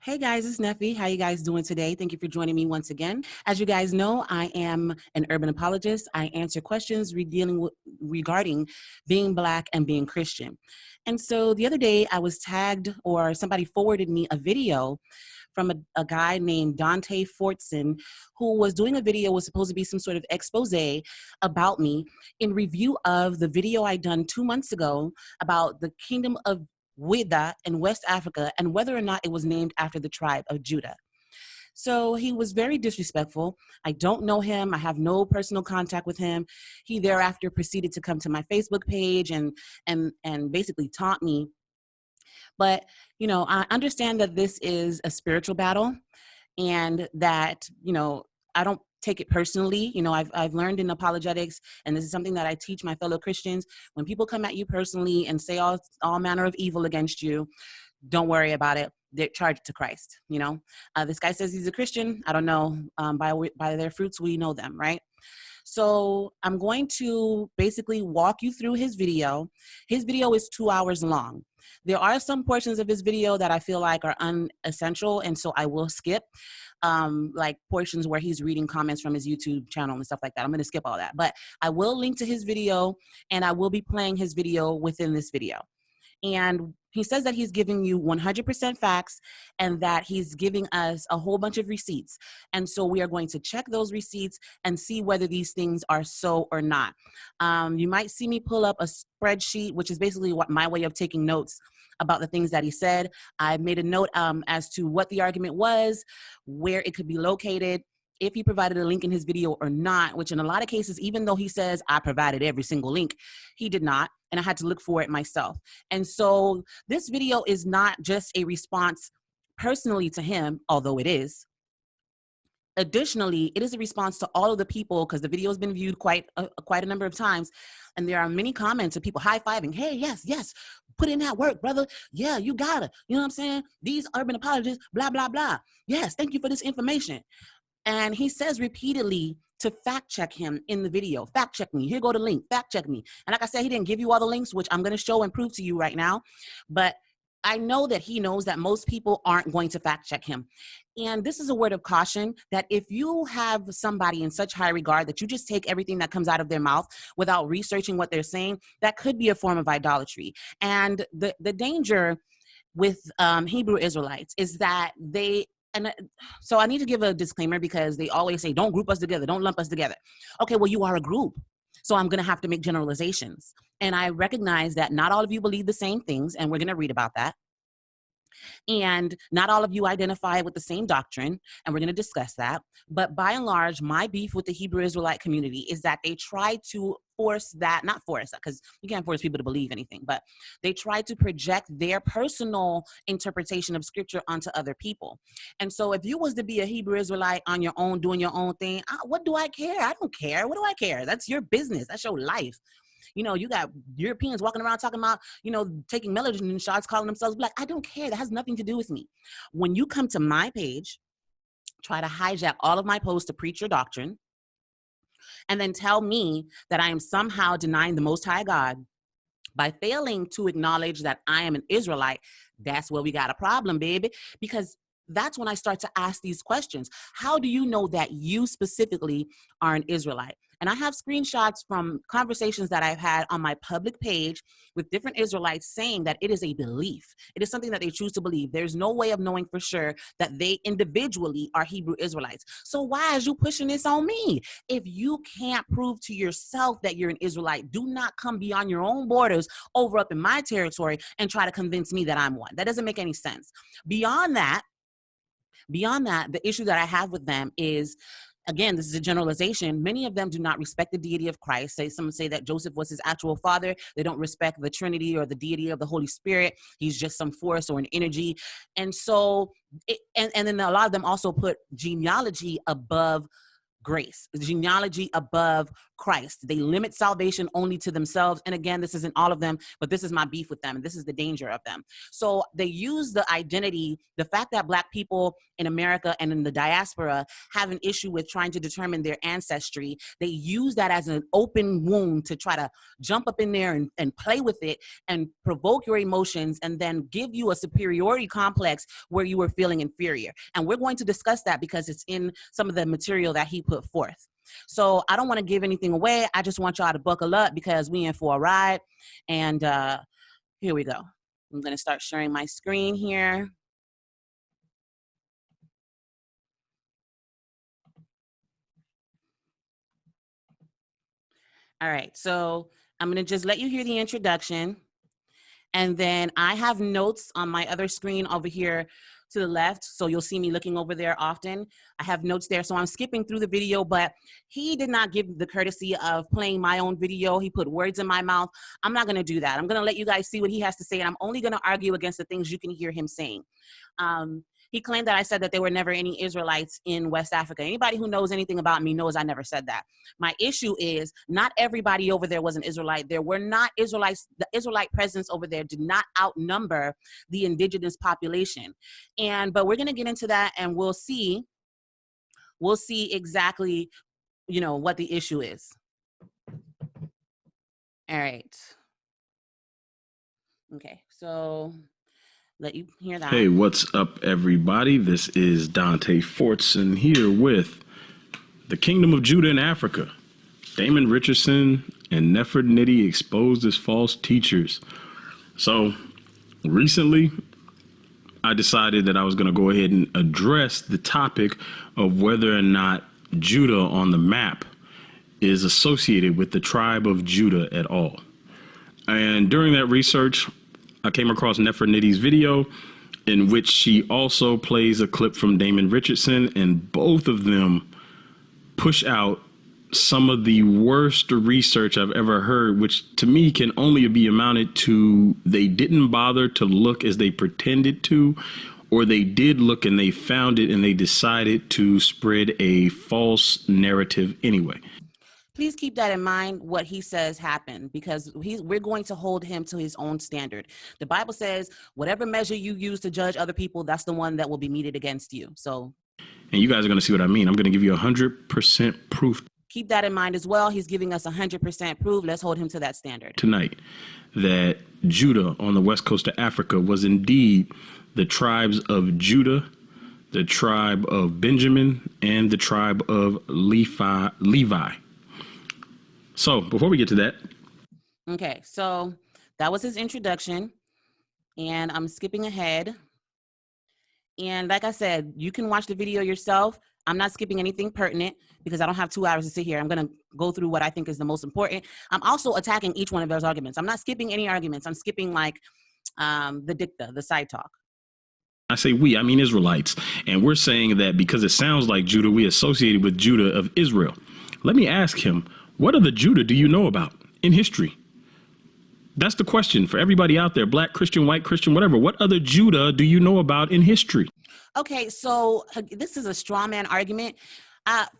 Hey guys, it's Neffy. How you guys doing today? Thank you for joining me once again. As you guys know, I am an urban apologist. I answer questions regarding being Black and being Christian. And so the other day I was tagged, or somebody forwarded me a video from a guy named Dante Fortson, who was doing a video, was supposed to be some sort of expose about me in review of the video I done 2 months ago about the kingdom of Xweda in West Africa and whether or not it was named after the tribe of Judah. So he was very disrespectful. I don't know him. I have no personal contact with him. He thereafter proceeded to come to my Facebook page and basically taunt me. But, you know, I understand that this is a spiritual battle and that, you know, I don't take it personally. You know, I've learned in apologetics, and this is something that I teach my fellow Christians. When people come at you personally and say all manner of evil against you, don't worry about it. They're charged to Christ. You know, this guy says he's a Christian. I don't know. By their fruits we know them, right? So I'm going to basically walk you through his video. His video is 2 hours long. There are some portions of his video that I feel like are unessential, and so I will skip, like portions where he's reading comments from his YouTube channel and stuff like that. I'm going to skip all that, but I will link to his video, and I will be playing his video within this video. And he says that he's giving you 100% facts and that he's giving us a whole bunch of receipts. And so we are going to check those receipts and see whether these things are so or not. You might see me pull up a spreadsheet, which is basically my way of taking notes about the things that he said. I made a note as to what the argument was, where it could be located, if he provided a link in his video or not, which in a lot of cases, even though he says I provided every single link, he did not, and I had to look for it myself. And so this video is not just a response personally to him, although it is. Additionally, it is a response to all of the people, because the video has been viewed quite a number of times, and there are many comments of people high-fiving, hey, yes, put in that work, brother. Yeah, you got it. You know what I'm saying? These urban apologists, blah, blah, blah. Yes, thank you for this information. And he says repeatedly to fact check him in the video. Fact check me. Here go the link. Fact check me. And like I said, he didn't give you all the links, which I'm going to show and prove to you right now. But I know that he knows that most people aren't going to fact check him. And this is a word of caution, that if you have somebody in such high regard that you just take everything that comes out of their mouth without researching what they're saying, that could be a form of idolatry. And the danger with Hebrew Israelites is that so I need to give a disclaimer, because they always say, don't group us together, don't lump us together. Okay, well, you are a group. So I'm going to have to make generalizations. And I recognize that not all of you believe the same things, and we're going to read about that. And not all of you identify with the same doctrine, and we're going to discuss that. But by and large, my beef with the Hebrew Israelite community is that they try to not force, because you can't force people to believe anything, but they try to project their personal interpretation of scripture onto other people. And so if you was to be a Hebrew Israelite on your own, doing your own thing, what do I care? I don't care. What do I care? That's your business. That's your life. You know, you got Europeans walking around talking about, you know, taking melanin shots, calling themselves Black. I don't care. That has nothing to do with me. When you come to my page, try to hijack all of my posts to preach your doctrine, and then tell me that I am somehow denying the Most High God by failing to acknowledge that I am an Israelite, that's where we got a problem, baby. Because that's when I start to ask these questions. How do you know that you specifically are an Israelite? And I have screenshots from conversations that I've had on my public page with different Israelites saying that it is a belief. It is something that they choose to believe. There's no way of knowing for sure that they individually are Hebrew Israelites. So why is you pushing this on me? If you can't prove to yourself that you're an Israelite, do not come beyond your own borders over up in my territory and try to convince me that I'm one. That doesn't make any sense. Beyond that, the issue that I have with them is, again, this is a generalization. Many of them do not respect the deity of Christ. Some say that Joseph was his actual father. They don't respect the Trinity or the deity of the Holy Spirit. He's just some force or an energy. And so, and then a lot of them also put genealogy above grace, genealogy above Christ. They limit salvation only to themselves. And again, this isn't all of them, but this is my beef with them. And this is the danger of them. So they use the identity, the fact that Black people in America and in the diaspora have an issue with trying to determine their ancestry. They use that as an open wound to try to jump up in there and play with it and provoke your emotions and then give you a superiority complex where you were feeling inferior. And we're going to discuss that because it's in some of the material that he put forth. So I don't want to give anything away. I just want y'all to buckle up because we in for a ride. And here we go. I'm going to start sharing my screen here. All right, so I'm going to just let you hear the introduction. And then I have notes on my other screen over here to the left. So you'll see me looking over there often. I have notes there. So I'm skipping through the video, but he did not give the courtesy of playing my own video. He put words in my mouth. I'm not going to do that. I'm going to let you guys see what he has to say. And I'm only going to argue against the things you can hear him saying. He claimed that I said that there were never any Israelites in West Africa. Anybody who knows anything about me knows I never said that. My issue is not everybody over there was an Israelite. There were not Israelites. The Israelite presence over there did not outnumber the indigenous population. But we're going to get into that and we'll see exactly, what the issue is. All right. Okay, so let you hear that. Hey, what's up, everybody? This is Dante Fortson here with the Kingdom of Judah in Africa. Damon Richardson and Nefer Nitty exposed as false teachers. So recently, I decided that I was going to go ahead and address the topic of whether or not Judah on the map is associated with the tribe of Judah at all. And during that research, I came across Nefer Nitty's video in which she also plays a clip from Damon Richardson, and both of them push out some of the worst research I've ever heard, which to me can only be amounted to they didn't bother to look as they pretended to, or they did look and they found it and they decided to spread a false narrative anyway. Please keep that in mind, what he says happened, because we're going to hold him to his own standard. The Bible says, whatever measure you use to judge other people, that's the one that will be meted against you. So, and you guys are going to see what I mean. I'm going to give you 100% proof. Keep that in mind as well. He's giving us 100% proof. Let's hold him to that standard. Tonight, that Judah on the west coast of Africa was indeed the tribes of Judah, the tribe of Benjamin, and the tribe of Levi. So before we get to that. Okay, so that was his introduction, and I'm skipping ahead. And like I said, you can watch the video yourself. I'm not skipping anything pertinent because I don't have 2 hours to sit here. I'm going to go through what I think is the most important. I'm also attacking each one of those arguments. I'm not skipping any arguments. I'm skipping like the dicta, the side talk. I say we, I mean Israelites. And we're saying that because it sounds like Judah, we associated with Judah of Israel. Let me ask him, what other Judah do you know about in history? That's the question for everybody out there, Black Christian, white Christian, whatever. What other Judah do you know about in history? Okay, so this is a straw man argument.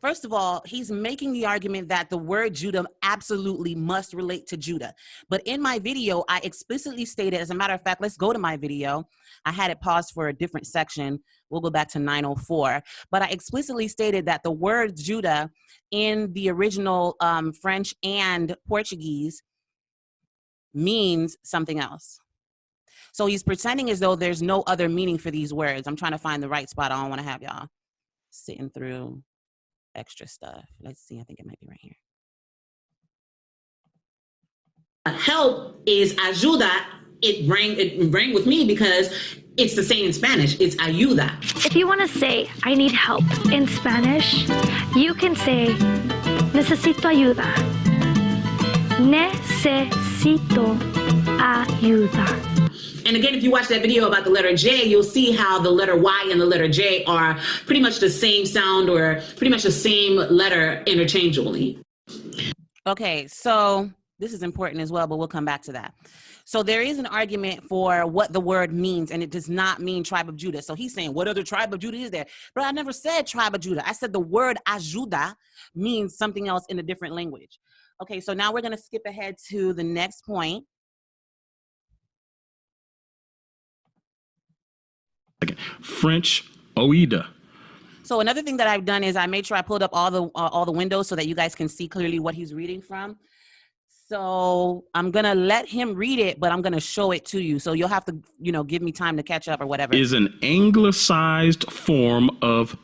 First of all, he's making the argument that the word Judah absolutely must relate to Judah. But in my video, I explicitly stated, as a matter of fact, let's go to my video. I had it paused for a different section. We'll go back to 904. But I explicitly stated that the word Judah in the original French and Portuguese means something else. So he's pretending as though there's no other meaning for these words. I'm trying to find the right spot. I don't want to have y'all sitting through extra stuff. Let's see. I think it might be right here. Help is ayuda. It rang with me because it's the same in Spanish. It's ayuda. If you want to say, I need help in Spanish, you can say, necesito ayuda. Necesito ayuda. And again, if you watch that video about the letter J, you'll see how the letter Y and the letter J are pretty much the same sound or pretty much the same letter interchangeably. Okay, so this is important as well, but we'll come back to that. So there is an argument for what the word means, and it does not mean tribe of Judah. So he's saying, what other tribe of Judah is there? But I never said tribe of Judah. I said the word ayuda means something else in a different language. Okay, so now we're going to skip ahead to the next point. French Oida. So another thing that I've done is I made sure I pulled up all the windows so that you guys can see clearly what he's reading from. So I'm going to let him read it, but I'm going to show it to you. So you'll have to, give me time to catch up or whatever. Is an anglicized form of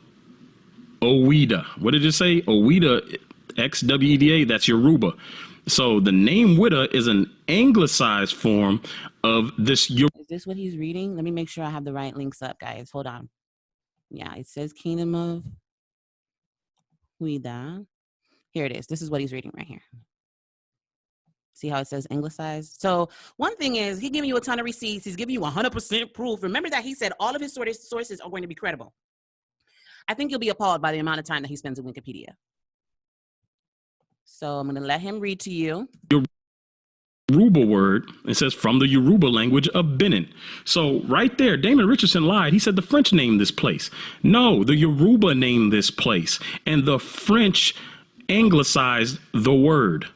Oida. What did it say? Oida, Xweda, that's Yoruba. So the name Wida is an anglicized form of this. Is this what he's reading? Let me make sure I have the right links up, guys. Hold on. Yeah, it says Kingdom of Wida. Here it is. This is what he's reading right here. See how it says anglicized? So one thing is he's giving you a ton of receipts. He's giving you 100% proof. Remember that he said all of his sources are going to be credible. I think you'll be appalled by the amount of time that he spends in Wikipedia. So I'm going to let him read to you. Yoruba word, it says from the Yoruba language of Benin. So right there, Damon Richardson lied. He said the French named this place. No, the Yoruba named this place. And the French anglicized the word.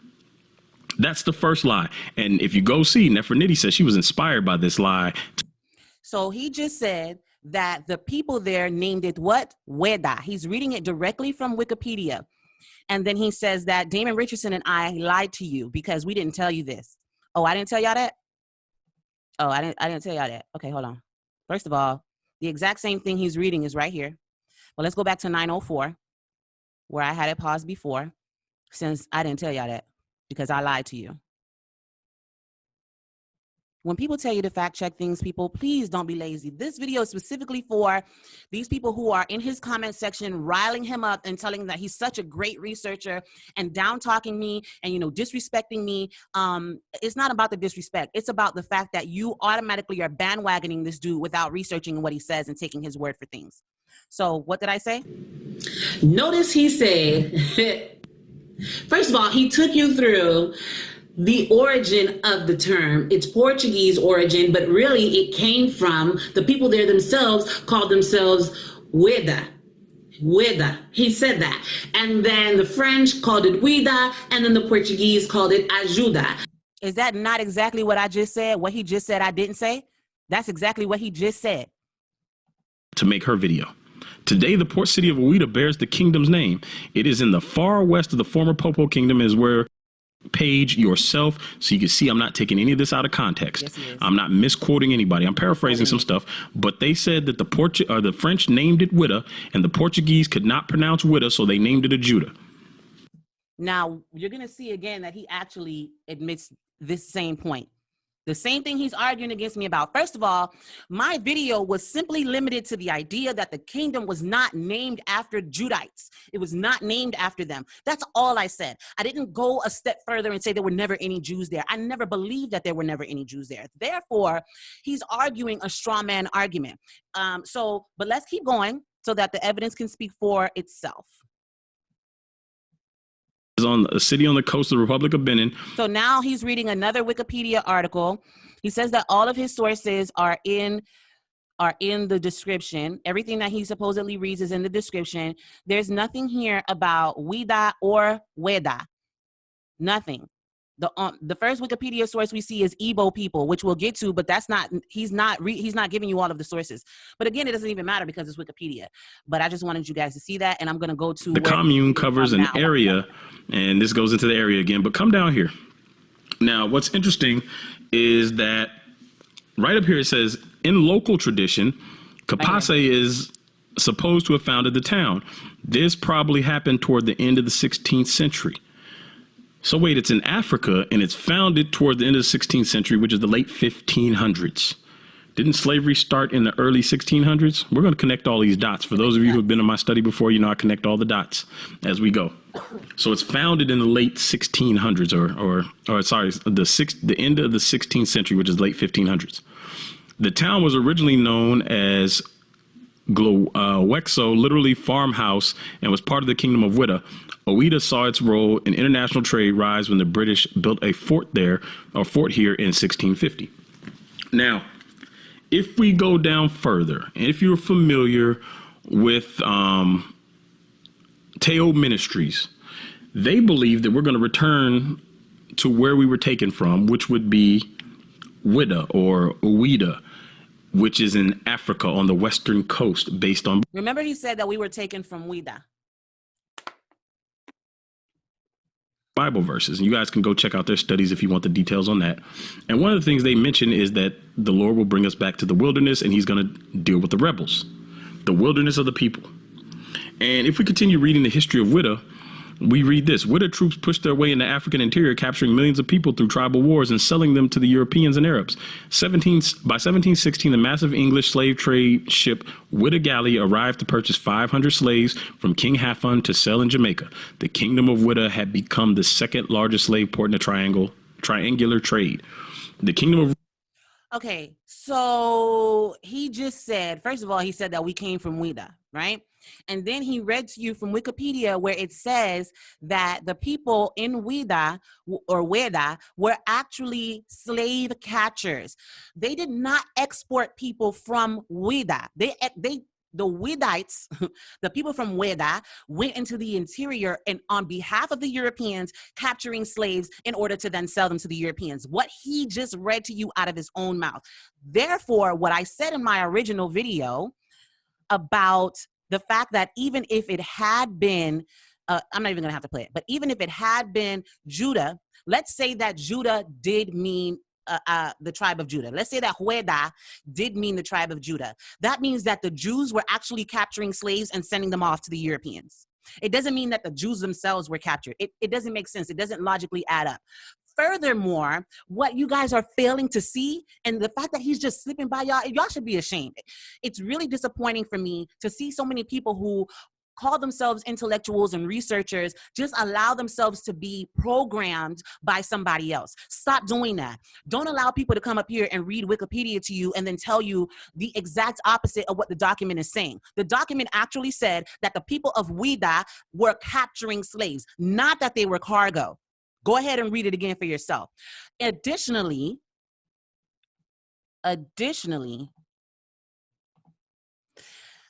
That's the first lie. And if you go see, Nefer Nitty says she was inspired by this lie. So he just said that the people there named it what? Xweda. He's reading it directly from Wikipedia. And then he says that Damon Richardson and I lied to you because we didn't tell you this. Oh, I didn't tell y'all that? Oh, I didn't tell y'all that. Okay, hold on. First of all, the exact same thing he's reading is right here. Well, let's go back to 904, where I had it paused before, since I didn't tell y'all that because I lied to you. When people tell you to fact check things, people, please don't be lazy. This video is specifically for these people who are in his comment section, riling him up and telling him that he's such a great researcher and down talking me and, disrespecting me. It's not about the disrespect. It's about the fact that you automatically are bandwagoning this dude without researching what he says and taking his word for things. So what did I say? Notice he said, first of all, he took you through the origin of the term. It's Portuguese origin, but really it came from the people there themselves called themselves Xweda. Xweda. He said that. And then the French called it Xweda, and then the Portuguese called it Ajuda. Is that not exactly what I just said? What he just said I didn't say? That's exactly what he just said. To make her video. Today, the port city of Xweda bears the kingdom's name. It is in the far west of the former Popo kingdom, is where page yourself, so you can see I'm not taking any of this out of context. Yes, I'm not misquoting anybody. I'm paraphrasing some stuff, but they said that the French named it Wida, and the Portuguese could not pronounce Wida, so they named it Ajuda. Now, you're going to see again that he actually admits this same point. The same thing he's arguing against me about. First of all, my video was simply limited to the idea that the kingdom was not named after Judites. It was not named after them. That's all I said. I didn't go a step further and say there were never any Jews there. I never believed that there were never any Jews there. Therefore, he's arguing a straw man argument. But let's keep going so that the evidence can speak for itself. On a city on the coast of the Republic of Benin. So now he's reading another Wikipedia article. He says that all of his sources are in the description. Everything that he supposedly reads is in the description. There's nothing here about Wida or Xweda. Nothing. The first Wikipedia source we see is Igbo people, which we'll get to, but that's not, he's not giving you all of the sources. But again, it doesn't even matter because it's Wikipedia. But I just wanted you guys to see that, and I'm going to go to the commune covers an area, and this goes into the area again, but come down here. Now, what's interesting is that right up here it says, in local tradition, Kapase is supposed to have founded the town. This probably happened toward the end of the 16th century. So wait, it's in Africa, and it's founded toward the end of the 16th century, which is the late 1500s. Didn't slavery start in the early 1600s? We're going to connect all these dots. For those of you who have been in my study before, I connect all the dots as we go. So it's founded in the late 1600s, the end of the 16th century, which is late 1500s. The town was originally known as Wexo, literally farmhouse, and was part of the kingdom of Wida. Oida saw its role in international trade rise when the British built a fort here in 1650. Now, if we go down further, and if you're familiar with Teo Ministries, They believe that we're going to return to where we were taken from, which would be Xweda or Xweda, which is in Africa on the western coast, based on. Remember, he said that we were taken from Xweda. Bible verses. And you guys can go check out their studies if you want the details on that. And one of the things they mention is that the Lord will bring us back to the wilderness, and he's going to deal with the rebels, the wilderness of the people. And if we continue reading the history of Xweda, we read this: Xweda troops pushed their way in the African interior, capturing millions of people through tribal wars and selling them to the Europeans and Arabs. By 1716, the massive English slave trade ship Xweda Galley arrived to purchase 500 slaves from King Hafun to sell in Jamaica. The kingdom of Xweda had become the second largest slave port in the triangular trade. The kingdom of. Okay, so he just said, first of all, he said that we came from Xweda, right? And then he read to you from Wikipedia where it says that the people in Xweda were actually slave catchers. They did not export people from Xweda. The Xwedites, the people from Xweda, went into the interior and on behalf of the Europeans, capturing slaves in order to then sell them to the Europeans. What he just read to you out of his own mouth. Therefore, what I said in my original video about the fact that even if it had been, I'm not even gonna have to play it, but even if it had been Judah, let's say that Judah did mean the tribe of Judah. Let's say that Xweda did mean the tribe of Judah. That means that the Jews were actually capturing slaves and sending them off to the Europeans. It doesn't mean that the Jews themselves were captured. It doesn't make sense. It doesn't logically add up. Furthermore, what you guys are failing to see, and the fact that he's just slipping by y'all should be ashamed. It's really disappointing for me to see so many people who call themselves intellectuals and researchers just allow themselves to be programmed by somebody else. Stop doing that. Don't allow people to come up here and read Wikipedia to you and then tell you the exact opposite of what the document is saying. The document actually said that the people of Xweda were capturing slaves, not that they were cargo. Go ahead and read it again for yourself. Additionally,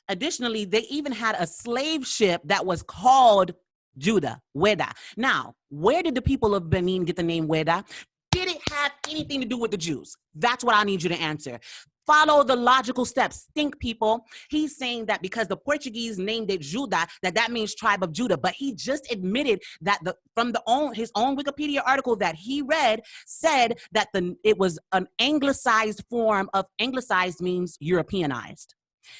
they even had a slave ship that was called Judah, Xweda. Now, where did the people of Benin get the name Xweda? Did it have anything to do with the Jews? That's what I need you to answer. Follow the logical steps. Think, people. He's saying that because the Portuguese named it Judah, that means tribe of Judah. But he just admitted that his own Wikipedia article that he read said that it was an anglicized form of, anglicized means Europeanized.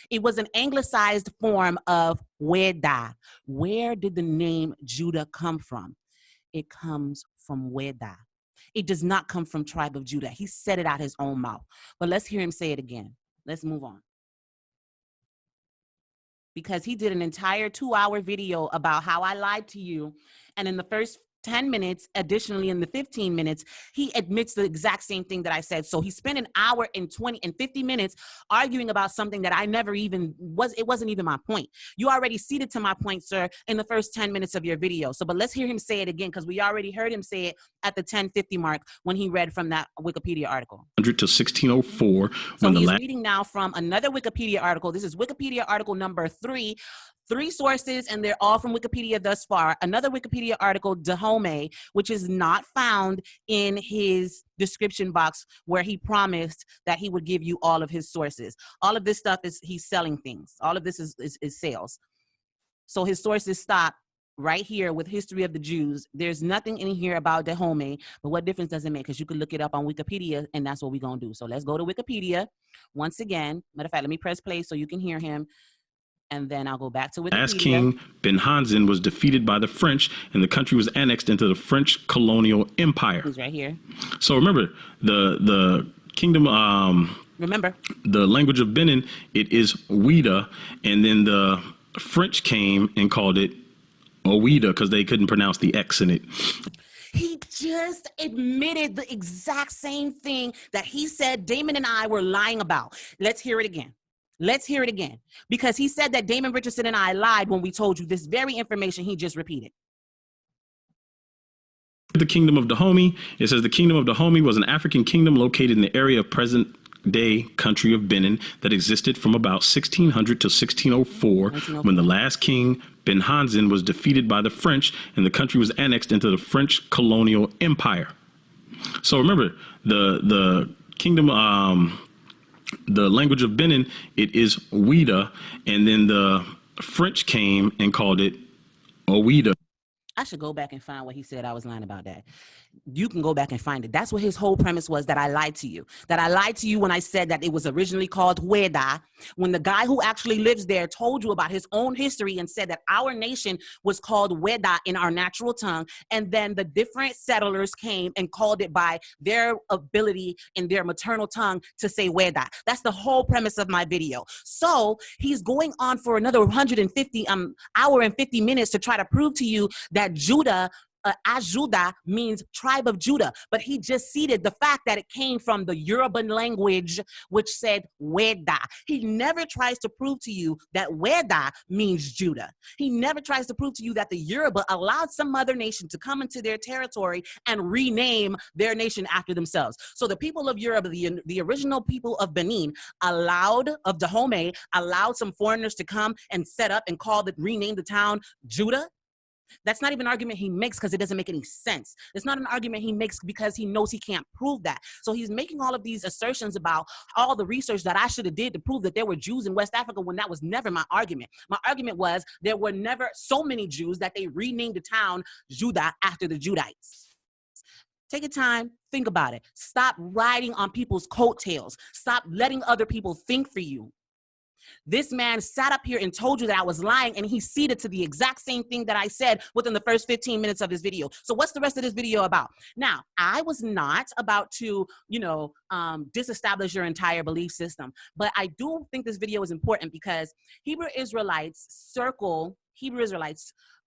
It was an anglicized form of Xweda. Where did the name Judah come from? It comes from Xweda. It does not come from tribe of Judah. He said it out his own mouth. But let's hear him say it again. Let's move on. Because he did an entire 2-hour video about how I lied to you. And in the first 10 minutes, additionally in the 15 minutes, he admits the exact same thing that I said. So he spent an hour and 50 minutes arguing about something that I never even it wasn't even my point. You already ceded to my point, sir, in the first 10 minutes of your video. So, but let's hear him say it again, because we already heard him say it at the 10:50 mark when he read from that Wikipedia article. 100 to 1604. So he's reading now from another Wikipedia article. This is Wikipedia article number 3. 3 sources, and they're all from Wikipedia thus far. Another Wikipedia article, Dahomey, which is not found in his description box where he promised that he would give you all of his sources. All of this stuff is he's selling things. All of this is sales. So his sources stop right here with History of the Jews. There's nothing in here about Dahomey, but what difference does it make? Because you can look it up on Wikipedia, and that's what we're going to do. So let's go to Wikipedia once again. Matter of fact, let me press play so you can hear him. And then I'll go back to Wikipedia. Last king, Ben Hansen, was defeated by the French, and the country was annexed into the French colonial empire. He's right here. So remember, the kingdom, remember, the language of Benin, it is Xweda, and then the French came and called it Xweda because they couldn't pronounce the X in it. He just admitted the exact same thing that he said Damon and I were lying about. Let's hear it again. Let's hear it again, because he said that Damon Richardson and I lied when we told you this very information he just repeated. The kingdom of Dahomey, it says the kingdom of Dahomey was an African kingdom located in the area of present day country of Benin that existed from about 1600 to 1604, when the last king, Ben Hansen, was defeated by the French and the country was annexed into the French colonial empire. So remember, the kingdom, the language of Benin, it is Xweda, and then the French came and called it Oweda. I should go back and find what he said. I was lying about that. You can go back and find it. That's what his whole premise was, that I lied to you. That I lied to you when I said that it was originally called Xweda, when the guy who actually lives there told you about his own history and said that our nation was called Xweda in our natural tongue, and then the different settlers came and called it by their ability in their maternal tongue to say Xweda. That's the whole premise of my video. So he's going on for another 150 hour and 50 minutes to try to prove to you that Judah, Ajuda, means tribe of Judah, but he just ceded the fact that it came from the Yoruba language, which said Weda. He never tries to prove to you that Weda means Judah. He never tries to prove to you that the Yoruba allowed some other nation to come into their territory and rename their nation after themselves. So the people of Yoruba, the original people of Benin, of Dahomey, allowed some foreigners to come and set up and rename the town Judah. That's not even an argument he makes because it doesn't make any sense. It's not an argument he makes because he knows he can't prove that. So he's making all of these assertions about all the research that I should have did to prove that there were Jews in West Africa, when that was never my argument. My argument was there were never so many Jews that they renamed the town Judah after the Judites. Take your time, think about it. Stop riding on people's coattails. Stop letting other people think for you. This man sat up here and told you that I was lying, and he ceded to the exact same thing that I said within the first 15 minutes of his video. So what's the rest of this video about? Now, I was not about to, disestablish your entire belief system, but I do think this video is important because Hebrew Israelites,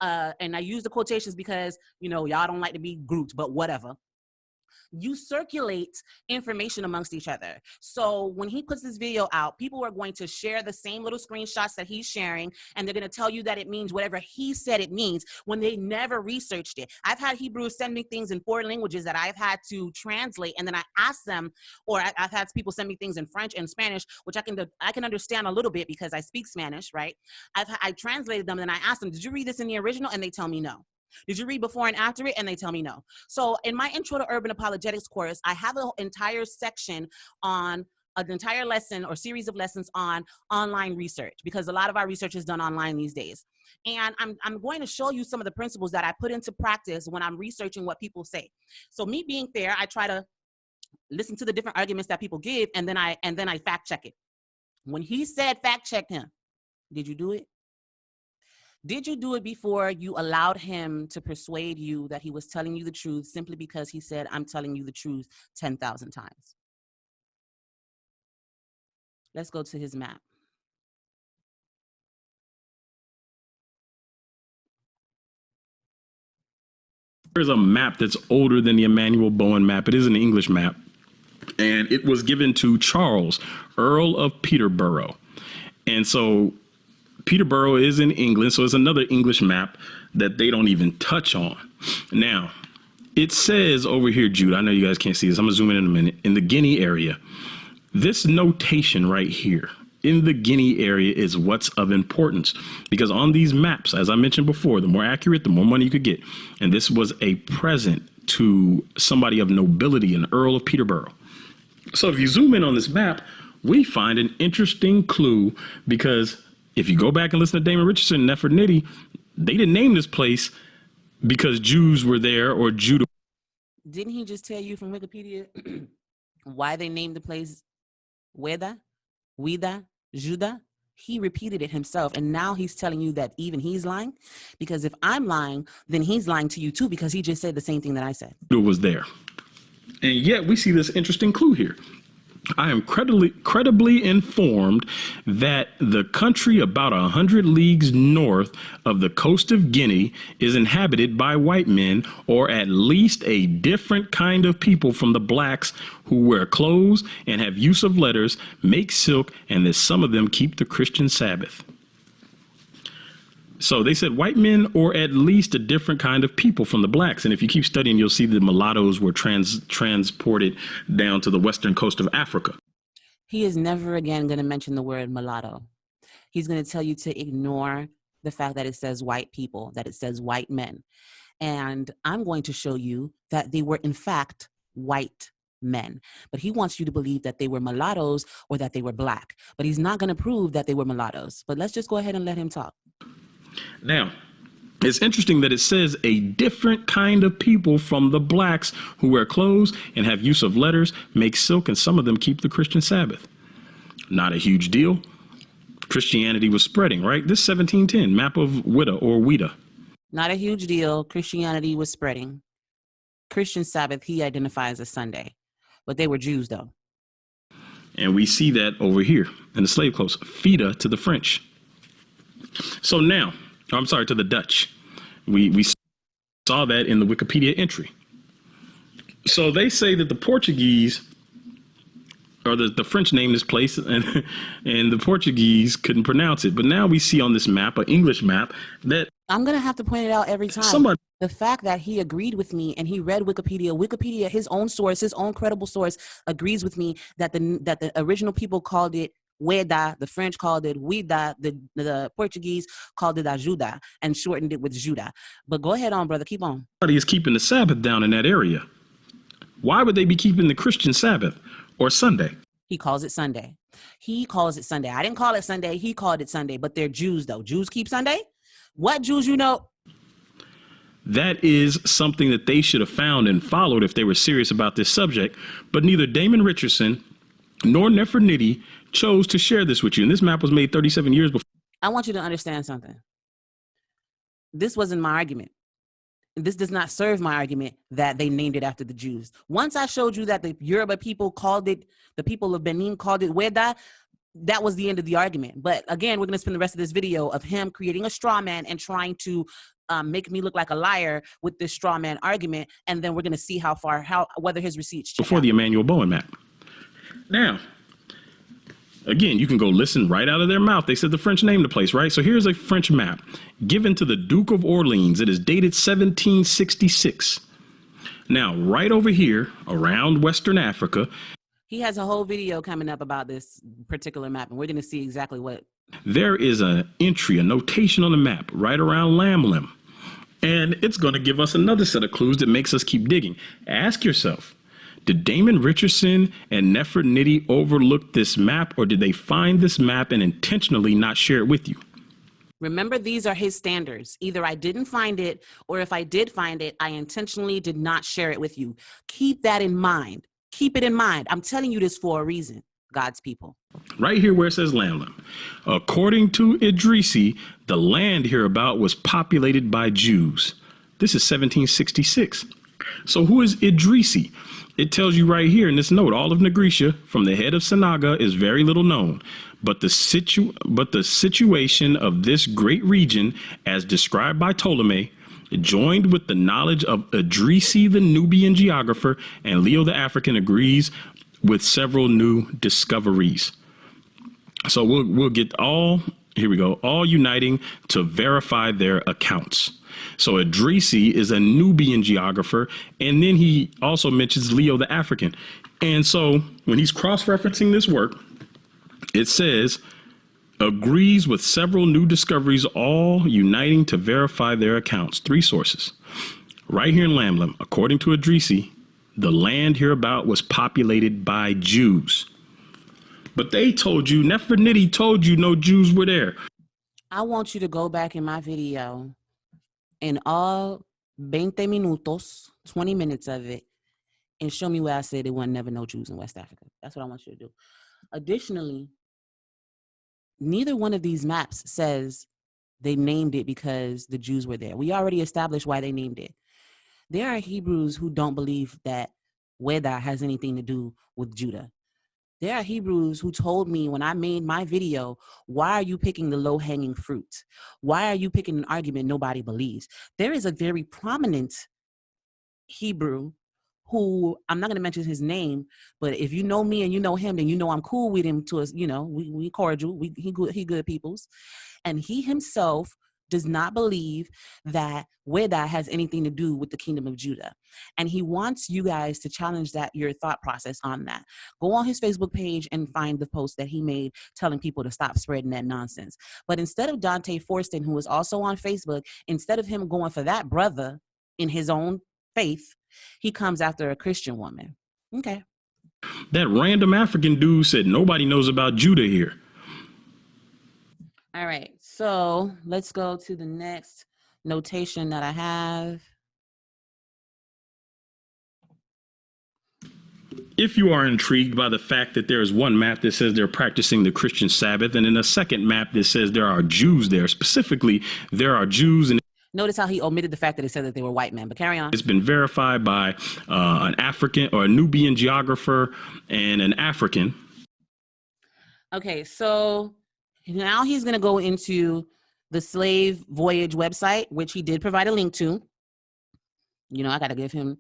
and I use the quotations because, y'all don't like to be grouped, but whatever. You circulate information amongst each other. So when he puts this video out, people are going to share the same little screenshots that he's sharing, and they're going to tell you that it means whatever he said it means when they never researched it. I've had Hebrews send me things in foreign languages that I've had to translate, and then I ask them, or I've had people send me things in French and Spanish, which I can understand a little bit because I speak Spanish, right? I translated them, and I asked them, did you read this in the original? And they tell me no. Did you read before and after it? And they tell me no. So in my Intro to Urban Apologetics course, I have an entire section on an entire lesson or series of lessons on online research, because a lot of our research is done online these days. And I'm going to show you some of the principles that I put into practice when I'm researching what people say. So me being fair, I try to listen to the different arguments that people give, and then I fact check it. When he said fact check him, did you do it? Did you do it before you allowed him to persuade you that he was telling you the truth simply because he said, I'm telling you the truth 10,000 times? Let's go to his map. There's a map that's older than the Emmanuel Bowen map. It is an English map, and it was given to Charles, Earl of Peterborough. And so Peterborough is in England, so it's another English map that they don't even touch on. Now, it says over here, Jude, I know you guys can't see this. I'm going to zoom in a minute. In the Guinea area, this notation right here, in the Guinea area, is what's of importance. Because on these maps, as I mentioned before, the more accurate, the more money you could get. And this was a present to somebody of nobility, an Earl of Peterborough. So if you zoom in on this map, we find an interesting clue, because if you go back and listen to Damon Richardson and Nefer Nitty, they didn't name this place because Jews were there or Judah. Didn't he just tell you from Wikipedia why they named the place Weda, Judah? He repeated it himself, and now he's telling you that even he's lying? Because if I'm lying, then he's lying to you too, because he just said the same thing that I said. It was there. And yet we see this interesting clue here. I am credibly informed that the country about 100 leagues north of the coast of Guinea is inhabited by white men, or at least a different kind of people from the blacks who wear clothes and have use of letters, make silk, and that some of them keep the Christian Sabbath. So they said white men, or at least a different kind of people from the blacks. And if you keep studying, you'll see the mulattoes were transported down to the western coast of Africa. He is never again going to mention the word mulatto. He's going to tell you to ignore the fact that it says white people, that it says white men. And I'm going to show you that they were in fact white men. But he wants you to believe that they were mulattoes or that they were black. But he's not going to prove that they were mulattoes. But let's just go ahead and let him talk. Now, it's interesting that it says a different kind of people from the blacks who wear clothes and have use of letters, make silk, and some of them keep the Christian Sabbath. Not a huge deal. Christianity was spreading, right? This 1710 map of Xweda or Xweda. Not a huge deal. Christianity was spreading. Christian Sabbath, he identifies as Sunday. But they were Jews, though. And we see that over here in the slave coast, Fida to the French. So now, I'm sorry, to the Dutch. We saw that in the Wikipedia entry. So they say that the Portuguese, or the French named this place, and the Portuguese couldn't pronounce it. But now we see on this map, an English map, that I'm going to have to point it out every time. The fact that he agreed with me and he read Wikipedia, his own source, his own credible source, agrees with me that the original people called it Xweda, the French called it Xweda, the Portuguese called it Ajuda and shortened it with Judah. But go ahead on, brother, keep on. Is keeping the Sabbath down in that area. Why would they be keeping the Christian Sabbath or Sunday? He calls it Sunday. He calls it Sunday. I didn't call it Sunday. He called it Sunday, but they're Jews, though. Jews keep Sunday? What Jews you know? That is something that they should have found and followed if they were serious about this subject. But neither Damon Richardson nor Nefer Nitty chose to share this with you. And this map was made 37 years before. I want you to understand something. This wasn't my argument. This does not serve my argument that they named it after the Jews. Once I showed you that the Yoruba people called it, the people of Benin called it Xweda, that was the end of the argument. But again, we're going to spend the rest of this video of him creating a straw man and trying to make me look like a liar with this straw man argument. And then we're going to see whether his receipts check before out. The Emmanuel Bowen map. Now, again, you can go listen right out of their mouth. They said the French named the place, right? So here's a French map given to the Duke of Orleans. It is dated 1766. Now, right over here around Western Africa, he has a whole video coming up about this particular map, and we're going to see exactly what. There is an entry, a notation on the map right around Lamlim. And it's going to give us another set of clues that makes us keep digging. Ask yourself, did Damon Richardson and Nefer Nitty overlook this map, or did they find this map and intentionally not share it with you? Remember, these are his standards. Either I didn't find it, or if I did find it, I intentionally did not share it with you. Keep that in mind. Keep it in mind. I'm telling you this for a reason, God's people. Right here where it says Lamlim. According to Idrisi, the land hereabout was populated by Jews. This is 1766. So who is Idrisi? It tells you right here in this note, all of Nagricia from the head of Sanaga is very little known, but the situation of this great region, as described by Ptolemy, joined with the knowledge of Idrisi, the Nubian geographer, and Leo the African, agrees with several new discoveries. So we'll get all uniting to verify their accounts. So Idrisi is a Nubian geographer, and then he also mentions Leo the African. And so when he's cross-referencing this work, it says, agrees with several new discoveries, all uniting to verify their accounts. 3 sources. Right here in Lamlim, according to Idrisi, the land hereabout was populated by Jews. But they told you, Nefer Nitty told you no Jews were there. I want you to go back in my video in all 20 minutos, 20 minutes of it, and show me where I said there weren't never no Jews in West Africa. That's what I want you to do. Additionally, neither one of these maps says they named it because the Jews were there. We already established why they named it. There are Hebrews who don't believe that Xweda has anything to do with Judah. There are Hebrews who told me when I made my video, why are you picking the low-hanging fruit? Why are you picking an argument nobody believes? There is a very prominent Hebrew who, I'm not going to mention his name, but if you know me and you know him, then you know I'm cool with him to us. You know, we cordial, he good peoples. And he himself does not believe that Xweda has anything to do with the kingdom of Judah. And he wants you guys to challenge your thought process on that. Go on his Facebook page and find the post that he made telling people to stop spreading that nonsense. But instead of Dante Fortson, who is also on Facebook, instead of him going for that brother in his own faith, he comes after a Christian woman. Okay. That random African dude said nobody knows about Judah here. All right, so let's go to the next notation that I have. If you are intrigued by the fact that there is one map that says they're practicing the Christian Sabbath, and then a second map that says there are Jews there, specifically there are Jews, and notice how he omitted the fact that it said that they were white men, but carry on. It's been verified by an African or a Nubian geographer and an African. Okay, so now he's going to go into the slave voyage website, which he did provide a link to. You know, I got to give him,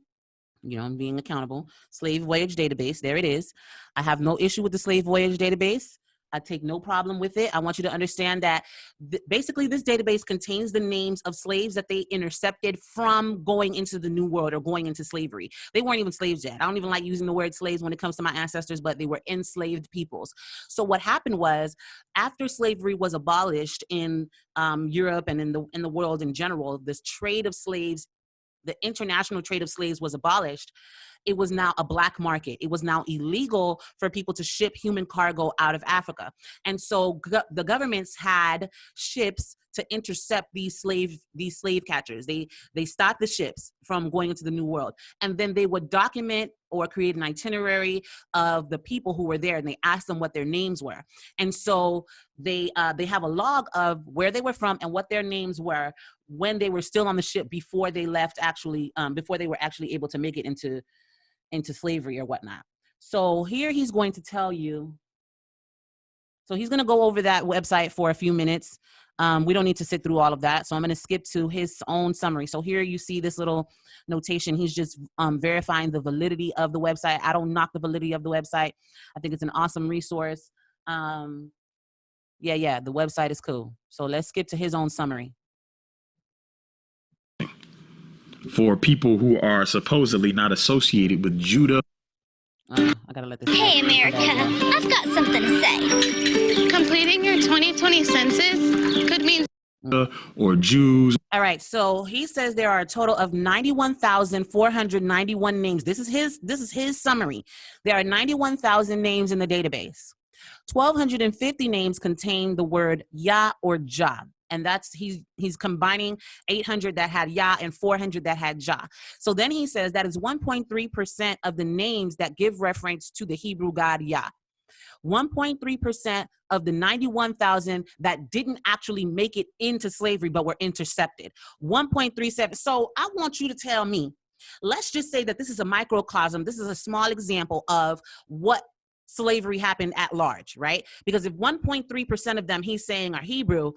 you know, I'm being accountable. Slave voyage database, there it is. I have no issue with the slave voyage database. I take no problem with it. I want you to understand that basically this database contains the names of slaves that they intercepted from going into the New World or going into slavery. They weren't even slaves yet. I don't even like using the word slaves when it comes to my ancestors, but they were enslaved peoples. So what happened was, after slavery was abolished in Europe and in the world in general, this trade of slaves, the international trade of slaves was abolished. It was now a black market. It was now illegal for people to ship human cargo out of Africa. And so the governments had ships to intercept these slave catchers. They stopped the ships from going into the New World. And then they would document or create an itinerary of the people who were there, and they asked them what their names were. And so they have a log of where they were from and what their names were when they were still on the ship before they left, before they were actually able to make it into slavery or whatnot. So here he's going to tell you, so he's going to go over that website for a few minutes. We don't need to sit through all of that. So I'm going to skip to his own summary. So here you see this little notation. He's just verifying the validity of the website. I don't knock the validity of the website. I think it's an awesome resource. Yeah, the website is cool. So let's skip to his own summary. For people who are supposedly not associated with Judah. I gotta let this. Hey, America, I've got something to say. Completing your 2020 census could mean or Jews. All right, so he says there are a total of 91,491 names. This is his summary. There are 91,000 names in the database. 1,250 names contain the word Yah or Jah. And that's he's combining 800 that had Yah and 400 that had Jah. So then he says that is 1.3% of the names that give reference to the Hebrew God Yah. 1.3% of the 91,000 that didn't actually make it into slavery but were intercepted. 1.37. So I want you to tell me, let's just say that this is a microcosm. This is a small example of what slavery happened at large, right? Because if 1.3% of them he's saying are Hebrew,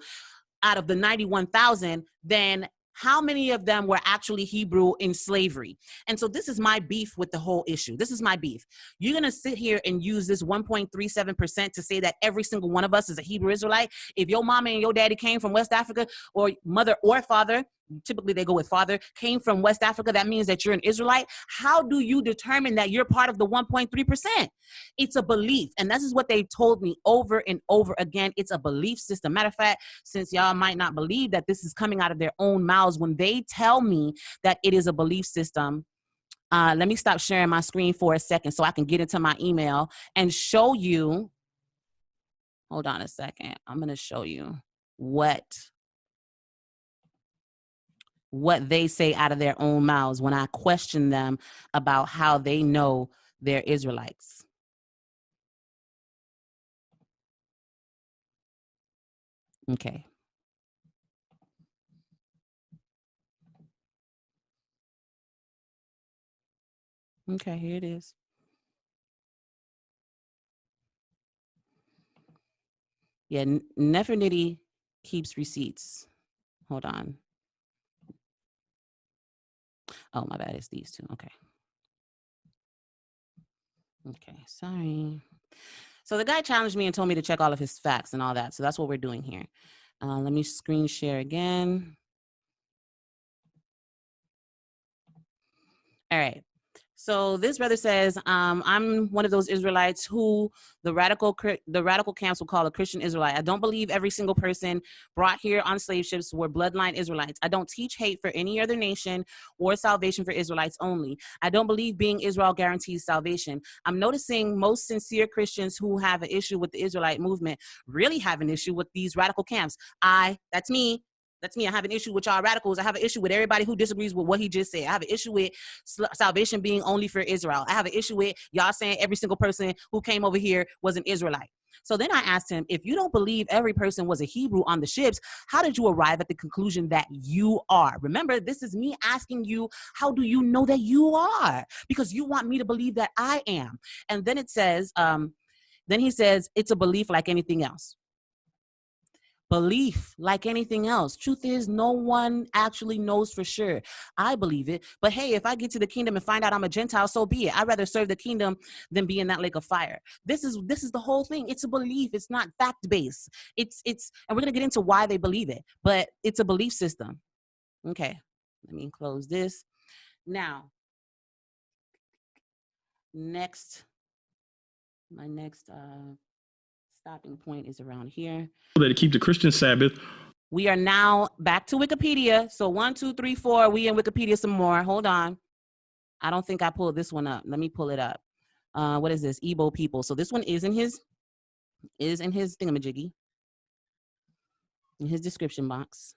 out of the 91,000, then how many of them were actually Hebrew in slavery? And so this is my beef with the whole issue. This is my beef. You're going to sit here and use this 1.37% to say that every single one of us is a Hebrew Israelite. If your mama and your daddy came from West Africa, or mother or father, typically they go with father, came from West Africa, that means that you're an Israelite. How do you determine that you're part of the 1.3%? It's a belief. And this is what they told me over and over again. It's a belief system. Matter of fact, since y'all might not believe that this is coming out of their own mouths, when they tell me that it is a belief system, let me stop sharing my screen for a second so I can get into my email and show you. Hold on a second. I'm going to show you what they say out of their own mouths when I question them about how they know they're Israelites. Okay. Okay, here it is. Yeah, Nefer Nitty keeps receipts. Hold on. Oh, my bad. It's these two. Okay. Okay, sorry. So the guy challenged me and told me to check all of his facts and all that. So that's what we're doing here. Let me screen share again. All right. So this brother says, I'm one of those Israelites who the radical camps will call a Christian Israelite. I don't believe every single person brought here on slave ships were bloodline Israelites. I don't teach hate for any other nation or salvation for Israelites only. I don't believe being Israel guarantees salvation. I'm noticing most sincere Christians who have an issue with the Israelite movement really have an issue with these radical camps. That's me. That's me. I have an issue with y'all radicals. I have an issue with everybody who disagrees with what he just said. I have an issue with salvation being only for Israel. I have an issue with y'all saying every single person who came over here was an Israelite. So then I asked him, if you don't believe every person was a Hebrew on the ships, how did you arrive at the conclusion that you are? Remember, this is me asking you, how do you know that you are? Because you want me to believe that I am. And then it says, then he says, it's a belief like anything else. Belief like anything else. Truth is, no one actually knows for sure. I believe it, but hey, if I get to the kingdom and find out I'm a Gentile, so be it. I'd rather serve the kingdom than be in that lake of fire. This is the whole thing. It's a belief. It's not fact-based. And we're gonna get into why they believe it, but it's a belief system. Okay, let me close this. Now, my next stopping point is around here. That keep the Christian Sabbath. We are now back to Wikipedia. So 1, 2, 3, 4. We in Wikipedia some more. Hold on. I don't think I pulled this one up. Let me pull it up. What is this? Igbo people. So this one is in his thingamajiggy, in his description box.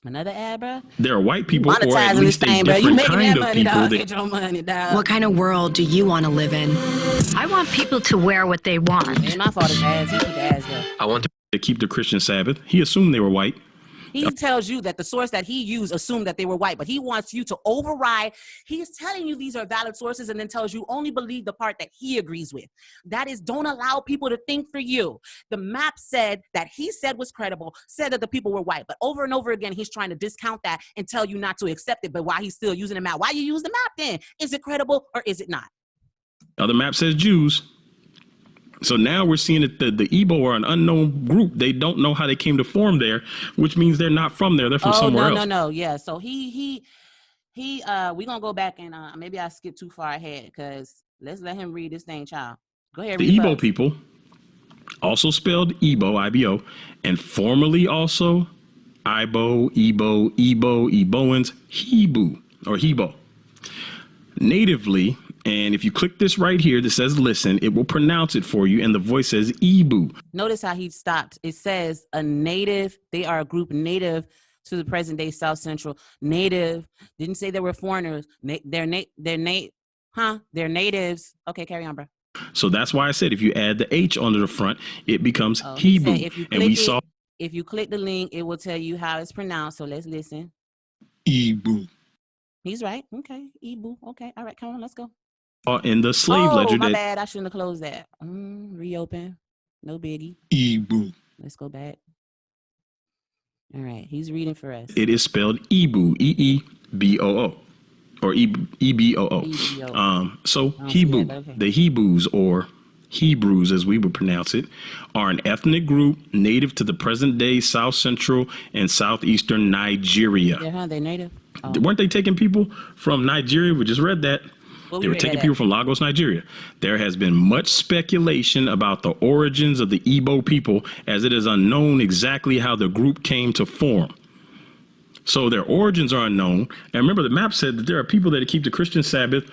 Another ad, bro. There are white people, or at Monetizing least this a thing, bro. You different making kind that of money, people. dog. Get your money, dog. What kind of world do you want to live in? I want people to wear what they want. Ain't my fault it's ads. He keep ads though. I want to keep the Christian Sabbath. He assumed they were white. He tells you that the source that he used assumed that they were white, but he wants you to override. He's telling you these are valid sources and then tells you only believe the part that he agrees with. That is, don't allow people to think for you. The map said that he said was credible, said that the people were white, but over and over again, he's trying to discount that and tell you not to accept it, but why he's still using the map. Why you use the map then? Is it credible or is it not? Now the map says Jews. So now we're seeing that the Igbo are an unknown group. They don't know how they came to form there, which means they're not from there. They're from somewhere else. No. Yeah. So we gonna go back and maybe I skipped too far ahead because let's let him read this thing, child. Go ahead. The Igbo people, also spelled Igbo, I-B-O, and formerly also Ibo, Iboans, Hebrew or Hebo. Natively, and if you click this right here that says listen, it will pronounce it for you, and the voice says Ibu. Notice how he stopped. It says a native. They are a group native to the present day South Central. Native. Didn't say they were foreigners. They're natives. Okay, carry on, bro. So that's why I said if you add the H onto the front, it becomes Hebrew. If you click the link, it will tell you how it's pronounced. So let's listen. Ibu. He's right. Okay, Ibu. Okay, all right, come on, let's go. In the slave ledger. My bad. I shouldn't have closed that. Reopen. No biggie. Ibu. Let's go back. All right, he's reading for us. It is spelled Ibu, E-E-B-O-O, or E-B-O-O. So Hebrew, the Hebrews, or Hebrews as we would pronounce it, are an ethnic group native to the present day South Central and Southeastern Nigeria. Yeah, they're native. Weren't they taking people from Nigeria? We just read that. Well, they were taking people from Lagos, Nigeria. There has been much speculation about the origins of the Igbo people, as it is unknown exactly how the group came to form. So their origins are unknown. And remember, the map said that there are people that keep the Christian Sabbath.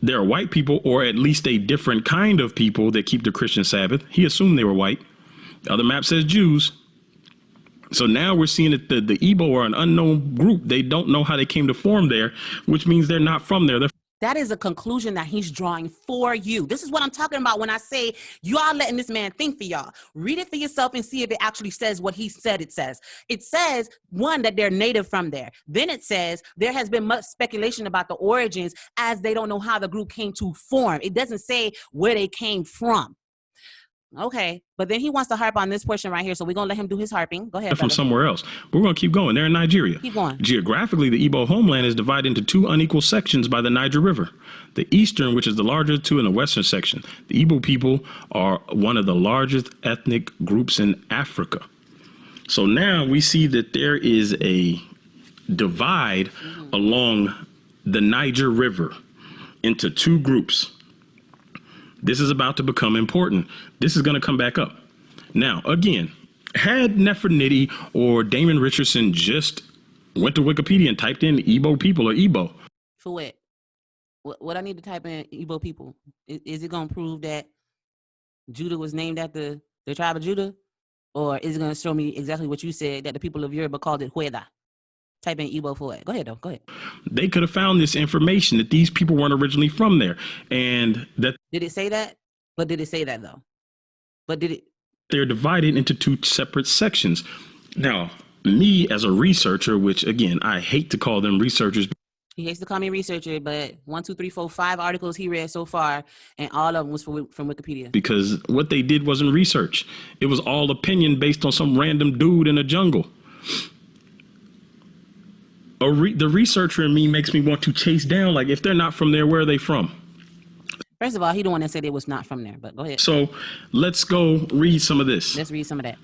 There are white people, or at least a different kind of people that keep the Christian Sabbath. He assumed they were white. The other map says Jews. So now we're seeing that the Igbo are an unknown group. They don't know how they came to form there, which means they're not from there. That is a conclusion that he's drawing for you. This is what I'm talking about when I say you are letting this man think for y'all. Read it for yourself and see if it actually says what he said it says. It says, one, that they're native from there. Then it says there has been much speculation about the origins as they don't know how the group came to form. It doesn't say where they came from. Okay, but then he wants to harp on this portion right here, so we're going to let him do his harping. Go ahead, from somewhere else. We're going to keep going. They're in Nigeria. Keep going. Geographically, the Igbo homeland is divided into two unequal sections by the Niger River. The eastern, which is the larger two, and the western section. The Igbo people are one of the largest ethnic groups in Africa. So now we see that there is a divide along the Niger River into two groups. This is about to become important. This is going to come back up. Now, again, had Nefer Nitty or Damon Richardson just went to Wikipedia and typed in Igbo people or Igbo. For what? What I need to type in Igbo people? Is it going to prove that Judah was named after the tribe of Judah? Or is it going to show me exactly what you said, that the people of Yoruba called it Xweda? Type in Igbo for it. Go ahead, though. Go ahead. They could have found this information that these people weren't originally from there. And that... Did it say that? But did it say that, though? But did it... They're divided into two separate sections. Now, me as a researcher, which, again, I hate to call them researchers. He hates to call me a researcher, but 1, 2, 3, 4, 5 articles he read so far, and all of them was from Wikipedia. Because what they did wasn't research. It was all opinion based on some random dude in a jungle. The researcher in me makes me want to chase down, like, if they're not from there, where are they from? First of all, he the one that said it was not from there, but go ahead. So let's go read some of this. Let's read some of that.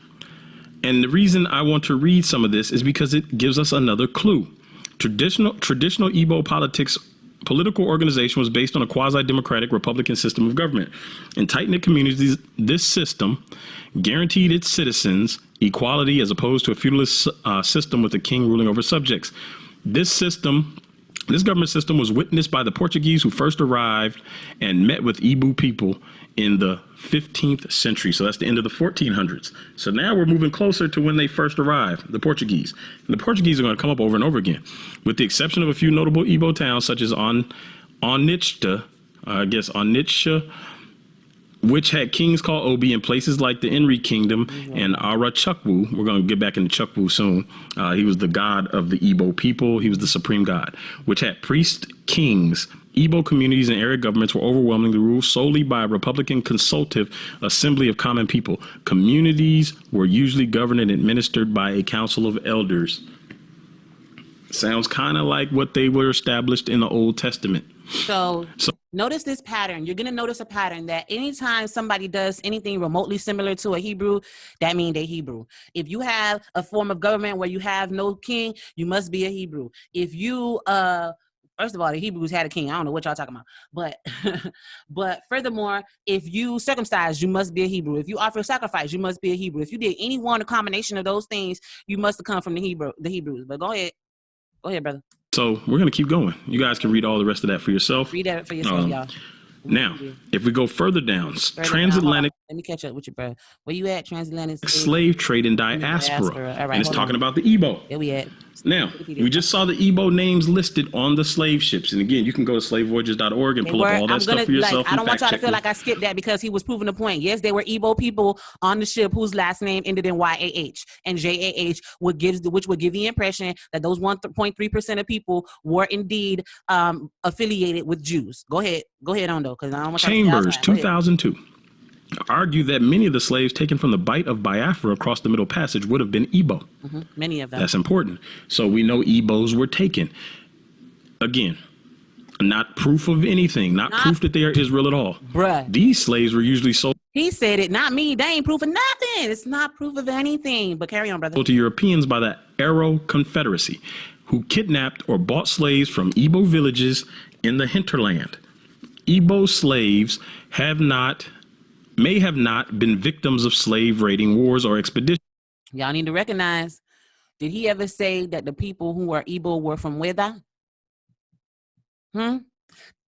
And the reason I want to read some of this is because it gives us another clue. Traditional Igbo political organization was based on a quasi-democratic Republican system of government. In tight-knit communities, this system guaranteed its citizens equality as opposed to a feudalist system with a king ruling over subjects. This government system was witnessed by the Portuguese who first arrived and met with Igbo people in the 15th century. So that's the end of the 1400s. So now we're moving closer to when they first arrived, the Portuguese. And the Portuguese are going to come up over and over again, with the exception of a few notable Igbo towns such as Onitsha, which had kings called Obi, in places like the Inri Kingdom and Ara Chukwu. We're going to get back into Chukwu soon. He was the god of the Igbo people. He was the supreme god, which had priest kings. Igbo communities and area governments were overwhelmingly ruled solely by a Republican consultative assembly of common people. Communities were usually governed and administered by a council of elders. Sounds kind of like what they were established in the Old Testament. So notice this pattern. You're going to notice a pattern that anytime somebody does anything remotely similar to a Hebrew, that means they're Hebrew. If you have a form of government where you have no king, you must be a Hebrew. If you, first of all, the Hebrews had a king. I don't know what y'all talking about. But furthermore, if you circumcise, you must be a Hebrew. If you offer a sacrifice, you must be a Hebrew. If you did any one, a combination of those things, you must have come from the Hebrews. But go ahead. Go ahead, brother. So we're going to keep going. You guys can read all the rest of that for yourself. Read that for yourself, y'all. Now, if we go further down, transatlantic. Let me catch up with you, bro. Where you at? Transatlantic slave trade and diaspora. All right, and it's talking about the Igbo. Where we at? Now, we just saw the Igbo names listed on the slave ships. And again, you can go to slavevoyages.org and pull up all that stuff for yourself. I don't want y'all to feel like I skipped that because he was proving the point. Yes, there were Igbo people on the ship whose last name ended in YAH and JAH, which would give the impression that those 1.3% of people were indeed affiliated with Jews. Go ahead on though, because I don't want Chambers, 2002. Argue that many of the slaves taken from the Bight of Biafra across the Middle Passage would have been Igbo. Many of them. That's important. So we know Igbos were taken. Again, not proof of anything, not proof that they are Israel at all. Bruh. These slaves were usually sold. He said it, not me. They ain't proof of nothing. It's not proof of anything. But carry on, brother. To Europeans by the Arrow Confederacy, who kidnapped or bought slaves from Igbo villages in the hinterland. Igbo slaves may have not been victims of slave raiding wars or expeditions. Y'all need to recognize, did he ever say that the people who are Igbo were from Xweda?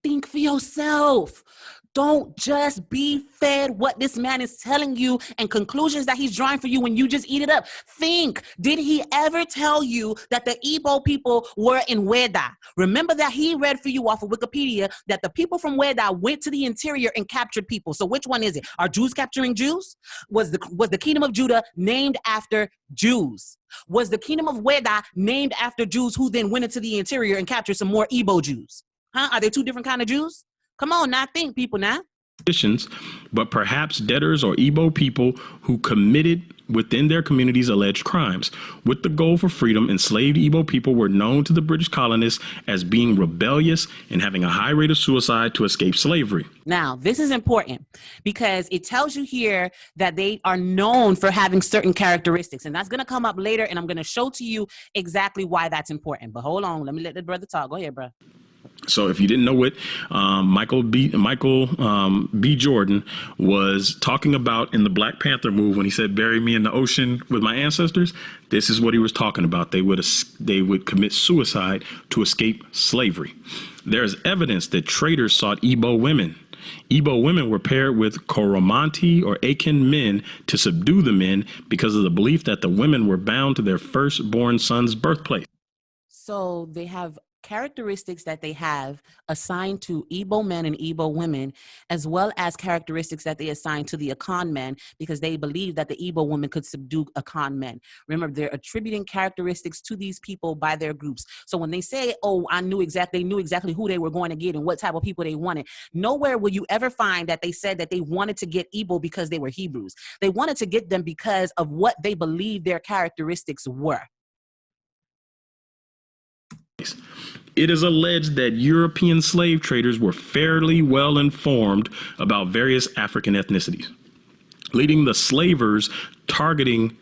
Think for yourself. Don't just be fed what this man is telling you and conclusions that he's drawing for you when you just eat it up. Think, did he ever tell you that the Igbo people were in Xweda? Remember that he read for you off of Wikipedia that the people from Xweda went to the interior and captured people. So which one is it? Are Jews capturing Jews? Was the kingdom of Judah named after Jews? Was the kingdom of Xweda named after Jews who then went into the interior and captured some more Igbo Jews? Are they two different kind of Jews? Come on now, think, people now. conditions, but perhaps debtors or Igbo people who committed within their communities alleged crimes. With the goal for freedom, enslaved Igbo people were known to the British colonists as being rebellious and having a high rate of suicide to escape slavery. Now, this is important because it tells you here that they are known for having certain characteristics, and that's going to come up later, and I'm going to show to you exactly why that's important. But hold on, let me let the brother talk. Go ahead, bro. So if you didn't know it, Michael B. Jordan was talking about in the Black Panther movie when he said, "Bury me in the ocean with my ancestors." This is what he was talking about. They would commit suicide to escape slavery. There's evidence that traders sought Igbo women. Igbo women were paired with Koromanti or Akin men to subdue the men because of the belief that the women were bound to their firstborn son's birthplace. So they have characteristics that they have assigned to Igbo men and Igbo women, as well as characteristics that they assign to the Akan men, because they believe that the Igbo woman could subdue Akan men. Remember, they're attributing characteristics to these people by their groups. So when they say, oh, they knew exactly who they were going to get and what type of people they wanted, nowhere will you ever find that they said that they wanted to get Igbo because they were Hebrews. They wanted to get them because of what they believed their characteristics were. It is alleged that European slave traders were fairly well informed about various African ethnicities, leading to slavers targeting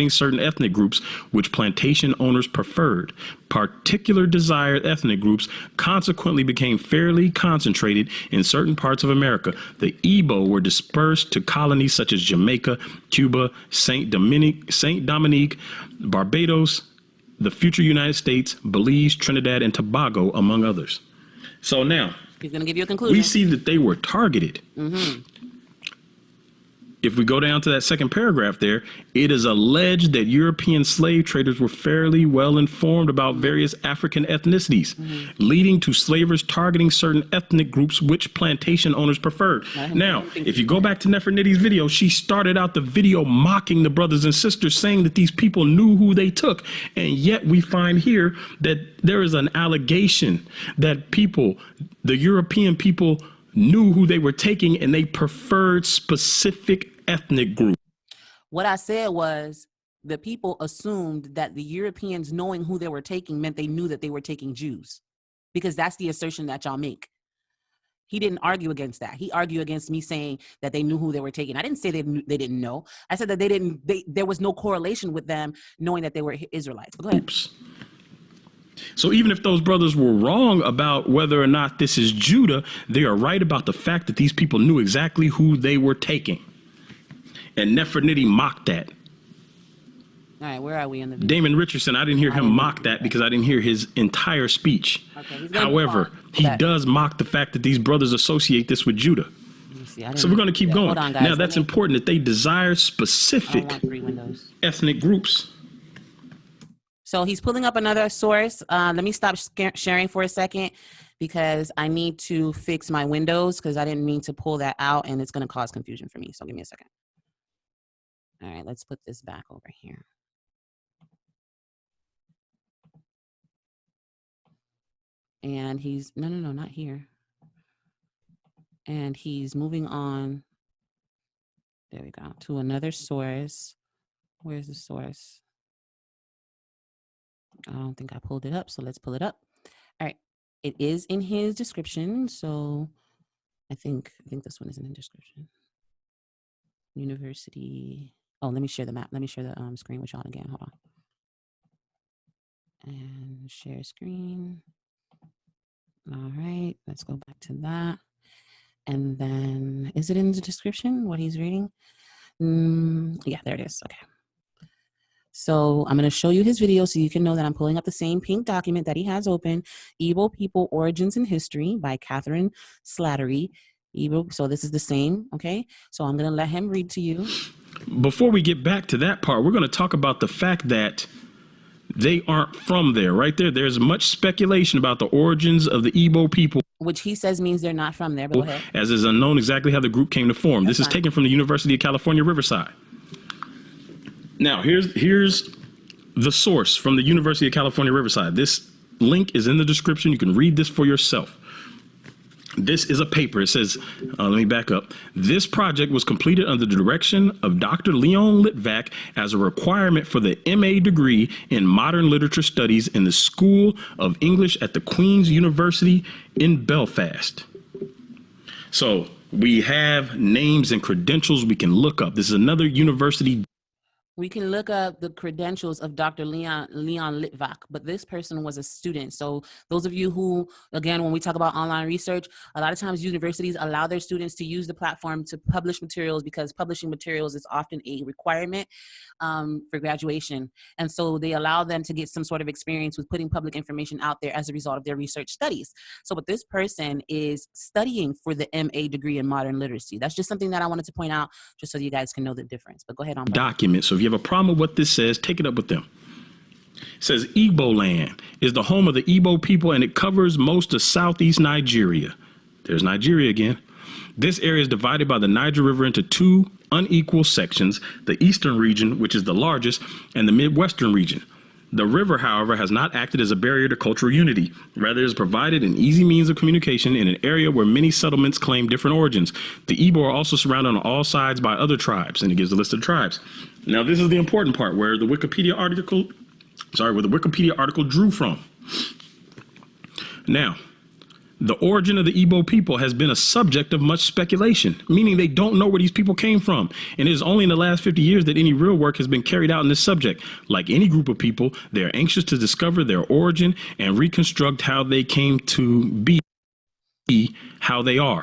certain ethnic groups which plantation owners preferred. Particular desired ethnic groups consequently became fairly concentrated in certain parts of America. The Igbo were dispersed to colonies such as Jamaica, Cuba, Saint Dominique, Barbados, the future United States, Belize, Trinidad, and Tobago, among others. So now, he's going to give you a conclusion. We see that they were targeted. Mm-hmm. If we go down to that second paragraph there, it is alleged that European slave traders were fairly well informed about various African ethnicities, leading to slavers targeting certain ethnic groups which plantation owners preferred. Now, if you go back to Nefer Nitty's video, she started out the video mocking the brothers and sisters, saying that these people knew who they took. And yet we find here that there is an allegation that the European people, knew who they were taking and they preferred specific ethnic groups. What I said was the people assumed that the Europeans knowing who they were taking meant they knew that they were taking Jews, because that's the assertion that y'all make. He didn't argue against that. He argued against me saying that they knew who they were taking. I didn't say they didn't know. I said that there was no correlation with them knowing that they were Israelites. Go ahead. Oops. So even if those brothers were wrong about whether or not this is Judah, they are right about the fact that these people knew exactly who they were taking. And Nefer Nitty mocked that. All right, where are we in the video? Damon Richardson, I didn't hear him mock that because I didn't hear his entire speech. Okay, however, he does mock the fact that these brothers associate this with Judah. So we're going to keep going. Hold on, guys. Now, that's important that they desire specific ethnic groups. So he's pulling up another source. Let me stop sharing for a second because I need to fix my windows because I didn't mean to pull that out and it's going to cause confusion for me. So give me a second. All right, let's put this back over here. And he's, no, not here. And he's moving on. There we go, to another source. Where's the source? I don't think I pulled it up, so let's pull it up. All right, it is in his description, so I think this one is in the description. University. Oh, let me share the map. Let me share the screen with y'all again. Hold on. And share screen. All right, let's go back to that. And then, is it in the description what he's reading? Yeah, there it is. Okay. So I'm going to show you his video so you can know that I'm pulling up the same pink document that he has open, Igbo People Origins and History by Catherine Slattery. Igbo, so this is the same, okay? So I'm going to let him read to you. Before we get back to that part, we're going to talk about the fact that they aren't from there, right there. There's much speculation about the origins of the Igbo people, which he says means they're not from there, but go ahead. As is unknown exactly how the group came to form. This is taken from the University of California, Riverside. Now, here's the source from the University of California, Riverside. This link is in the description. You can read this for yourself. This is a paper. It says, let me back up. This project was completed under the direction of Dr. Leon Litvak as a requirement for the MA degree in Modern Literature Studies in the School of English at the Queen's University in Belfast. So we have names and credentials we can look up. This is another university. We can look up the credentials of Dr. Leon Litvak, but this person was a student. So those of you who, again, when we talk about online research, a lot of times universities allow their students to use the platform to publish materials because publishing materials is often a requirement for graduation. And so they allow them to get some sort of experience with putting public information out there as a result of their research studies. So but this person is studying for the MA degree in modern literacy. That's just something that I wanted to point out just so you guys can know the difference. But go ahead on. Document. So if you have a problem with what this says, take it up with them. It says Igbo land is the home of the Igbo people and it covers most of southeast Nigeria. There's Nigeria again. This area is divided by the Niger River into two unequal sections, the eastern region, which is the largest, and the midwestern region. The river, however, has not acted as a barrier to cultural unity. Rather, it has provided an easy means of communication in an area where many settlements claim different origins. The Igbo are also surrounded on all sides by other tribes, and it gives a list of tribes. Now, this is the important part where the Wikipedia article drew from. Now, the origin of the Igbo people has been a subject of much speculation, meaning they don't know where these people came from. And it is only in the last 50 years that any real work has been carried out in this subject. Like any group of people, they are anxious to discover their origin and reconstruct how they came to be how they are.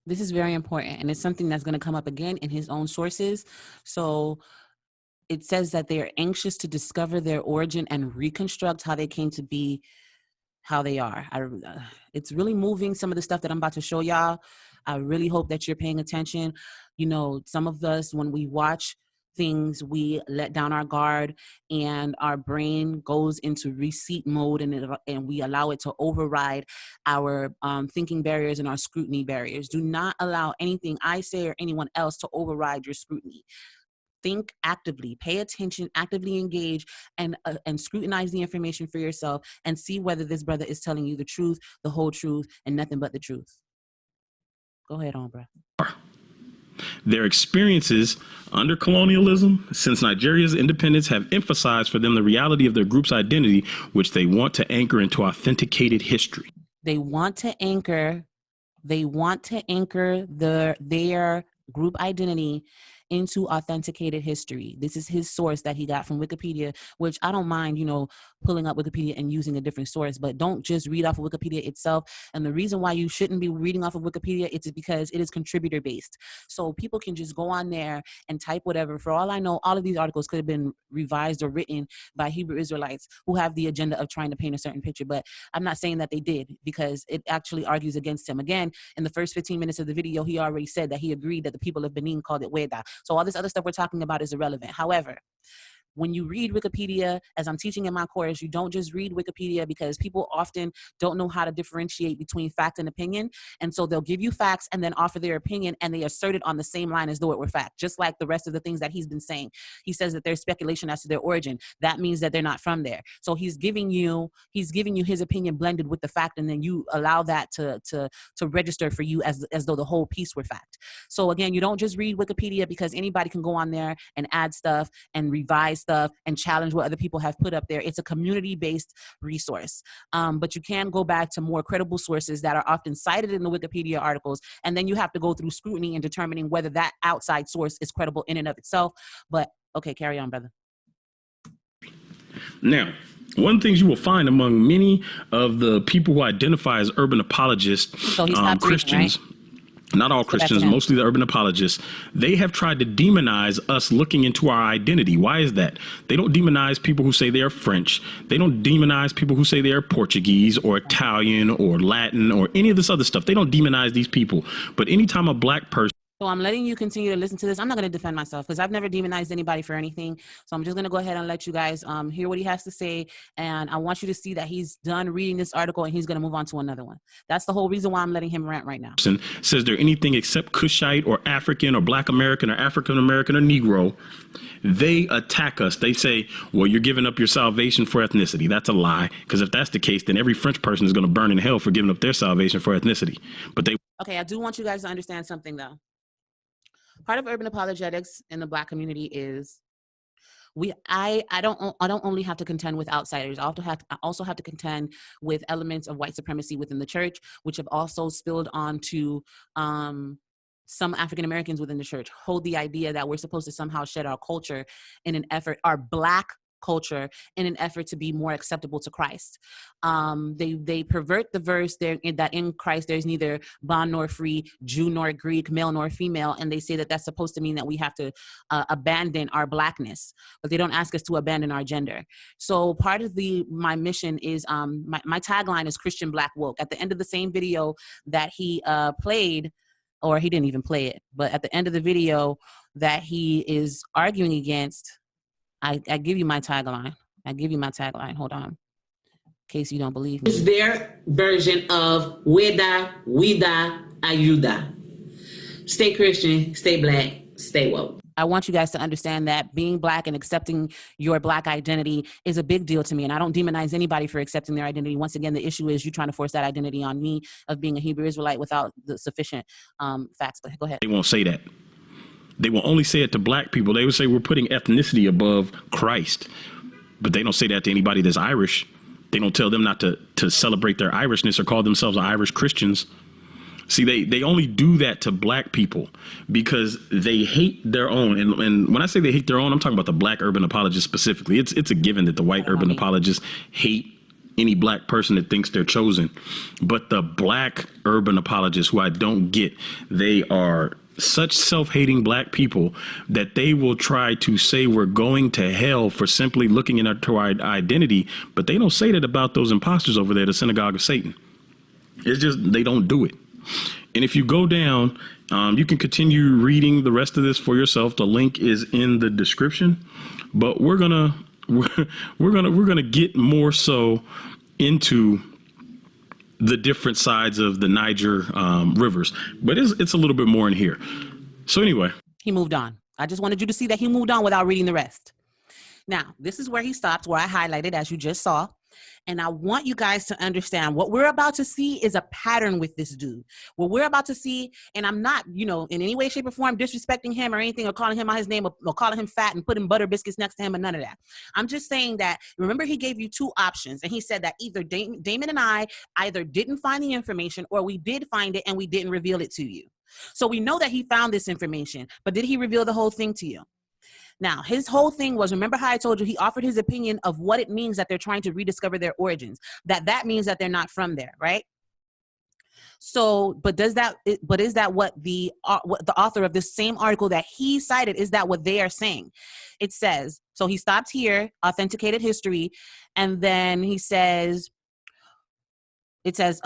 This is very important, and it's something that's going to come up again in his own sources. So it says that they are anxious to discover their origin and reconstruct how they came to be how they are. It's really moving, some of the stuff that I'm about to show y'all. I really hope that you're paying attention. You know, some of us, when we watch things, we let down our guard and our brain goes into receipt mode and we allow it to override our thinking barriers and our scrutiny barriers. Do not allow anything I say or anyone else to override your scrutiny. Think actively, pay attention, actively engage, and scrutinize the information for yourself and see whether this brother is telling you the truth, the whole truth, and nothing but the truth. Go ahead on, bro. Their experiences under colonialism since Nigeria's independence have emphasized for them the reality of their group's identity, which they want to anchor into authenticated history. They want to anchor their group identity into authenticated history. This is his source that he got from Wikipedia, which I don't mind, you know, pulling up Wikipedia and using a different source, but don't just read off of Wikipedia itself. And the reason why you shouldn't be reading off of Wikipedia is because it is contributor based. So people can just go on there and type whatever. For all I know, all of these articles could have been revised or written by Hebrew Israelites who have the agenda of trying to paint a certain picture, but I'm not saying that they did because it actually argues against him. Again, in the first 15 minutes of the video, he already said that he agreed that the people of Benin called it Xweda. So all this other stuff we're talking about is irrelevant. However, when you read Wikipedia, as I'm teaching in my course, you don't just read Wikipedia because people often don't know how to differentiate between fact and opinion. And so they'll give you facts and then offer their opinion and they assert it on the same line as though it were fact, just like the rest of the things that he's been saying. He says that there's speculation as to their origin. That means that they're not from there. So he's giving you his opinion blended with the fact, and then you allow that to register for you as though the whole piece were fact. So again, you don't just read Wikipedia because anybody can go on there and add stuff and revise stuff and challenge what other people have put up there. It's a community-based resource. But you can go back to more credible sources that are often cited in the Wikipedia articles, and then you have to go through scrutiny in determining whether that outside source is credible in and of itself. But okay, carry on, brother. Now, one of the things you will find among many of the people who identify as urban apologists, so Christians, right? Not all Christians, mostly the urban apologists, they have tried to demonize us looking into our identity. Why is that? They don't demonize people who say they are French. They don't demonize people who say they are Portuguese or Italian or Latin or any of this other stuff. They don't demonize these people. But anytime a black person So I'm letting you continue to listen to this. I'm not going to defend myself because I've never demonized anybody for anything. So I'm just going to go ahead and let you guys hear what he has to say. And I want you to see that he's done reading this article and he's going to move on to another one. That's the whole reason why I'm letting him rant right now. Says they're anything except Cushite or African or Black American or African American or Negro. They attack us. They say, well, you're giving up your salvation for ethnicity. That's a lie. Because if that's the case, then every French person is going to burn in hell for giving up their salvation for ethnicity. But they. Okay, I do want you guys to understand something though. Part of urban apologetics in the Black community is I don't only have to contend with outsiders. I also have to contend with elements of white supremacy within the church, which have also spilled onto some African Americans within the church. Hold the idea that we're supposed to somehow shed our culture in an effort, our Black culture, in an effort to be more acceptable to Christ. They pervert the verse there that in Christ there's neither bond nor free, Jew nor Greek, male nor female, and they say that that's supposed to mean that we have to abandon our Blackness, but they don't ask us to abandon our gender. So part of my mission is my tagline is Christian Black woke. At the end of the same video that he played, or he didn't even play it, but at the end of the video that he is arguing against, I give you my tagline. Hold on, in case you don't believe me. It's their version of Xweda, Ayuda. Stay Christian, stay Black, stay woke. I want you guys to understand that being Black and accepting your Black identity is a big deal to me. And I don't demonize anybody for accepting their identity. Once again, the issue is you trying to force that identity on me of being a Hebrew Israelite without the sufficient facts. But go ahead. They won't say that. They will only say it to Black people. They would say we're putting ethnicity above Christ. But they don't say that to anybody that's Irish. They don't tell them not to celebrate their Irishness or call themselves Irish Christians. See, they only do that to Black people because they hate their own. And when I say they hate their own, I'm talking about the Black urban apologists specifically. It's a given that the white urban apologists hate any Black person that thinks they're chosen. But the Black urban apologists, who I don't get, they are such self-hating Black people that they will try to say we're going to hell for simply looking into our identity, but they don't say that about those imposters over there, the synagogue of Satan. It's just they don't do it. And if you go down, you can continue reading the rest of this for yourself. The link is in the description, but we're gonna get more so into the different sides of the Niger rivers, but it's a little bit more in here. So anyway, he moved on. I just wanted you to see that he moved on without reading the rest. Now, this is where he stopped, where I highlighted, as you just saw. And I want you guys to understand what we're about to see is a pattern with this dude. What we're about to see, and I'm not, in any way, shape, or form disrespecting him or anything, or calling him by his name, or calling him fat and putting butter biscuits next to him, and none of that. I'm just saying that, remember, he gave you two options, and he said that either Damon and I either didn't find the information, or we did find it and we didn't reveal it to you. So we know that he found this information, but did he reveal the whole thing to you? Now, his whole thing was, remember how I told you, he offered his opinion of what it means that they're trying to rediscover their origins, that means that they're not from there, right? So, but is that what the author of this same article that he cited, is that what they are saying? It says, so he stopped here, authenticated history, and then he says, it says,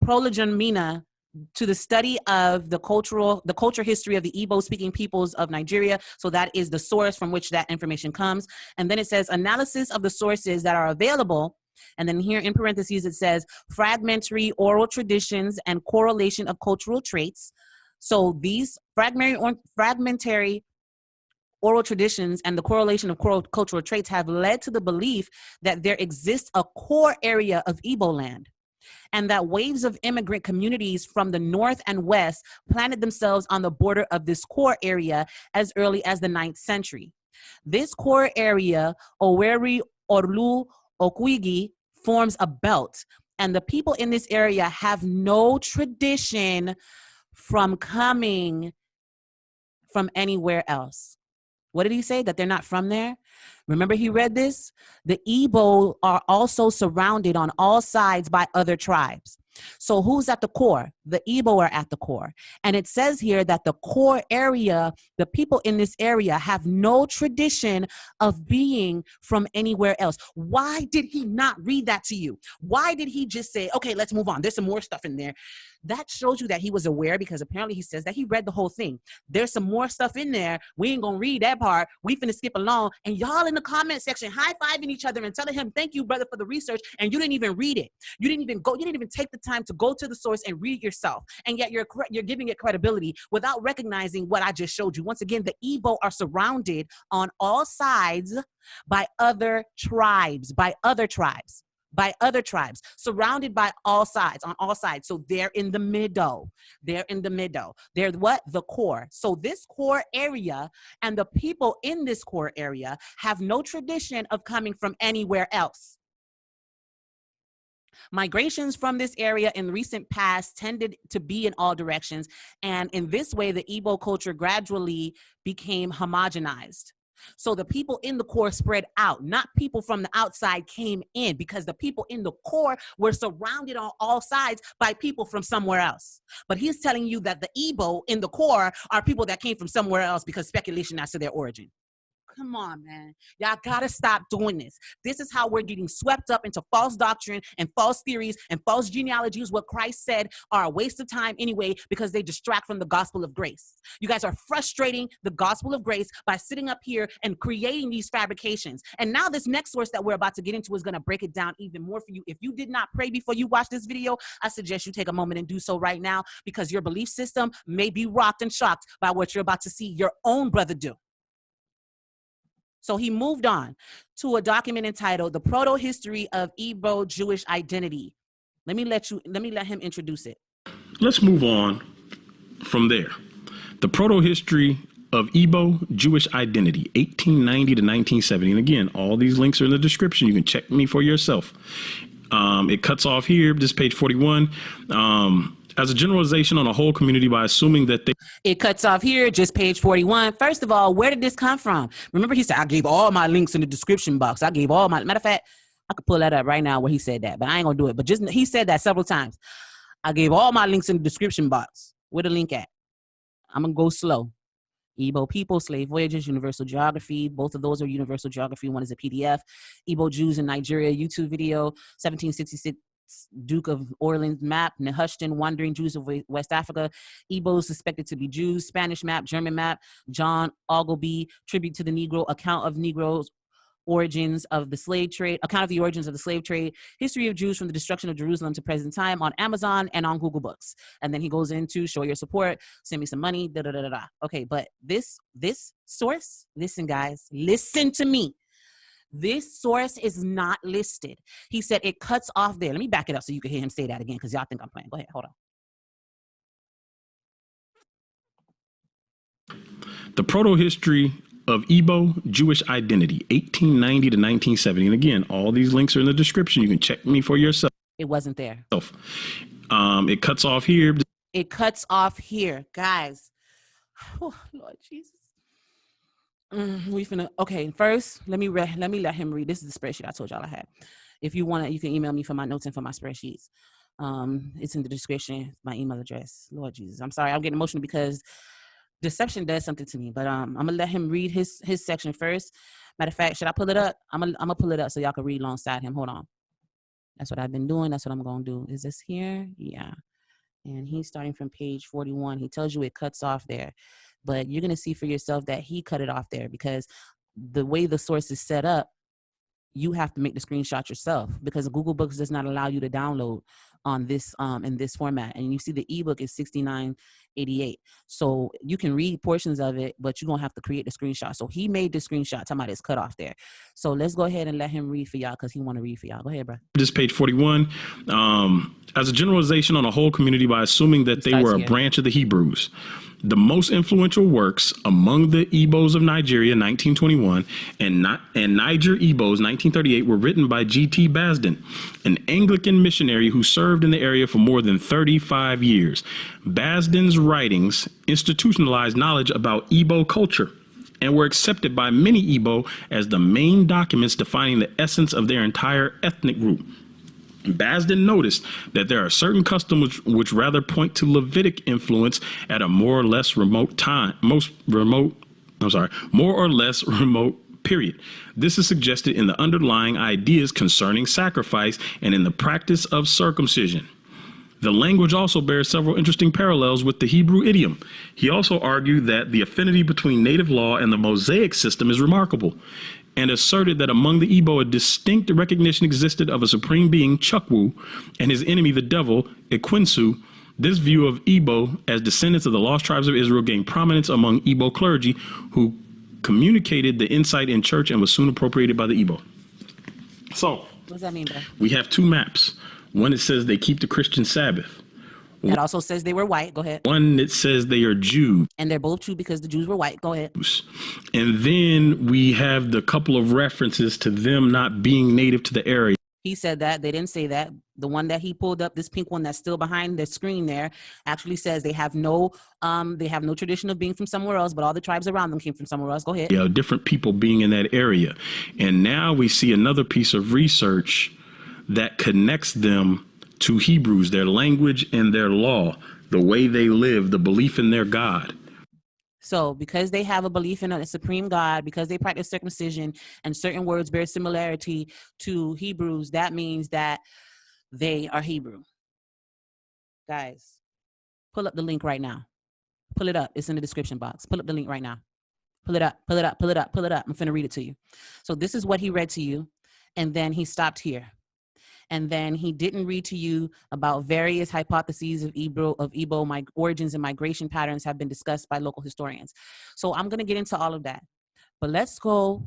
Prolegomena, to the study of the culture history of the Igbo-speaking peoples of Nigeria. So that is the source from which that information comes. And then it says analysis of the sources that are available. And then here in parentheses, it says fragmentary oral traditions and correlation of cultural traits. So these fragmentary oral traditions and the correlation of cultural traits have led to the belief that there exists a core area of Igbo land, and that waves of immigrant communities from the north and west planted themselves on the border of this core area as early as the 9th century. This core area, Oweri, Orlu, Okwigi, forms a belt, and the people in this area have no tradition from coming from anywhere else. What did he say? That they're not from there? Remember he read this? The Igbo are also surrounded on all sides by other tribes. So who's at the core? The Igbo are at the core. And it says here that the core area, the people in this area have no tradition of being from anywhere else. Why did he not read that to you? Why did he just say, okay, let's move on. There's some more stuff in there. That shows you that he was aware, because apparently he says that he read the whole thing. There's some more stuff in there. We ain't gonna read that part. We finna skip along. And y'all in the comment section high-fiving each other and telling him, thank you, brother, for the research. And you didn't even read it. You didn't even take the time to go to the source and read it yourself. And yet you're giving it credibility without recognizing what I just showed you. Once again, the Igbo are surrounded on all sides by other tribes, surrounded by all sides, on all sides. So they're in the middle. They're what? The core. So this core area and the people in this core area have no tradition of coming from anywhere else. Migrations from this area in recent past tended to be in all directions. And in this way, the Igbo culture gradually became homogenized. So the people in the core spread out, not people from the outside came in, because the people in the core were surrounded on all sides by people from somewhere else. But he's telling you that the Igbo in the core are people that came from somewhere else because speculation as to their origin. Come on, man. Y'all gotta stop doing this. This is how we're getting swept up into false doctrine and false theories and false genealogies. What Christ said are a waste of time anyway, because they distract from the gospel of grace. You guys are frustrating the gospel of grace by sitting up here and creating these fabrications. And now this next source that we're about to get into is gonna break it down even more for you. If you did not pray before you watch this video, I suggest you take a moment and do so right now, because your belief system may be rocked and shocked by what you're about to see your own brother do. So he moved on to a document entitled The Proto History of Igbo-Jewish Identity. Let me let him introduce it. Let's move on from there. The Proto History of Igbo-Jewish Identity, 1890 to 1970. And again, all these links are in the description. You can check me for yourself. It cuts off here, this page 41. As a generalization on a whole community by assuming that they... It cuts off here, just page 41. First of all, where did this come from? Remember, he said, I gave all my links in the description box. I gave all my... Matter of fact, I could pull that up right now where he said that, but I ain't going to do it. But just he said that several times. I gave all my links in the description box. Where the link at? I'm going to go slow. Igbo people, slave voyages, universal geography. Both of those are universal geography. One is a PDF. Igbo Jews in Nigeria, YouTube video, 1766. Duke of Orleans map, Nehushtan, wandering Jews of West Africa, Igbos suspected to be Jews, Spanish map, German map, John Ogilby, tribute to the Negro, account of Negroes, origins of the slave trade, account of the origins of the slave trade, history of Jews from the destruction of Jerusalem to present time on Amazon and on Google Books. And then he goes into show your support, send me some money, da da da da da. Okay, but this source, listen guys, listen to me. This source is not listed. He said it cuts off there. Let me back it up so you can hear him say that again, because y'all think I'm playing. Go ahead, hold on. The Proto History of Igbo-Jewish Identity, 1890 to 1970. And again, all these links are in the description. You can check me for yourself. It wasn't there. It cuts off here. It cuts off here, guys. Oh, Lord Jesus. Okay, first, let me let him read. This is the spreadsheet I told y'all I had. If you want to, you can email me for my notes and for my spreadsheets. It's in the description, my email address. Lord Jesus, I'm sorry, I'm getting emotional because deception does something to me. But I'm gonna let him read his section first. Matter of fact, should I pull it up? I'm gonna pull it up so y'all can read alongside him. Hold on. That's what I've been doing. That's what I'm gonna do. Is this here? Yeah. And he's starting from page 41. He tells you it cuts off there. But you're going to see for yourself that he cut it off there, because the way the source is set up, you have to make the screenshot yourself, because Google Books does not allow you to download on this in this format. And you see the ebook is $69.88. So you can read portions of it, but you're going to have to create the screenshot. So he made the screenshot talking about it's cut off there. So let's go ahead and let him read for y'all, because he want to read for y'all. Go ahead, bro. This page 41. As a generalization on a whole community by assuming that they were a branch of the Hebrews. The most influential works among the Igbos of Nigeria, 1921, and Niger Igbos, 1938, were written by G.T. Basden, an Anglican missionary who served in the area for more than 35 years. Basden's writings institutionalized knowledge about Igbo culture and were accepted by many Igbo as the main documents defining the essence of their entire ethnic group. Basden noticed that there are certain customs which rather point to Levitic influence at a more or less remote period. This is suggested in the underlying ideas concerning sacrifice and in the practice of circumcision. The language also bears several interesting parallels with the Hebrew idiom. He also argued that the affinity between native law and the Mosaic system is remarkable, and asserted that among the Igbo a distinct recognition existed of a supreme being, Chukwu, and his enemy, the devil, Ekwensu. This view of Igbo as descendants of the lost tribes of Israel gained prominence among Igbo clergy, who communicated the insight in church and was soon appropriated by the Igbo. So, What does that mean, bro? we have two maps. One that says they keep the Christian Sabbath. That also says they were white. Go ahead. One that says they are Jews. And they're both true because the Jews were white. Go ahead. And then we have the couple of references to them not being native to the area. He said that. They didn't say that. The one that he pulled up, this pink one that's still behind the screen there, actually says they have no tradition of being from somewhere else, but all the tribes around them came from somewhere else. Go ahead. Yeah, different people being in that area. And now we see another piece of research that connects them to Hebrews, their language and their law, the way they live, the belief in their God. So because they have a belief in a supreme God, because they practice circumcision and certain words bear similarity to Hebrews, that means that they are Hebrew. Guys, pull up the link right now. Pull it up. It's in the description box. Pull up the link right now. Pull it up, pull it up, pull it up, pull it up. I'm finna read it to you. So this is what he read to you. And then he stopped here. And then he didn't read to you about various hypotheses of Igbo origins and migration patterns have been discussed by local historians. So I'm going to get into all of that. But let's go.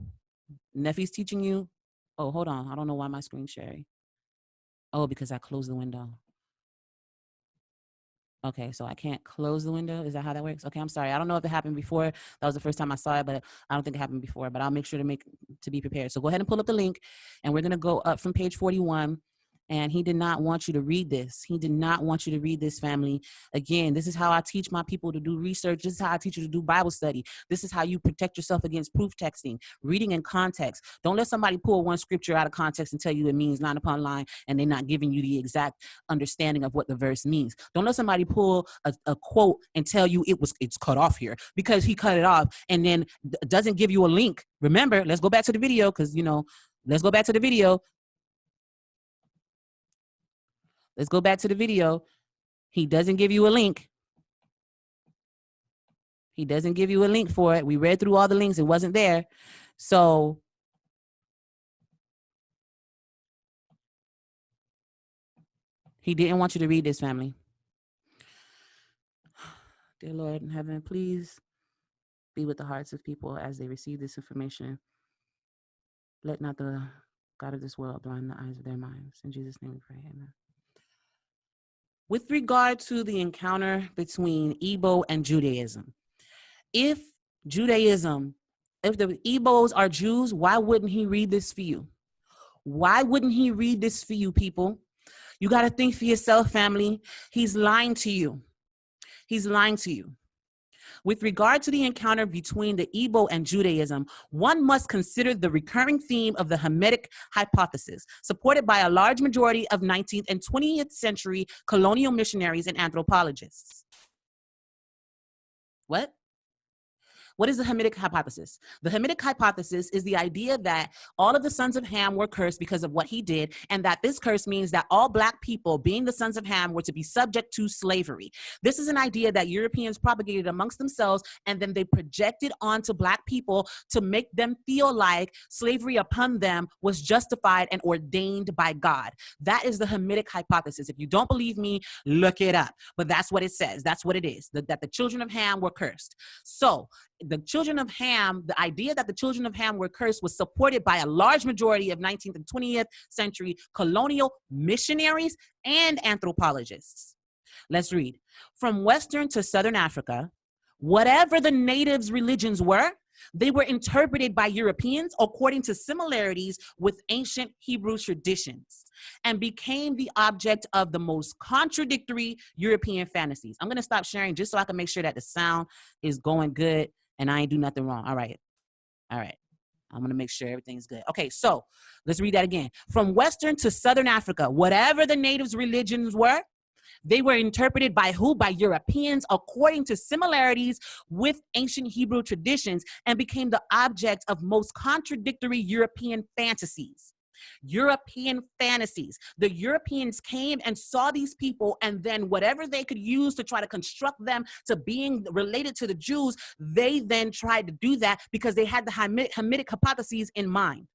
Nefi's teaching you. Oh, hold on. I don't know why my screen's sharing. Oh, because I closed the window. Okay, so I can't close the window. Is that how that works? Okay, I'm sorry. I don't know if it happened before. That was the first time I saw it, but I don't think it happened before. But I'll make sure to be prepared. So go ahead and pull up the link, and we're going to go up from page 41. And he did not want you to read this. He did not want you to read this, family. Again, this is how I teach my people to do research. This is how I teach you to do Bible study. This is how you protect yourself against proof texting, reading in context. Don't let somebody pull one scripture out of context and tell you it means line upon line, and they're not giving you the exact understanding of what the verse means. Don't let somebody pull a quote and tell you it's cut off here because he cut it off and then doesn't give you a link. Remember, let's go back to the video because, let's go back to the video. Let's go back to the video. He doesn't give you a link. He doesn't give you a link for it. We read through all the links. It wasn't there. So he didn't want you to read this, family. Dear Lord in heaven, please be with the hearts of people as they receive this information. Let not the God of this world blind the eyes of their minds. In Jesus' name we pray, amen. With regard to the encounter between Igbo and Judaism, if the Igbos are Jews, why wouldn't he read this for you? Why wouldn't he read this for you, people? You got to think for yourself, family. He's lying to you. He's lying to you. With regard to the encounter between the Igbo and Judaism, one must consider the recurring theme of the Hamitic Hypothesis, supported by a large majority of 19th and 20th century colonial missionaries and anthropologists. What? What is the Hamitic Hypothesis? The Hamitic Hypothesis is the idea that all of the sons of Ham were cursed because of what he did, and that this curse means that all Black people, being the sons of Ham, were to be subject to slavery. This is an idea that Europeans propagated amongst themselves, and then they projected onto Black people to make them feel like slavery upon them was justified and ordained by God. That is the Hamitic Hypothesis. If you don't believe me, look it up. But that's what it says. That's what it is, that the children of Ham were cursed. So the children of Ham, the idea that the children of Ham were cursed was supported by a large majority of 19th and 20th century colonial missionaries and anthropologists. Let's read. From Western to Southern Africa, whatever the natives' religions were, they were interpreted by Europeans according to similarities with ancient Hebrew traditions and became the object of the most contradictory European fantasies. I'm going to stop sharing just so I can make sure that the sound is going good and I ain't do nothing wrong. All right. I'm going to make sure everything's good. Okay, so let's read that again. From Western to Southern Africa, whatever the natives' religions were, they were interpreted by who? By Europeans according to similarities with ancient Hebrew traditions and became the object of most contradictory European fantasies. European fantasies. The Europeans came and saw these people, and then whatever they could use to try to construct them to being related to the Jews, they then tried to do that because they had the Hamitic hypotheses in mind.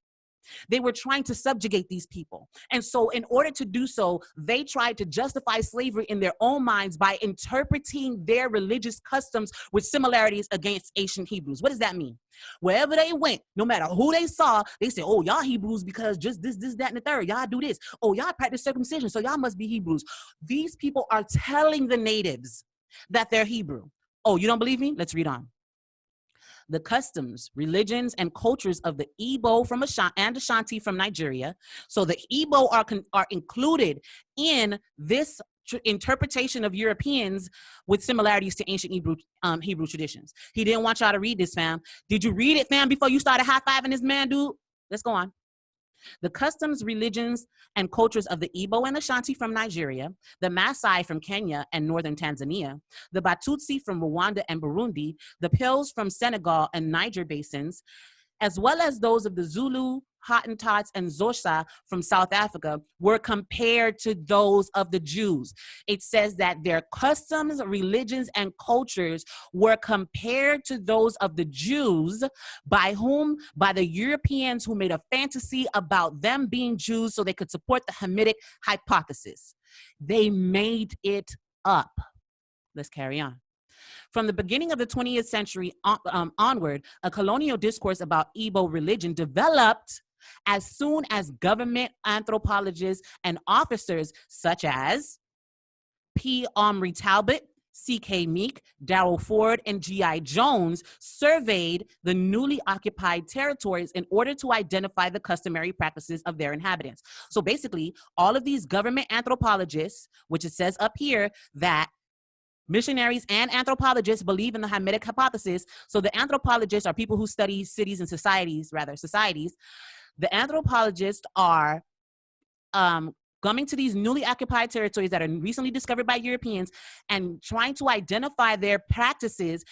They were trying to subjugate these people. And so in order to do so, they tried to justify slavery in their own minds by interpreting their religious customs with similarities against ancient Hebrews. What does that mean? Wherever they went, no matter who they saw, they said, oh, y'all Hebrews because just this, that, and the third. Y'all do this. Oh, y'all practice circumcision, so y'all must be Hebrews. These people are telling the natives that they're Hebrew. Oh, you don't believe me? Let's read on. The customs, religions, and cultures of the Igbo from and Ashanti from Nigeria. So the Igbo are included in this interpretation of Europeans with similarities to ancient Hebrew traditions. He didn't want y'all to read this, fam. Did you read it, fam, before you started high-fiving this man, dude? Let's go on. The customs, religions, and cultures of the Igbo and Ashanti from Nigeria, the Maasai from Kenya and northern Tanzania, the Batutsi from Rwanda and Burundi, the Pils from Senegal and Niger basins, as well as those of the Zulu, Hottentots, and Xhosa from South Africa were compared to those of the Jews. It says that their customs, religions, and cultures were compared to those of the Jews, by whom? By the Europeans who made a fantasy about them being Jews so they could support the Hamitic hypothesis. They made it up. Let's carry on. From the beginning of the 20th century onward, a colonial discourse about Igbo religion developed as soon as government anthropologists and officers such as P. Omri Talbot, C.K. Meek, Darrell Ford, and G.I. Jones surveyed the newly occupied territories in order to identify the customary practices of their inhabitants. So basically, all of these government anthropologists, which it says up here that missionaries and anthropologists believe in the Hamitic hypothesis. So the anthropologists are people who study cities and societies. The anthropologists are coming to these newly occupied territories that are recently discovered by Europeans and trying to identify their practices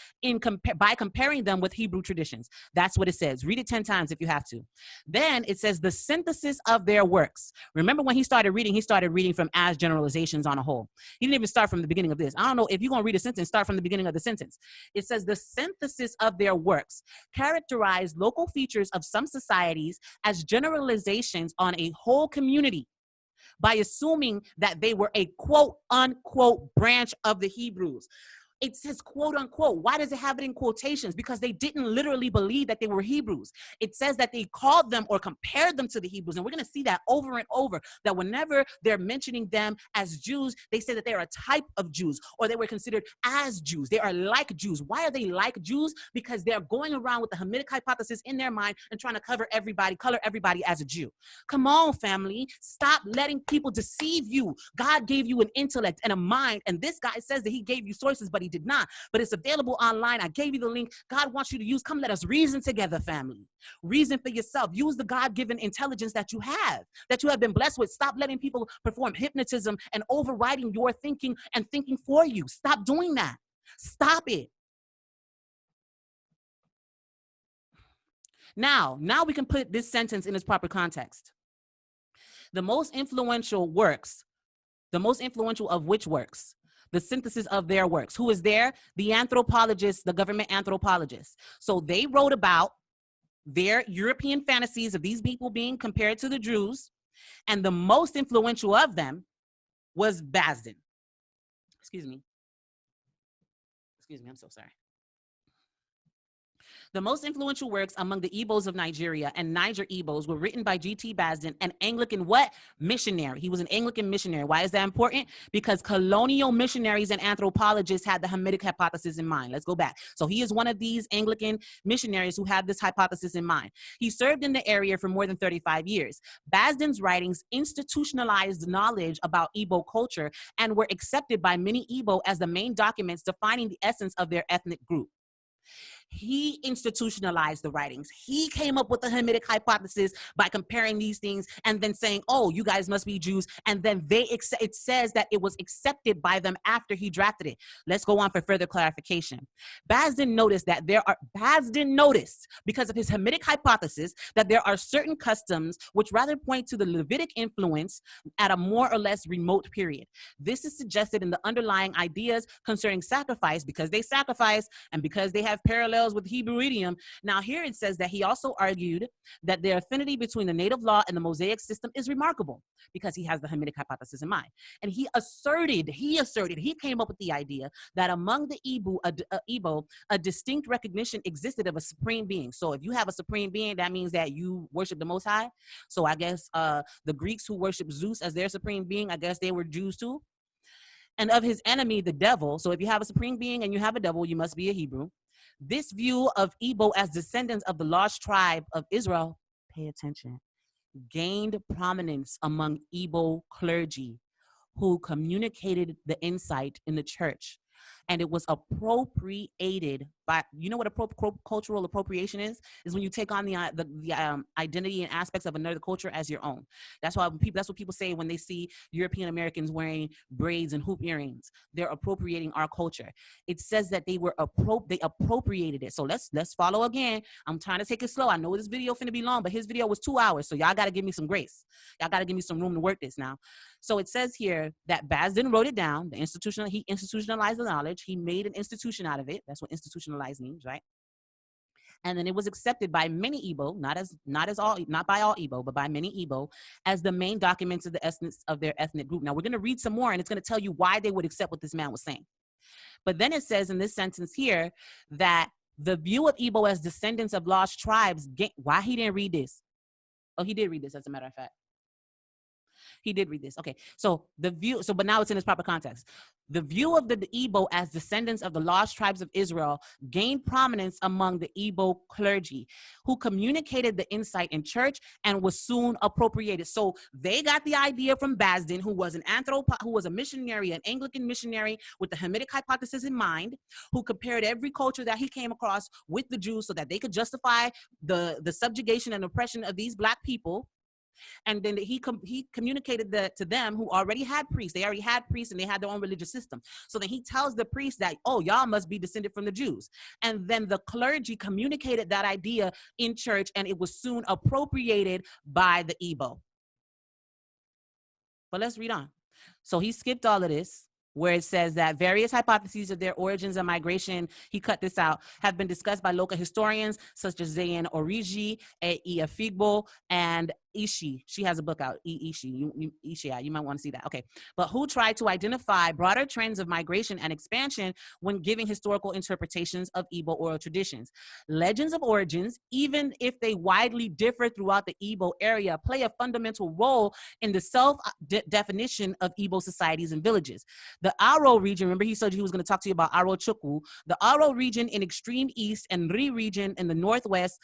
by comparing them with Hebrew traditions. That's what it says. Read it 10 times if you have to. Then it says the synthesis of their works. Remember when he started reading from as generalizations on a whole. He didn't even start from the beginning of this. I don't know if you're going to read a sentence, start from the beginning of the sentence. It says the synthesis of their works characterize local features of some societies as generalizations on a whole community, by assuming that they were a quote unquote branch of the Hebrews. It says quote unquote. Why does it have it in quotations? Because they didn't literally believe that they were Hebrews. It says that they called them or compared them to the Hebrews. And we're going to see that over and over, that whenever they're mentioning them as Jews, they say that they're a type of Jews, or they were considered as Jews. They are like Jews. Why are they like Jews? Because they're going around with the Hamitic hypothesis in their mind and trying to color everybody as a Jew. Come on, family. Stop letting people deceive you. God gave you an intellect and a mind, and this guy says that he gave you sources, but he did not. But it's available online. I gave you the link. God wants you to use. Come, let us reason together, family. Reason for yourself. Use the God-given intelligence that you have been blessed with. Stop letting people perform hypnotism and overriding your thinking and thinking for you. Stop doing that. Stop it. Now we can put this sentence in its proper context. The most influential of which works? The synthesis of their works. Who is there? The anthropologists, the government anthropologists. So they wrote about their European fantasies of these people being compared to the Jews, and the most influential of them was Basden. Excuse me, I'm so sorry. The most influential works among the Igbos of Nigeria and Niger Igbos were written by G.T. Basden, an Anglican missionary. He was an Anglican missionary. Why is that important? Because colonial missionaries and anthropologists had the Hamitic hypothesis in mind. Let's go back. So he is one of these Anglican missionaries who had this hypothesis in mind. He served in the area for more than 35 years. Basden's writings institutionalized knowledge about Igbo culture and were accepted by many Igbo as the main documents defining the essence of their ethnic group. He institutionalized the writings. He came up with the Hamitic hypothesis by comparing these things and then saying, oh, you guys must be Jews. And then it says that it was accepted by them after he drafted it. Let's go on for further clarification. Basden noticed, because of his Hamitic hypothesis, that there are certain customs which rather point to the Levitic influence at a more or less remote period. This is suggested in the underlying ideas concerning sacrifice, because they sacrifice and because they have parallels with Hebrew idiom. Now here it says that he also argued that the affinity between the native law and the Mosaic system is remarkable, because he has the Hamitic hypothesis in mind. And he came up with the idea that among the Igbo, a distinct recognition existed of a supreme being. So if you have a supreme being, that means that you worship the Most High. So I guess the Greeks who worship Zeus as their supreme being, I guess they were Jews too. And of his enemy, the devil. So if you have a supreme being and you have a devil, you must be a Hebrew. This view of Igbo as descendants of the lost tribe of Israel, pay attention, gained prominence among Igbo clergy who communicated the insight in the church. And it was appropriated by, you know what cultural appropriation is? Is when you take on the identity and aspects of another culture as your own. That's what people say when they see European Americans wearing braids and hoop earrings. They're appropriating our culture. It says that they appropriated it. So let's follow again. I'm trying to take it slow. I know this video finna be long, but his video was 2 hours. So y'all got to give me some grace. Y'all got to give me some room to work this now. So it says here that Basden wrote it down. He institutionalized the knowledge. He made an institution out of it. That's what institutionalized means, right? And then it was accepted by many Igbo, not by all Igbo, but by many Igbo, as the main documents of the essence of their ethnic group. Now we're going to read some more, and it's going to tell you why they would accept what this man was saying. But then it says in this sentence here that the view of Igbo as descendants of lost tribes. Why he didn't read this? Oh, he did read this, as a matter of fact. He did read this. Okay, so but now it's in its proper context. The view of the Igbo as descendants of the lost tribes of Israel gained prominence among the Igbo clergy, who communicated the insight in church and was soon appropriated. So they got the idea from Basden, who was a missionary, an Anglican missionary with the Hamitic hypothesis in mind, who compared every culture that he came across with the Jews so that they could justify the subjugation and oppression of these Black people. And then he communicated that to them who already had priests. They already had priests and they had their own religious system. So then he tells the priests that, oh, y'all must be descended from the Jews. And then the clergy communicated that idea in church, and it was soon appropriated by the Igbo. But let's read on. So he skipped all of this, where it says that various hypotheses of their origins and migration, he cut this out, have been discussed by local historians such as Zayn Origi, Iafigbo, and Ishi. She has a book out, Ishi. You might want to see that. Okay. But who tried to identify broader trends of migration and expansion when giving historical interpretations of Igbo oral traditions. Legends of origins, even if they widely differ throughout the Igbo area, play a fundamental role in the self-definition of Igbo societies and villages. The Aro region, remember he said he was going to talk to you about Aro Chukwu, the Aro region in extreme east and Ri region in the northwest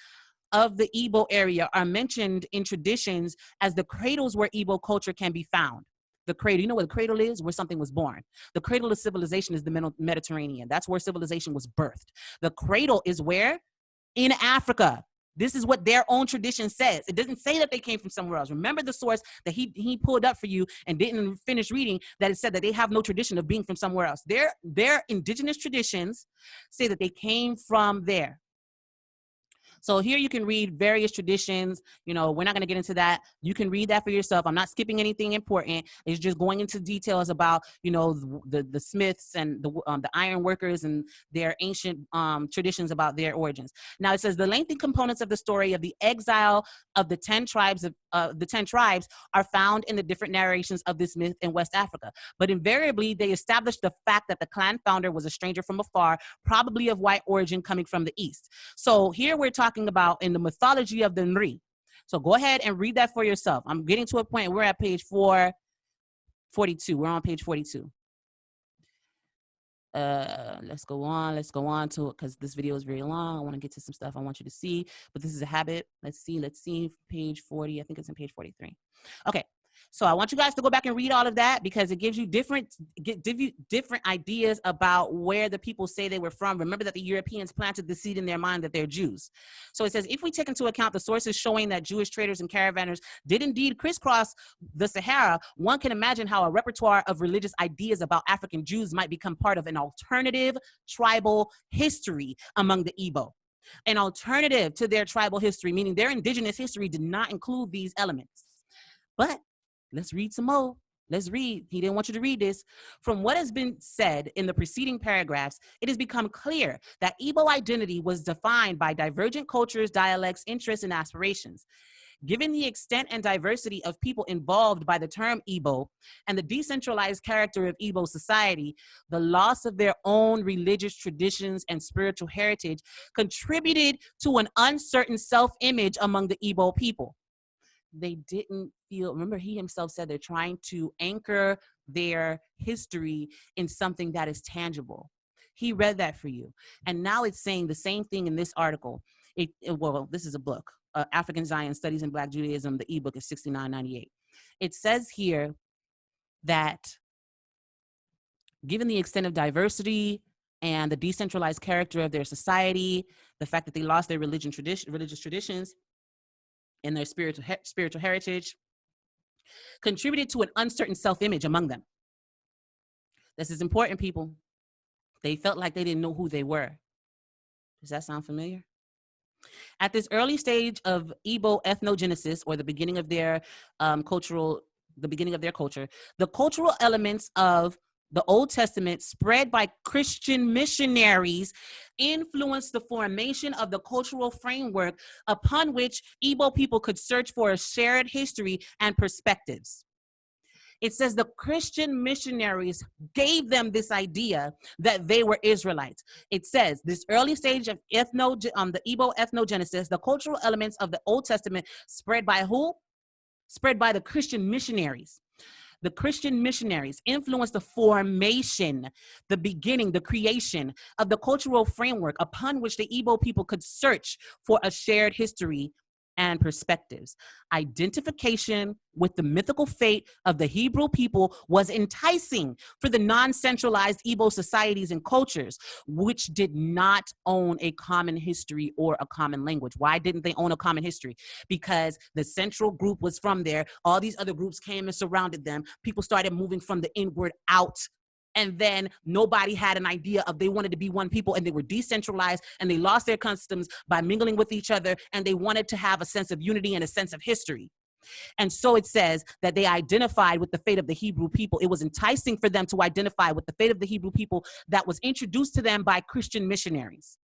of the Igbo area are mentioned in traditions as the cradles where Igbo culture can be found. The cradle, you know what the cradle is? Where something was born. The cradle of civilization is the Mediterranean. That's where civilization was birthed. The cradle is where? In Africa. This is what their own tradition says. It doesn't say that they came from somewhere else. Remember the source that he pulled up for you and didn't finish reading, that it said that they have no tradition of being from somewhere else. Their indigenous traditions say that they came from there. So here you can read various traditions. You know, we're not going to get into that. You can read that for yourself. I'm not skipping anything important. It's just going into details about, you know, the Smiths and the iron workers and their ancient traditions about their origins. Now it says the lengthy components of the story of the exile of the 10 tribes are found in the different narrations of this myth in West Africa. But invariably, they establish the fact that the clan founder was a stranger from afar, probably of white origin coming from the east. So here we're talking about in the mythology of the Nri. So go ahead and read that for yourself. I'm getting to a point. We're at page 442. We're on page 42. Let's go on to it because this video is very long. I want to get to some stuff I want you to see, but this is a habit. Let's see page 40. I think it's in page 43. Okay. So I want you guys to go back and read all of that because it gives you different ideas about where the people say they were from. Remember that the Europeans planted the seed in their mind that they're Jews. So it says, if we take into account the sources showing that Jewish traders and caravanners did indeed crisscross the Sahara, one can imagine how a repertoire of religious ideas about African Jews might become part of an alternative tribal history among the Igbo. An alternative to their tribal history, meaning their indigenous history did not include these elements. But let's read some more. Let's read. He didn't want you to read this. From what has been said in the preceding paragraphs, it has become clear that Igbo identity was defined by divergent cultures, dialects, interests, and aspirations. Given the extent and diversity of people involved by the term Igbo and the decentralized character of Igbo society, the loss of their own religious traditions and spiritual heritage contributed to an uncertain self-image among the Igbo people. They didn't feel, remember he himself said they're trying to anchor their history in something that is tangible. He read that for you. And now it's saying the same thing in this article. Well, this is a book, African Zion Studies in Black Judaism. The ebook is $69.98. It says here that given the extent of diversity and the decentralized character of their society, the fact that they lost their religious traditions, and their spiritual heritage contributed to an uncertain self-image among them. This is important, people. They felt like they didn't know who they were. Does that sound familiar? At this early stage of Igbo ethnogenesis, or the beginning of their culture, the cultural elements of the Old Testament spread by Christian missionaries influenced the formation of the cultural framework upon which Igbo people could search for a shared history and perspectives. It says the Christian missionaries gave them this idea that they were Israelites. It says this early stage of the Igbo ethnogenesis, the cultural elements of the Old Testament spread by who? Spread by the Christian missionaries. The Christian missionaries influenced the formation, the beginning, the creation of the cultural framework upon which the Igbo people could search for a shared history and perspectives. Identification with the mythical fate of the Hebrew people was enticing for the non-centralized Igbo societies and cultures, which did not own a common history or a common language. Why didn't they own a common history? Because the central group was from there. All these other groups came and surrounded them. People started moving from the inward out. And then nobody had an idea of they wanted to be one people, and they were decentralized, and they lost their customs by mingling with each other, and they wanted to have a sense of unity and a sense of history. And so it says that they identified with the fate of the Hebrew people. It was enticing for them to identify with the fate of the Hebrew people that was introduced to them by Christian missionaries.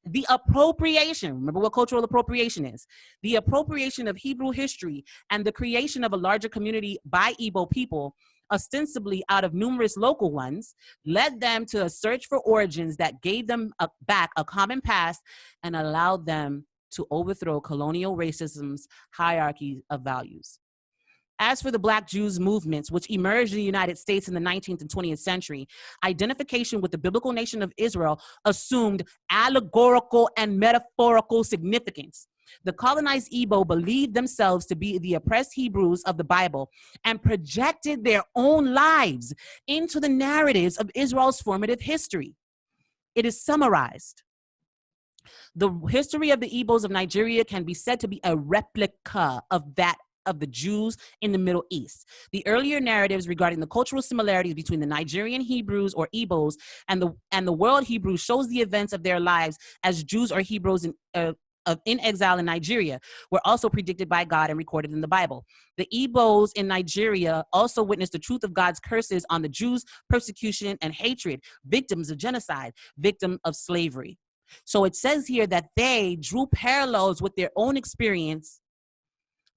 The appropriation, remember what cultural appropriation is, the appropriation of Hebrew history and the creation of a larger community by Igbo people, ostensibly out of numerous local ones, led them to a search for origins that gave them back a common past and allowed them to overthrow colonial racism's hierarchy of values. As for the Black Jews movements, which emerged in the United States in the 19th and 20th century, identification with the biblical nation of Israel assumed allegorical and metaphorical significance. The colonized Igbo believed themselves to be the oppressed Hebrews of the Bible and projected their own lives into the narratives of Israel's formative history. It is summarized. The history of the Igbos of Nigeria can be said to be a replica of that of the Jews in the Middle East. The earlier narratives regarding the cultural similarities between the Nigerian Hebrews or Igbos and the world Hebrews shows the events of their lives as Jews or Hebrews in exile in Nigeria were also predicted by God and recorded in the Bible. The Igbos in Nigeria also witnessed the truth of God's curses on the Jews' persecution and hatred, victims of genocide, victim of slavery. So it says here that they drew parallels with their own experience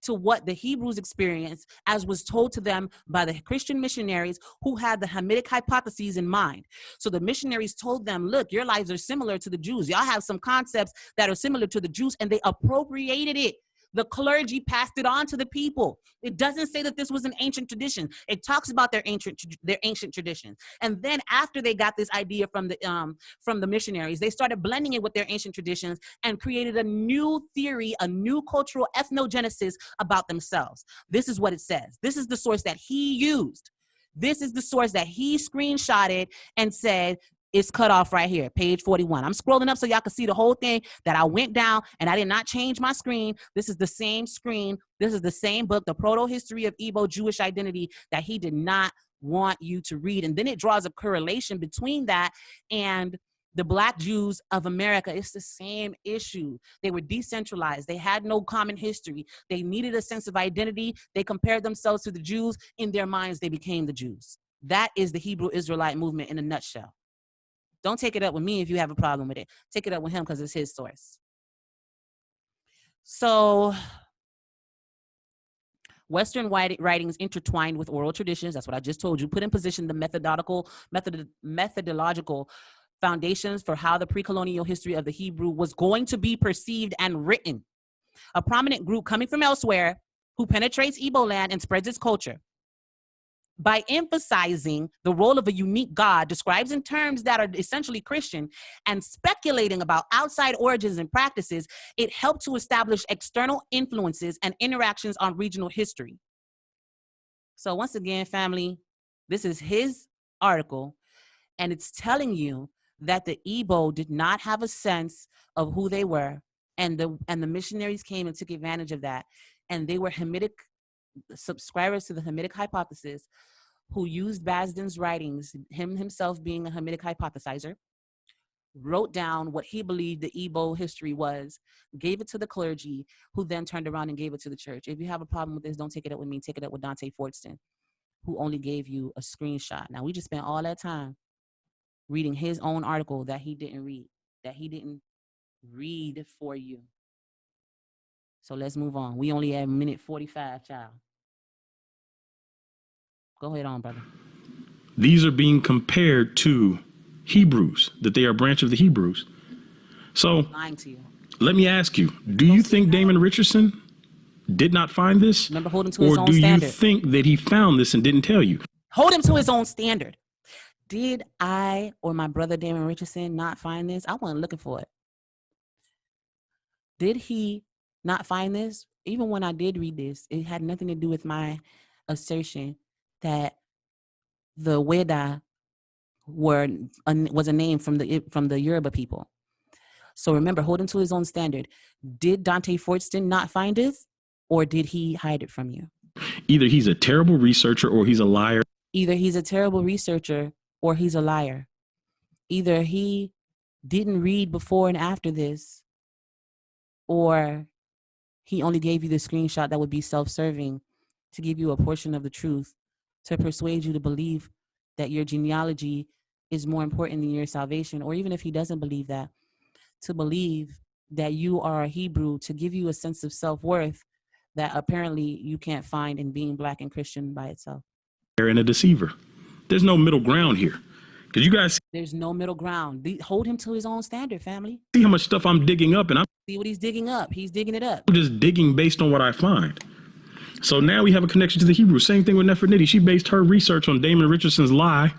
to what the Hebrews experienced, as was told to them by the Christian missionaries who had the Hamitic Hypothesis in mind. So the missionaries told them, look, your lives are similar to the Jews. Y'all have some concepts that are similar to the Jews, and they appropriated it. The clergy passed it on to the people. It doesn't say that this was an ancient tradition. It talks about their ancient traditions. And then after they got this idea from the missionaries, they started blending it with their ancient traditions and created a new theory, a new cultural ethnogenesis about themselves. This is what it says. This is the source that he used. This is the source that he screenshotted and said, it's cut off right here, page 41. I'm scrolling up so y'all can see the whole thing that I went down, and I did not change my screen. This is the same screen. This is the same book, The Proto History of Igbo-Jewish Identity, that he did not want you to read. And then it draws a correlation between that and the Black Jews of America. It's the same issue. They were decentralized. They had no common history. They needed a sense of identity. They compared themselves to the Jews. In their minds, they became the Jews. That is the Hebrew Israelite movement in a nutshell. Don't take it up with me if you have a problem with it. Take it up with him because it's his source. So, Western writings intertwined with oral traditions, that's what I just told you, put in position the methodological foundations for how the pre-colonial history of the Hebrew was going to be perceived and written. A prominent group coming from elsewhere who penetrates Igbo land and spreads its culture. By emphasizing the role of a unique God described in terms that are essentially Christian and speculating about outside origins and practices, it helped to establish external influences and interactions on regional history. So once again, family, this is his article, and it's telling you that the Igbo did not have a sense of who they were, and the missionaries came and took advantage of that, and they were Hamitic subscribers to the Hamitic Hypothesis, who used Basden's writings, him himself being a Hamitic hypothesizer, wrote down what he believed the Igbo history was, gave it to the clergy, who then turned around and gave it to the church. If you have a problem with this, don't take it up with me, take it up with Dante Fortson, who only gave you a screenshot. Now, we just spent all that time reading his own article that he didn't read for you. So let's move on. We only have minute 45, child. Go ahead on, brother. These are being compared to Hebrews, that they are a branch of the Hebrews. So Lying to you. let me ask you, do you think Damon Richardson did not find this? Remember, hold him to his own standard. Or do standard. you think that he found this and didn't tell you? Hold him to his own standard. Did I or my brother Damon Richardson not find this? I wasn't looking for it. Did he not find this? Even when I did read this, it had nothing to do with my assertion that the Xweda was a name from the Yoruba people. So remember, hold him to his own standard. Did Dante Fortson not find this, or did he hide it from you? Either he's a terrible researcher or he's a liar. Either he's a terrible researcher or he's a liar. Either he didn't read before and after this, or he only gave you the screenshot that would be self-serving to give you a portion of the truth, to persuade you to believe that your genealogy is more important than your salvation, or even if he doesn't believe that, to believe that you are a Hebrew, to give you a sense of self-worth that apparently you can't find in being Black and Christian by itself. And a deceiver. There's no middle ground here. Because you guys There's no middle ground. Hold him to his own standard, family. see how much stuff I'm digging up, and I'm See what he's digging up. He's digging it up. just digging based on what I find. So now we have a connection to the Hebrew. Same thing with Nefer Nitty. She based her research on Damon Richardson's lie.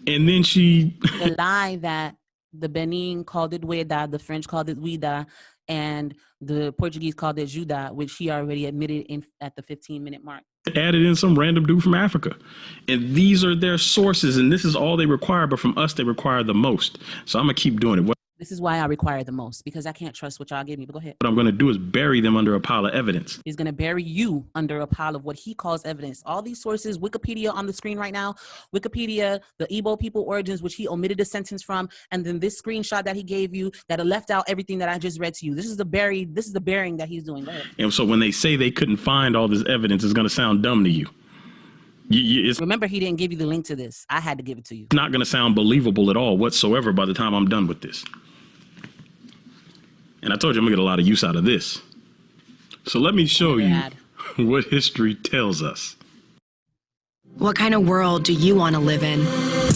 And then she... The lie that the Benin called it Xweda, the French called it Xweda, and the Portuguese called it Juda, which he already admitted at the 15-minute mark. added in some random dude from Africa. And these are their sources, and this is all they require, but from us, they require the most. So I'm going to keep doing it. What This is why I require the most, because I can't trust what y'all give me. But go ahead. I'm going to do is bury them under a pile of evidence. He's going to bury you under a pile of what he calls evidence. All these sources, Wikipedia on the screen right now, Wikipedia, the Igbo people origins, which he omitted a sentence from, and then this screenshot that he gave you that left out everything that I just read to you. This is the burying that he's doing. Go ahead. And so when they say they couldn't find all this evidence, it's going to sound dumb to you. It's Remember, he didn't give you the link to this. I had to give it to you. not going to sound believable at all whatsoever by the time I'm done with this. And I told you I'm going to get a lot of use out of this. So let me show you what history tells us. What kind of world do you want to live in?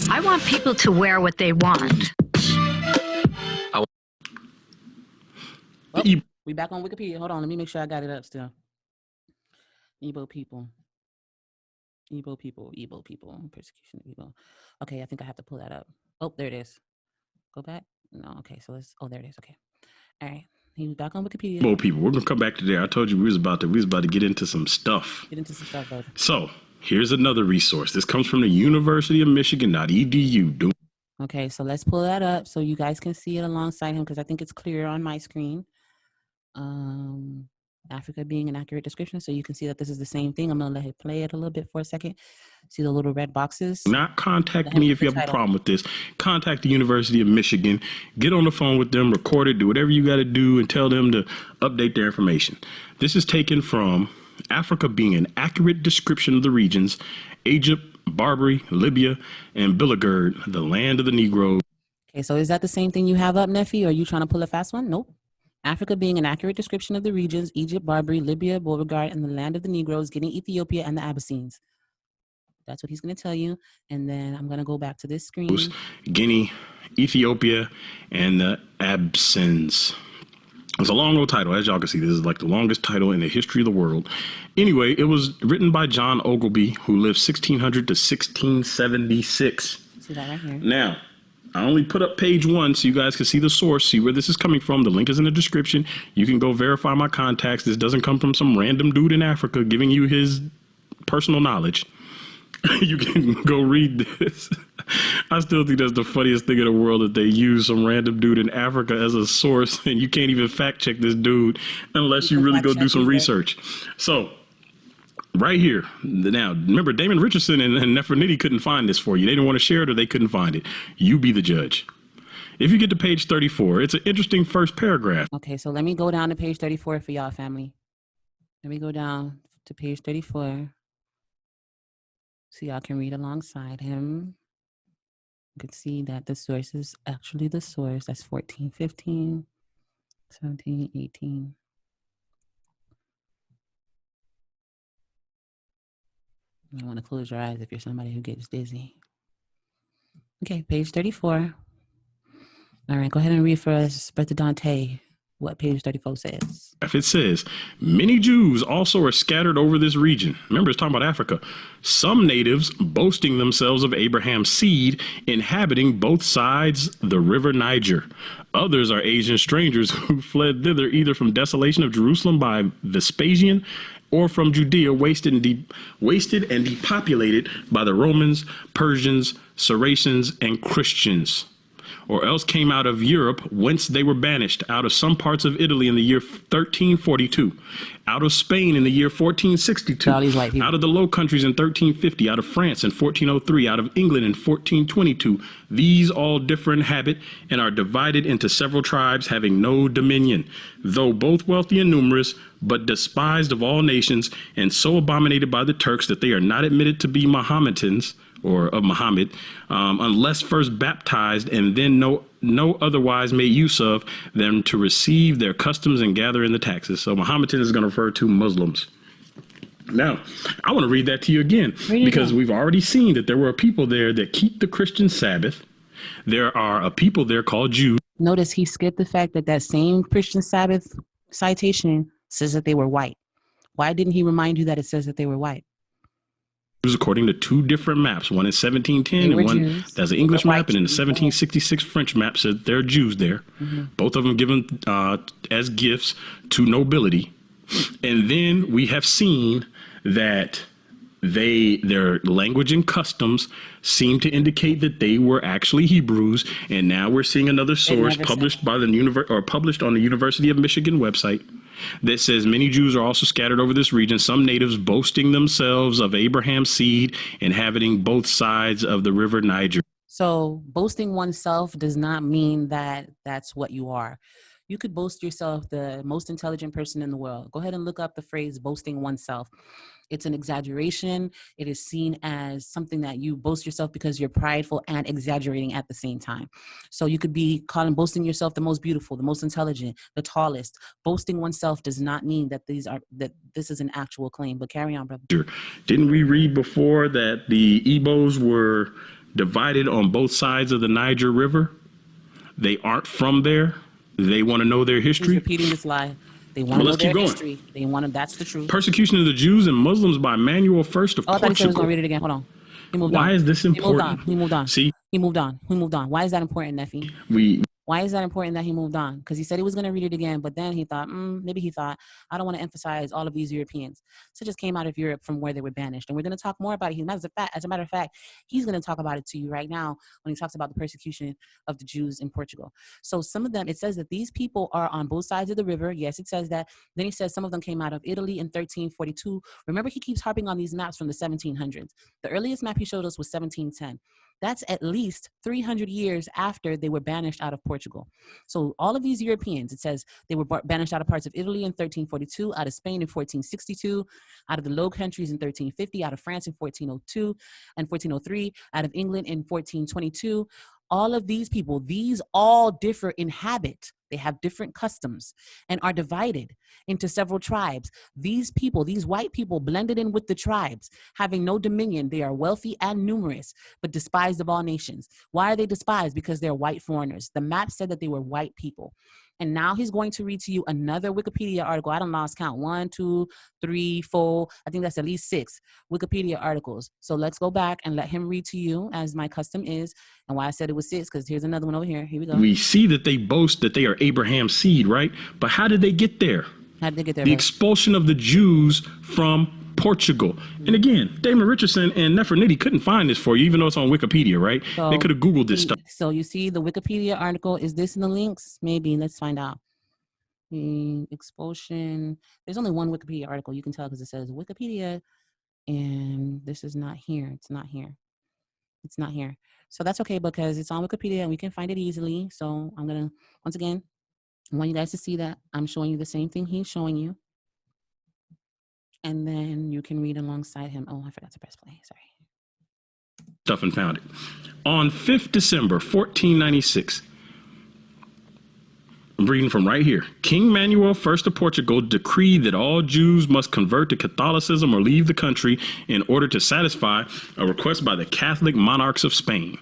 I want people to wear what they want. We back on Wikipedia. Hold on, let me make sure I got it up still. Igbo people. Igbo people. Persecution of Igbo. Okay, I think I have to pull that up. Oh, there it is. Go back. No, okay, so let's, oh, there it is. Okay. All right. He's back on Wikipedia. Igbo people. We're gonna come back to there. I told you we was about to get into some stuff. Get into some stuff, brother. So here's another resource. This comes from the University of Michigan.edu. Okay, so let's pull that up so you guys can see it alongside him because I think it's clear on my screen. Africa being an accurate description, so you can see that this is the same thing. I'm gonna let it play it a little bit for a second. See the little red boxes? Not contact me if you have a problem with this. Contact the University of Michigan. Get on the phone with them, record it, do whatever you got to do, and tell them to update their information. This is taken from Africa being an accurate description of the regions: Egypt, Barbary, Libya, and Billigerd, the land of the Negroes. Okay, so is that the same thing you have up, Nephi, or are you trying to pull a fast one? Nope. Africa being an accurate description of the regions: Egypt, Barbary, Libya, Beauregard, and the land of the Negroes, Guinea, Ethiopia, and the Abyssines. That's what he's going to tell you. And then I'm going to go back to this screen. Guinea, Ethiopia, and the Abyssines. It's a long old title. As y'all can see, this is like the longest title in the history of the world. Anyway, it was written by John Ogilvy, who lived 1600 to 1676. See that right here. Now, I only put up page 1 so you guys can see the source, see where this is coming from. The link is in the description. You can go verify my contacts. This doesn't come from some random dude in Africa giving you his personal knowledge. You can go read this. I still think that's the funniest thing in the world, that they use some random dude in Africa as a source, and you can't even fact check this dude unless you really go do some research. So right here. Now, remember, Damon Richardson and Nefer Nitty couldn't find this for you. They didn't want to share it, or they couldn't find it. You be the judge. If you get to page 34, it's an interesting first paragraph. Okay, so let me go down to page 34 for y'all, family. Let me go down to page 34 so y'all can read alongside him. You can see that the source is actually the source. That's 14, 15, 17, 18. You want to close your eyes if you're somebody who gets dizzy. Okay, page 34. All right, go ahead and read for us, Brother Dante, what page 34 says. It says, many Jews also are scattered over this region. Remember, it's talking about Africa. Some natives boasting themselves of Abraham's seed, inhabiting both sides the river Niger. Others are Asian strangers who fled thither either from desolation of Jerusalem by Vespasian, or from Judea, wasted and depopulated by the Romans, Persians, Saracens, and Christians. Or else came out of Europe, whence they were banished, out of some parts of Italy in the year 1342, out of Spain in the year 1462, out of the Low Countries in 1350, out of France in 1403, out of England in 1422. These all differ in habit and are divided into several tribes, having no dominion, though both wealthy and numerous, but despised of all nations, and so abominated by the Turks that they are not admitted to be Mahometans, or of Muhammad, unless first baptized and then no otherwise made use of them to receive their customs and gather in the taxes. So Mahometan is going to refer to Muslims. Now, I want to read that to you again, because we've already seen that there were people there that keep the Christian Sabbath. There are a people there called Jews. Notice he skipped the fact that that same Christian Sabbath citation says that they were white. Why didn't he remind you that it says that they were white? According to two different maps, one in 1710 and one Jews. That's an English map, and in the 1766 French map said there are Jews there. Both of them given as gifts to nobility. And then we have seen that their language and customs seem to indicate that they were actually Hebrews. And now we're seeing another source published by published on the University of Michigan website that says many Jews are also scattered over this region, some natives boasting themselves of Abraham's seed, inhabiting both sides of the river Niger. So boasting oneself does not mean that that's what you are. You could boast yourself the most intelligent person in the world. Go ahead and look up the phrase boasting oneself. It's an exaggeration. It is seen as something that you boast yourself because you're prideful and exaggerating at the same time. So you could be boasting yourself the most beautiful, the most intelligent, the tallest. Boasting oneself does not mean that this is an actual claim. But carry on, brother. Sure. Didn't we read before that the Igbos were divided on both sides of the Niger River? They aren't from there. They want to know their history. He's repeating this lie. They want to know let's keep their going. history. They want to. That's the truth. Persecution of the Jews and Muslims by Manuel First of Oh, I thought he said he was Portugal. going to read it again. Hold on. He moved on. Why is this important? He moved on. See, He moved on. He moved on. Why is that important, Neffy? Why is that important that he moved on? Because he said he was going to read it again, but then he thought, maybe he thought, I don't want to emphasize all of these Europeans. So just came out of Europe from where they were banished. And we're going to talk more about it. As a matter of fact, he's going to talk about it to you right now when he talks about the persecution of the Jews in Portugal. So some of them, it says that these people are on both sides of the river. Yes, it says that. Then he says some of them came out of Italy in 1342. Remember, he keeps harping on these maps from the 1700s. The earliest map he showed us was 1710. That's at least 300 years after they were banished out of Portugal. So all of these Europeans, it says they were banished out of parts of Italy in 1342, out of Spain in 1462, out of the Low Countries in 1350, out of France in 1402 and 1403, out of England in 1422. All of these people, these all differ in habit. They have different customs and are divided into several tribes. These people, these white people blended in with the tribes, having no dominion. They are wealthy and numerous, but despised of all nations. Why are they despised? Because they're white foreigners. The map said that they were white people. And now he's going to read to you another Wikipedia article. I don't lost count. 1, 2, 3, 4. I think that's at least 6 Wikipedia articles. So let's go back and let him read to you, as my custom is. And why I said it was 6, because here's another one over here. Here we go. We see that they boast that they are Abraham's seed, right? But how did they get there? How did they get there? The expulsion of the Jews from Portugal. And again, Damon Richardson and Nefer Nitty couldn't find this for you, even though it's on Wikipedia, right? So they could have Googled this stuff. So you see the Wikipedia article. Is this in the links? Maybe. Let's find out. Expulsion. There's only one Wikipedia article. You can tell because it says Wikipedia. And this is not here. It's not here. It's not here. So that's okay because it's on Wikipedia and we can find it easily. So I'm going to, once again, I want you guys to see that I'm showing you the same thing he's showing you. And then you can read alongside him. Oh, I forgot to press play. Sorry. Stuff and found it. On 5th December, 1496, I'm reading from right here. King Manuel I of Portugal decreed that all Jews must convert to Catholicism or leave the country in order to satisfy a request by the Catholic monarchs of Spain.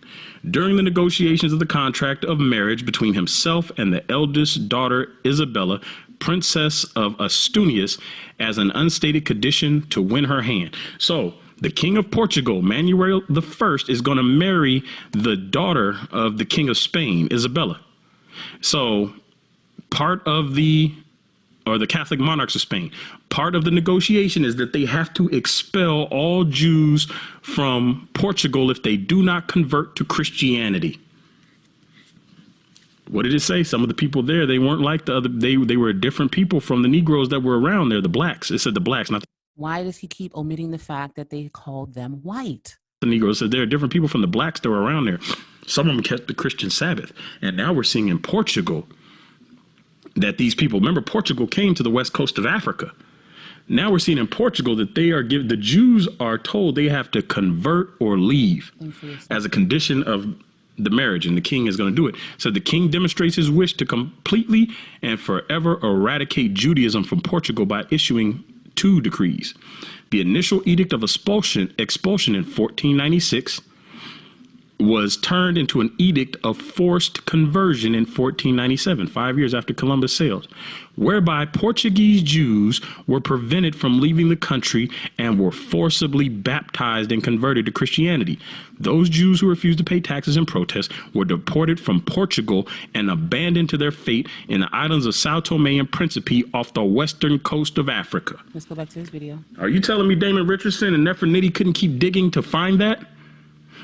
During the negotiations of the contract of marriage between himself and the eldest daughter Isabella, Princess of Asturias, as an unstated condition to win her hand. So the King of Portugal, Manuel I, is going to marry the daughter of the King of Spain, Isabella. So part of the Catholic monarchs of Spain, part of the negotiation is that they have to expel all Jews from Portugal if they do not convert to Christianity. What did it say? Some of the people there, they weren't like the other, they were different people from the Negroes that were around there, the blacks. It said the blacks, not Why does he keep omitting the fact that they called them white? the Negroes. It said there are different people from the blacks that were around there. Some of them kept the Christian Sabbath. And now we're seeing in Portugal that these people, remember Portugal came to the west coast of Africa. Now we're seeing in Portugal that the Jews are told they have to convert or leave as a condition of the marriage, and the king is going to do it. So the king demonstrates his wish to completely and forever eradicate Judaism from Portugal by issuing 2 decrees. The initial edict of expulsion in 1496 was turned into an edict of forced conversion in 1497, 5 years after Columbus sailed, whereby Portuguese Jews were prevented from leaving the country and were forcibly baptized and converted to Christianity. Those Jews who refused to pay taxes in protest were deported from Portugal and abandoned to their fate in the islands of Sao Tome and Principe off the western coast of Africa. Let's go back to this video. Are you telling me Damon Richardson and Nefer Nitty couldn't keep digging to find that?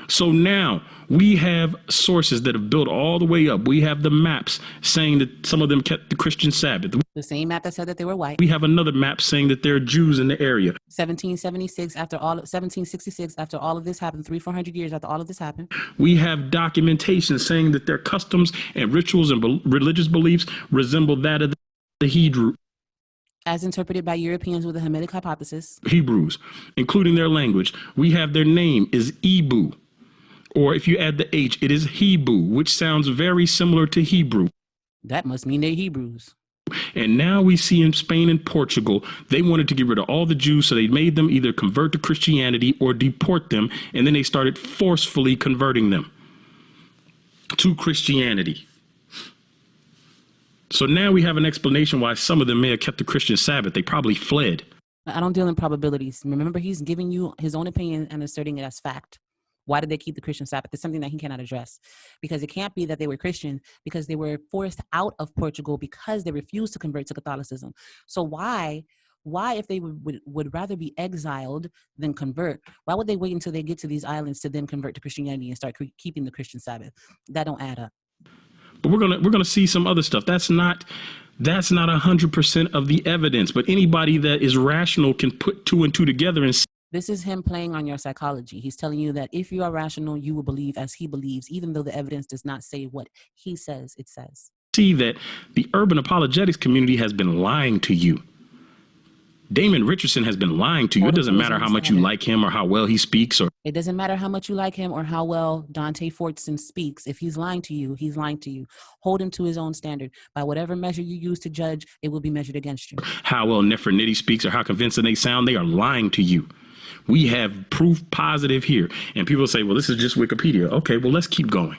So now we have sources that have built all the way up. We have the maps saying that some of them kept the Christian Sabbath. The same map that said that they were white. We have another map saying that there are Jews in the area. 1766, after all, 1766, after all of this happened, 300-400 years after all of this happened. We have documentation saying that their customs and rituals and religious beliefs resemble that of the Hebrew. As interpreted by Europeans with the Hamitic Hypothesis. Hebrews, including their language. We have their name is Igbo. Or if you add the H, it is Hebrew, which sounds very similar to Hebrew. That must mean they're Hebrews. And now we see in Spain and Portugal, they wanted to get rid of all the Jews, so they made them either convert to Christianity or deport them, and then they started forcefully converting them to Christianity. So now we have an explanation why some of them may have kept the Christian Sabbath. They probably fled. I don't deal in probabilities. Remember, he's giving you his own opinion and asserting it as fact. Why did they keep the Christian Sabbath? It's something that he cannot address, because it can't be that they were Christian because they were forced out of Portugal because they refused to convert to Catholicism. So why if they would rather be exiled than convert, why would they wait until they get to these islands to then convert to Christianity and start keeping the Christian Sabbath? That don't add up. But we're gonna see some other stuff. That's not 100% of the evidence. But anybody that is rational can put two and two together and This is him playing on your psychology. He's telling you that if you are rational, you will believe as he believes, even though the evidence does not say what he says it says. see that the urban apologetics community has been lying to you. Damon Richardson has been lying to you. It doesn't matter how much you like him or how well he speaks, or it doesn't matter how much you like him or how well Dante Fortson speaks. If he's lying to you, he's lying to you. Hold him to his own standard. By whatever measure you use to judge, it will be measured against you. how well Nefer Nitty speaks or how convincing they sound. They are lying to you. We have proof positive here. And people say, well, this is just Wikipedia. Okay, well, let's keep going.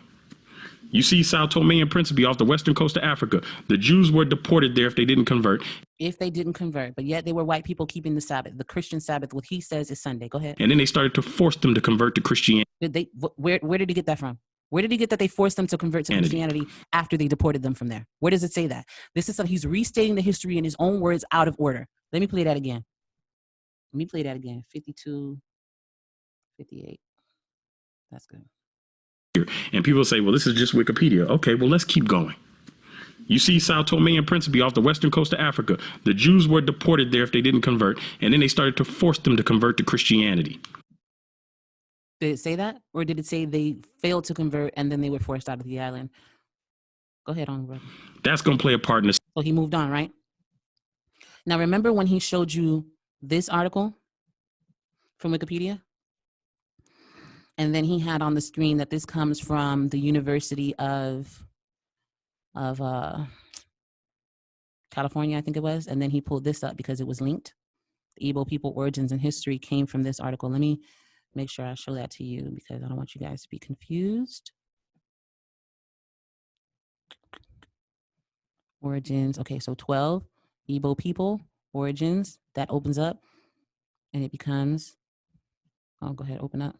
You see Sao Tome and Principe off the western coast of Africa. The Jews were deported there if they didn't convert. If they didn't convert, but yet they were white people keeping the Sabbath, the Christian Sabbath, what he says is Sunday. Go ahead. And then they started to force them to convert to Christianity. Where did he get that from? Where did he get that they forced them to convert to Christianity after they deported them from there? Where does it say that? This is he's restating the history in his own words out of order. Let me play that again. 52, 58. That's good. And people say, well, this is just Wikipedia. Okay, well, let's keep going. You see Sao Tome and Principe off the western coast of Africa. The Jews were deported there if they didn't convert. And then they started to force them to convert to Christianity. Did it say that? Or did it say they failed to convert and then they were forced out of the island? Go ahead on, brother. That's going to play a part in this. So he moved on, right? Now, remember when he showed you this article from Wikipedia? And then he had on the screen that this comes from the University of California, I think it was. And then he pulled this up because it was linked. The Igbo people origins and history came from this article. Let me make sure I show that to you because I don't want you guys to be confused. Origins. Okay, so 12 Igbo people origins. That opens up and it becomes, I'll go ahead, open up.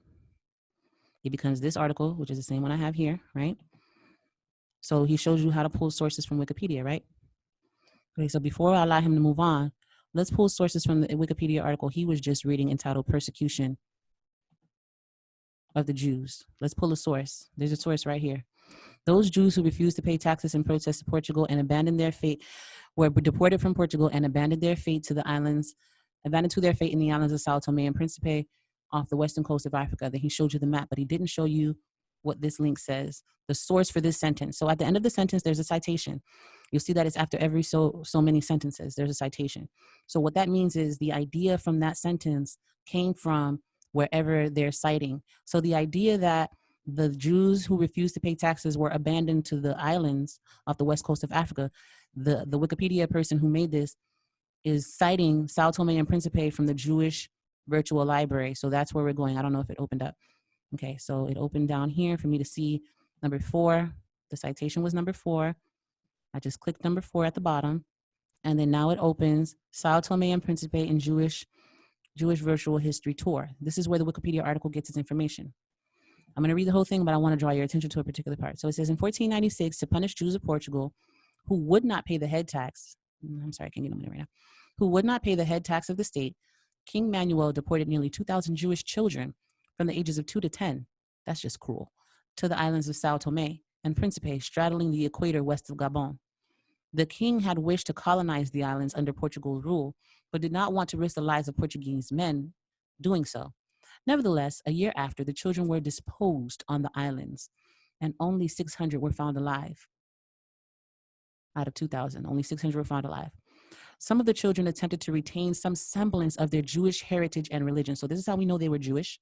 It becomes this article, which is the same one I have here, right? So he shows you how to pull sources from Wikipedia, right? Okay, so before I allow him to move on, let's pull sources from the Wikipedia article he was just reading entitled Persecution of the Jews. Let's pull a source. There's a source right here. Those Jews who refused to pay taxes in protest to Portugal and abandoned their fate were deported from Portugal and abandoned their fate to the islands, abandoned to their fate in the islands of Sao Tome and Principe off the western coast of Africa. Then he showed you the map, but he didn't show you what this link says, the source for this sentence. So at the end of the sentence, there's a citation. You'll see that it's after every so many sentences, there's a citation. So what that means is the idea from that sentence came from wherever they're citing. So the idea that the Jews who refused to pay taxes were abandoned to the islands off the west coast of Africa, the Wikipedia person who made this is citing Sao Tome and Principe from the Jewish virtual library. So that's where we're going. I don't know if it opened up. Okay, so it opened down here for me to see number 4. The citation was number 4. I just clicked number 4 at the bottom. And then now it opens Sao Tome and Principe in Jewish Virtual History Tour. This is where the Wikipedia article gets its information. I'm going to read the whole thing, but I want to draw your attention to a particular part. So it says, in 1496, to punish Jews of Portugal who would not pay the head tax, I'm sorry, I can't get them right now, who would not pay the head tax of the state, King Manuel deported nearly 2,000 Jewish children from the ages of 2 to 10, that's just cruel, to the islands of Sao Tome and Principe, straddling the equator west of Gabon. The king had wished to colonize the islands under Portugal's rule, but did not want to risk the lives of Portuguese men doing so. Nevertheless, a year after, the children were disposed on the islands, and only 600 were found alive. Out of 2,000, only 600 were found alive. Some of the children attempted to retain some semblance of their Jewish heritage and religion. So this is how we know they were Jewish,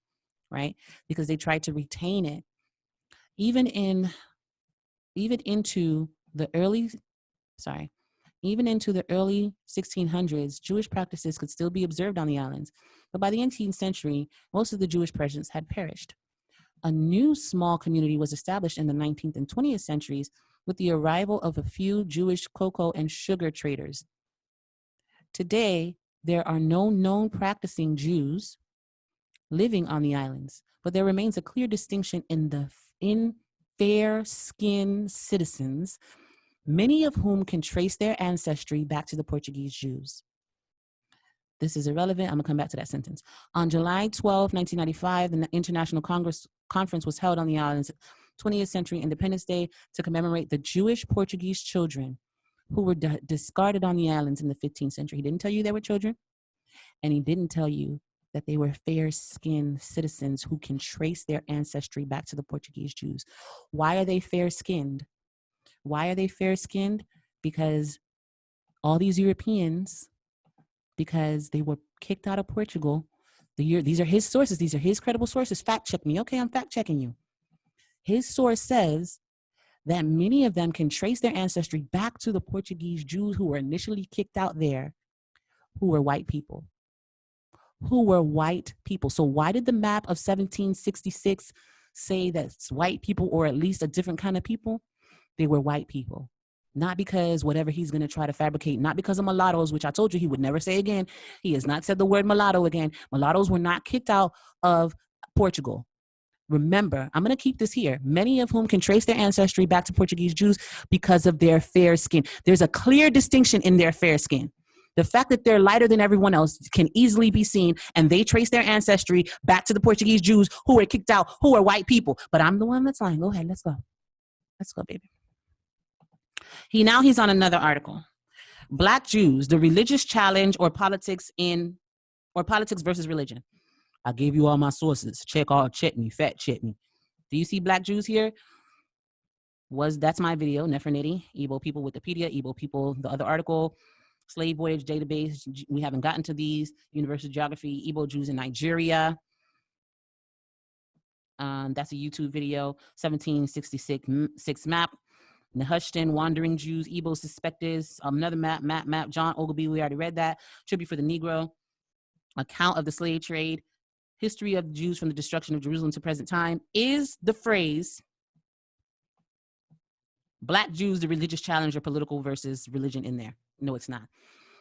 right? Because they tried to retain it. Even into the early 1600s, Jewish practices could still be observed on the islands. But by the 18th century, most of the Jewish presence had perished. A new small community was established in the 19th and 20th centuries with the arrival of a few Jewish cocoa and sugar traders. Today, there are no known practicing Jews living on the islands, but there remains a clear distinction in fair-skinned citizens, many of whom can trace their ancestry back to the Portuguese Jews. This is irrelevant. I'm going to come back to that sentence. On July 12, 1995, the International Conference was held on the island's 20th century Independence Day to commemorate the Jewish Portuguese children who were discarded on the islands in the 15th century. He didn't tell you they were children, and he didn't tell you that they were fair-skinned citizens who can trace their ancestry back to the Portuguese Jews. Why are they fair-skinned? Why are they fair-skinned? Because all these Europeans, because they were kicked out of Portugal. These are his sources. These are his credible sources. Fact check me. Okay, I'm fact checking you. His source says that many of them can trace their ancestry back to the Portuguese Jews who were initially kicked out there, who were white people. So why did the map of 1766 say that it's white people, or at least a different kind of people? They were white people. Not because whatever he's going to try to fabricate, not because of mulattoes, which I told you he would never say again. He has not said the word mulatto again. Mulattoes were not kicked out of Portugal. Remember, I'm going to keep this here. Many of whom can trace their ancestry back to Portuguese Jews because of their fair skin. There's a clear distinction in their fair skin. The fact that they're lighter than everyone else can easily be seen, and they trace their ancestry back to the Portuguese Jews who were kicked out, who are white people. But I'm the one that's lying. Go ahead. Let's go. Let's go, baby. He's on another article. Black Jews, the religious challenge or politics versus religion. I gave you all my sources. Check me, fact check me. Do you see Black Jews here? That's my video, Nefer Nitty, Igbo people Wikipedia, Igbo people, the other article, Slave Voyage Database. We haven't gotten to these. Universal Geography, Igbo Jews in Nigeria. That's a YouTube video, 1766 map. Nehushtan, Wandering Jews, Igbo Suspectors, another map, John Ogilvie, we already read that. Tribute for the Negro, account of the slave trade, history of the Jews from the destruction of Jerusalem to present time. Is the phrase Black Jews, the religious challenge or political versus religion in there? No, it's not.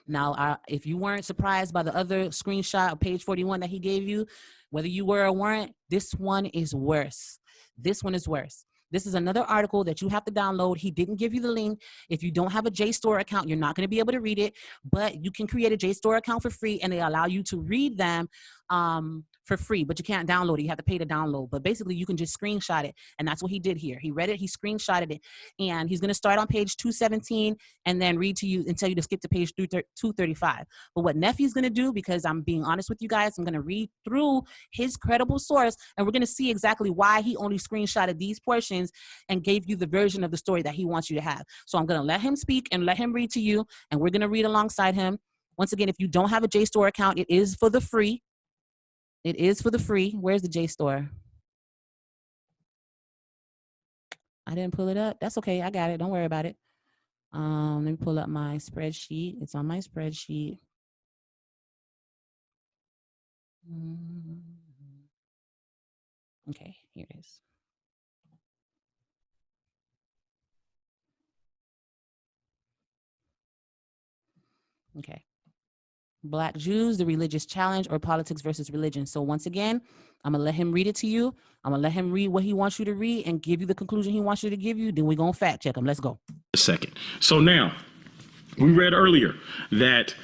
Now, if you weren't surprised by the other screenshot of page 41 that he gave you, whether you were or weren't, this one is worse. This one is worse. This is another article that you have to download. He didn't give you the link. If you don't have a JSTOR account, you're not going to be able to read it, but you can create a JSTOR account for free, and they allow you to read them for free, but you can't download it. You have to pay to download. But basically, you can just screenshot it, and that's what he did here. He read it, he screenshotted it, and he's going to start on page 217 and then read to you and tell you to skip to page 235. But what Nephew's going to do, because I'm being honest with you guys, I'm going to read through his credible source, and we're going to see exactly why he only screenshotted these portions and gave you the version of the story that he wants you to have. So I'm going to let him speak and let him read to you, and we're going to read alongside him. Once again, if you don't have a JSTOR account, it is for the free. It is for the free. Where's the JSTOR? I didn't pull it up. That's okay. I got it. Don't worry about it. Let me pull up my spreadsheet. It's on my spreadsheet. Okay, here it is. Okay. Black Jews, the religious challenge or politics versus religion. So once again, I'm going to let him read it to you. I'm going to let him read what he wants you to read and give you the conclusion he wants you to give you. Then we're going to fact check him. Let's go. A second. So now, we read earlier that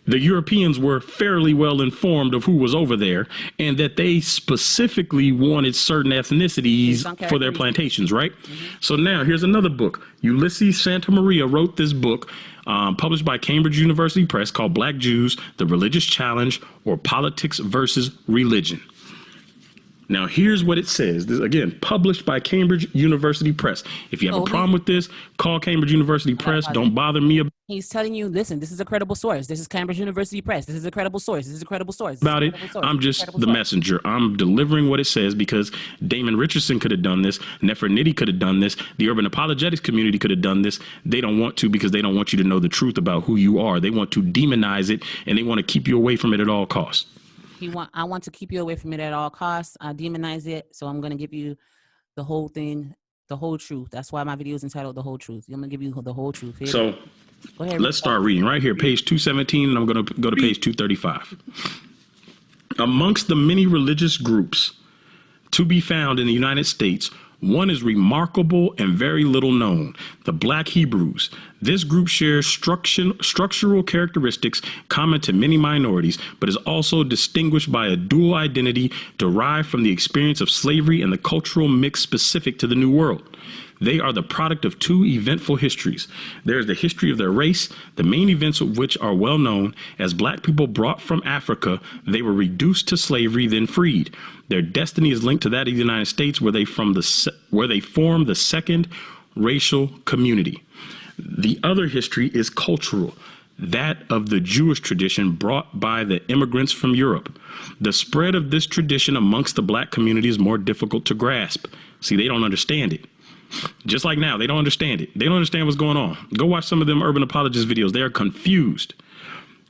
the Europeans were fairly well informed of who was over there, and that they specifically wanted certain ethnicities for their plantations, right? Mm-hmm. So now here's another book. Ulysses Santa Maria wrote this book, published by Cambridge University Press, called Black Jews, The Religious Challenge or Politics versus Religion. Now, here's what it says. This, again, published by Cambridge University Press. If you have a problem with this, call Cambridge University Press. Don't bother me about it. He's telling you, listen, this is a credible source. This is Cambridge University Press. This is a credible source. This is a credible source. About it. I'm just the messenger. I'm delivering what it says because Damon Richardson could have done this. Nefer Nitty could have done this. The urban apologetics community could have done this. They don't want to because they don't want you to know the truth about who you are. They want to demonize it, and they want to keep you away from it at all costs. I want to keep you away from it at all costs. I demonize it, so I'm going to give you the whole thing The whole truth. That's why my video is entitled The Whole Truth. I'm going to give you the whole truth. Here. So Go ahead, let's start reading right here, page 217, and I'm going to go to page 235. Amongst the many religious groups to be found in the United States, one is remarkable and very little known, the Black Hebrews. This group shares structural characteristics common to many minorities, but is also distinguished by a dual identity derived from the experience of slavery and the cultural mix specific to the New World. They are the product of two eventful histories. There is the history of their race, the main events of which are well known. As Black people brought from Africa, they were reduced to slavery, then freed. Their destiny is linked to that of the United States, where they form the second racial community. The other history is cultural, that of the Jewish tradition brought by the immigrants from Europe. The spread of this tradition amongst the Black community is more difficult to grasp. See, they don't understand it. Just like now, they don't understand it. They don't understand what's going on. Go watch some of them urban apologist videos. They are confused.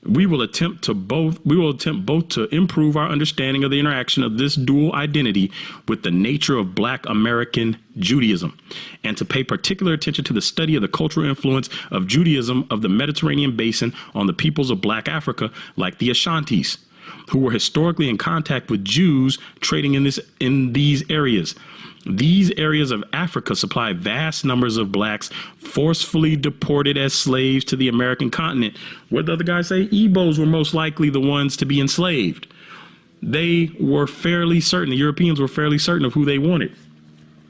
We will attempt both to improve our understanding of the interaction of this dual identity with the nature of Black American Judaism, and to pay particular attention to the study of the cultural influence of Judaism of the Mediterranean basin on the peoples of Black Africa, like the Ashantis, who were historically in contact with Jews trading in these areas. These areas of Africa supply vast numbers of Blacks forcefully deported as slaves to the American continent. What did the other guy say? Igbos were most likely the ones to be enslaved. They were fairly certain, the Europeans were fairly certain of who they wanted.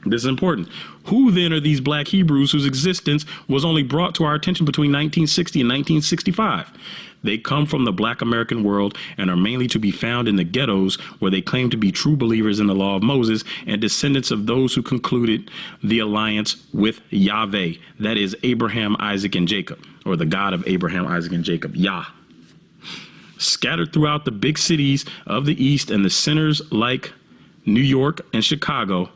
This is important. Who then are these Black Hebrews whose existence was only brought to our attention between 1960 and 1965? They come from the Black American world and are mainly to be found in the ghettos, where they claim to be true believers in the law of Moses and descendants of those who concluded the alliance with Yahweh, that is Abraham, Isaac, and Jacob, or the God of Abraham, Isaac, and Jacob, Yah. Scattered throughout the big cities of the East and the centers like New York and Chicago,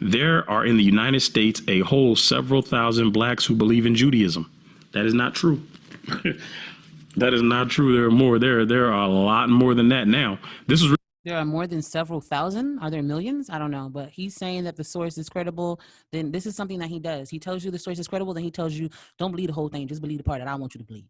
there are in the United States a whole several thousand Blacks who believe in Judaism. That is not true. That is not true. There are more. There are a lot more than that now. This is. There are more than several thousand. Are there millions? I don't know. But he's saying that the source is credible. Then this is something that he does. He tells you the source is credible. Then he tells you, don't believe the whole thing. Just believe the part that I want you to believe.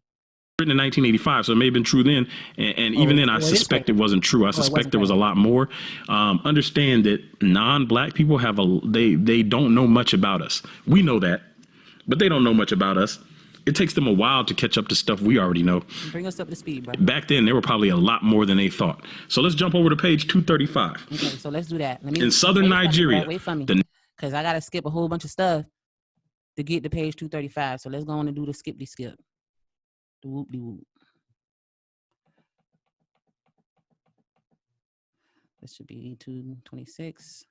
Written in 1985, so it may have been true then, and even then I suspect it wasn't true. I suspect there was a lot more. Understand that non-Black people have they don't know much about us. We know that, but they don't know much about us. It takes them a while to catch up to stuff we already know. Bring us up to speed, bro. Back then, there were probably a lot more than they thought. So let's jump over to page 235. Okay, so let's do that. In southern Nigeria, wait for me, because I gotta skip a whole bunch of stuff to get to page 235. So let's go on and do the skip. The whoop-de-whoop. This should be 226.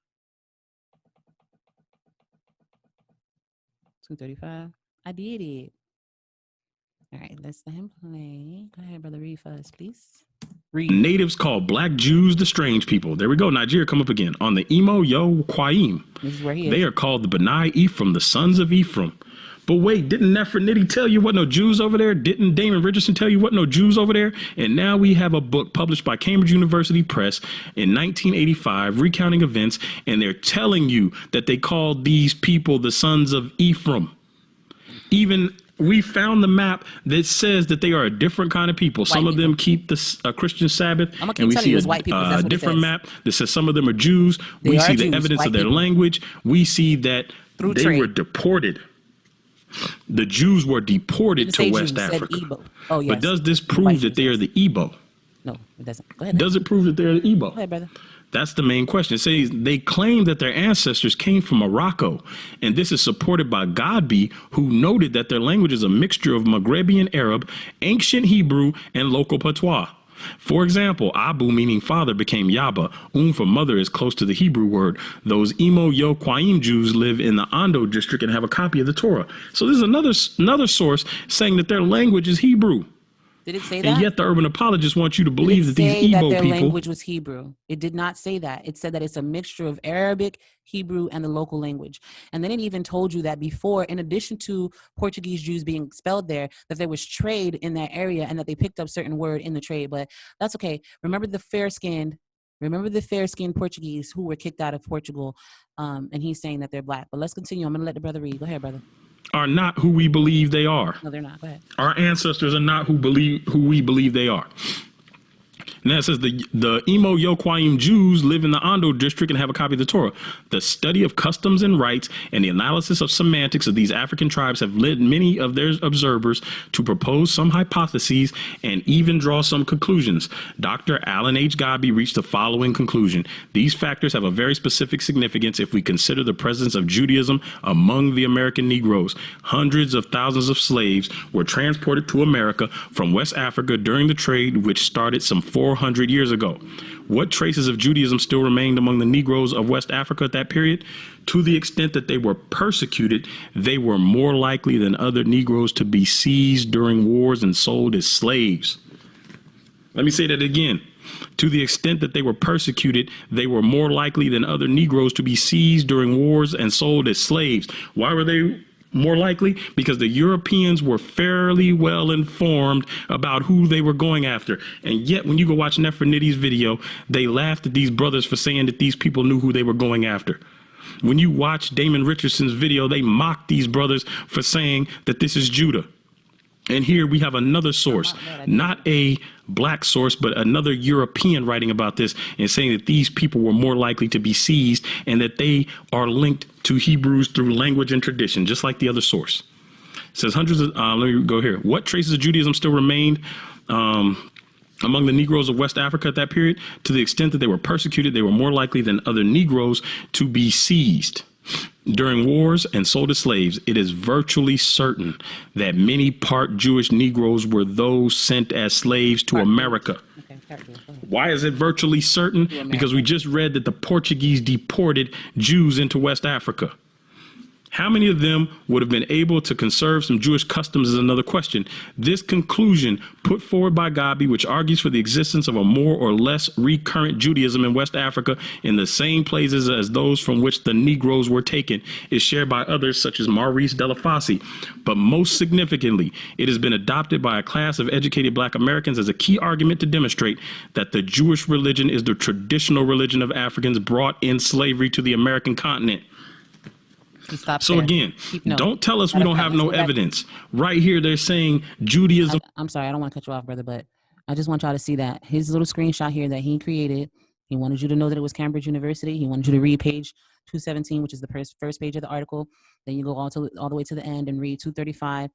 235. I did it. All right, let's let him play. Go ahead, brother. Read for us, please. Read. Natives call Black Jews the strange people. There we go. Nigeria, come up again. On the Igbo-Jewish, this is where he is. They are called the B'nai Ephraim, the sons of Ephraim. But wait, didn't Nefer Nitty tell you what no Jews over there? Didn't Damon Richardson tell you what no Jews over there? And now we have a book published by Cambridge University Press in 1985 recounting events, and they're telling you that they called these people the sons of Ephraim. Even we found the map that says that they are a different kind of people. Some of them keep the Christian Sabbath, and we see a different map that says some of them are Jews. We see the evidence of their language. We see that they were deported. The Jews were deported to West Africa. Oh, yes. But does this prove that they are the Igbo? No, it doesn't. Go ahead. Does it prove that they're the Igbo? Go ahead, brother. That's the main question. It says they claim that their ancestors came from Morocco, and this is supported by Godby, who noted that their language is a mixture of Maghrebian Arab, ancient Hebrew, and local patois. For example, Abu, meaning father, became Yaba. For mother is close to the Hebrew word. Those Igbo-Jewish Jews live in the Ondo district and have a copy of the Torah. So this is another source saying that their language is Hebrew. Did it say that? And yet the urban apologists want you to believe that these Igbo their people... language was Hebrew. It did not say that. It said that it's a mixture of Arabic, Hebrew, and the local language. And then it even told you that before, in addition to Portuguese Jews being expelled there, that there was trade in that area and that they picked up certain word in the trade. But that's okay. Remember the fair-skinned Remember the fair-skinned Portuguese who were kicked out of Portugal, and he's saying that they're black. But let's continue. I'm going to let the brother read. Go ahead, brother. Are not who we believe they are. No, they're not. Go ahead. Our ancestors are not who we believe they are. And that says the Imo Yoquaim Jews live in the Ondo district and have a copy of the Torah. The study of customs and rites and the analysis of semantics of these African tribes have led many of their observers to propose some hypotheses and even draw some conclusions. Dr. Alan H. Gabi reached the following conclusion. These factors have a very specific significance if we consider the presence of Judaism among the American Negroes. Hundreds of thousands of slaves were transported to America from West Africa during the trade, which started some 400 years ago. What traces of Judaism still remained among the Negroes of West Africa at that period? To the extent that they were persecuted, they were more likely than other Negroes to be seized during wars and sold as slaves. Let me say that again. To the extent that they were persecuted, they were more likely than other Negroes to be seized during wars and sold as slaves. Why were they more likely? Because the Europeans were fairly well informed about who they were going after. And yet, when you go watch Nefer Nitty's video, they laughed at these brothers for saying that these people knew who they were going after. When you watch Damon Richardson's video, they mocked these brothers for saying that this is Judah. And here we have another source, not a black source, but another European writing about this and saying that these people were more likely to be seized and that they are linked to Hebrews through language and tradition, just like the other source. It says hundreds of, let me go here. What traces of Judaism still remained among the Negroes of West Africa at that period? To the extent that they were persecuted, they were more likely than other Negroes to be seized during wars and sold as slaves. It is virtually certain that many part Jewish Negroes were those sent as slaves to America. Why is it virtually certain? Because we just read that the Portuguese deported Jews into West Africa. How many of them would have been able to conserve some Jewish customs is another question. This conclusion put forward by Gabi, which argues for the existence of a more or less recurrent Judaism in West Africa in the same places as those from which the Negroes were taken, is shared by others such as Maurice Delafosse. But most significantly, it has been adopted by a class of educated black Americans as a key argument to demonstrate that the Jewish religion is the traditional religion of Africans brought in slavery to the American continent. So again, don't tell us we don't have no evidence. Right here, they're saying Judaism. I'm sorry, I don't want to cut you off, brother, but I just want y'all to see that his little screenshot here that he created. He wanted you to know that it was Cambridge University. He wanted you to read page 217, which is the first page of the article. Then you go all the way to the end and read 235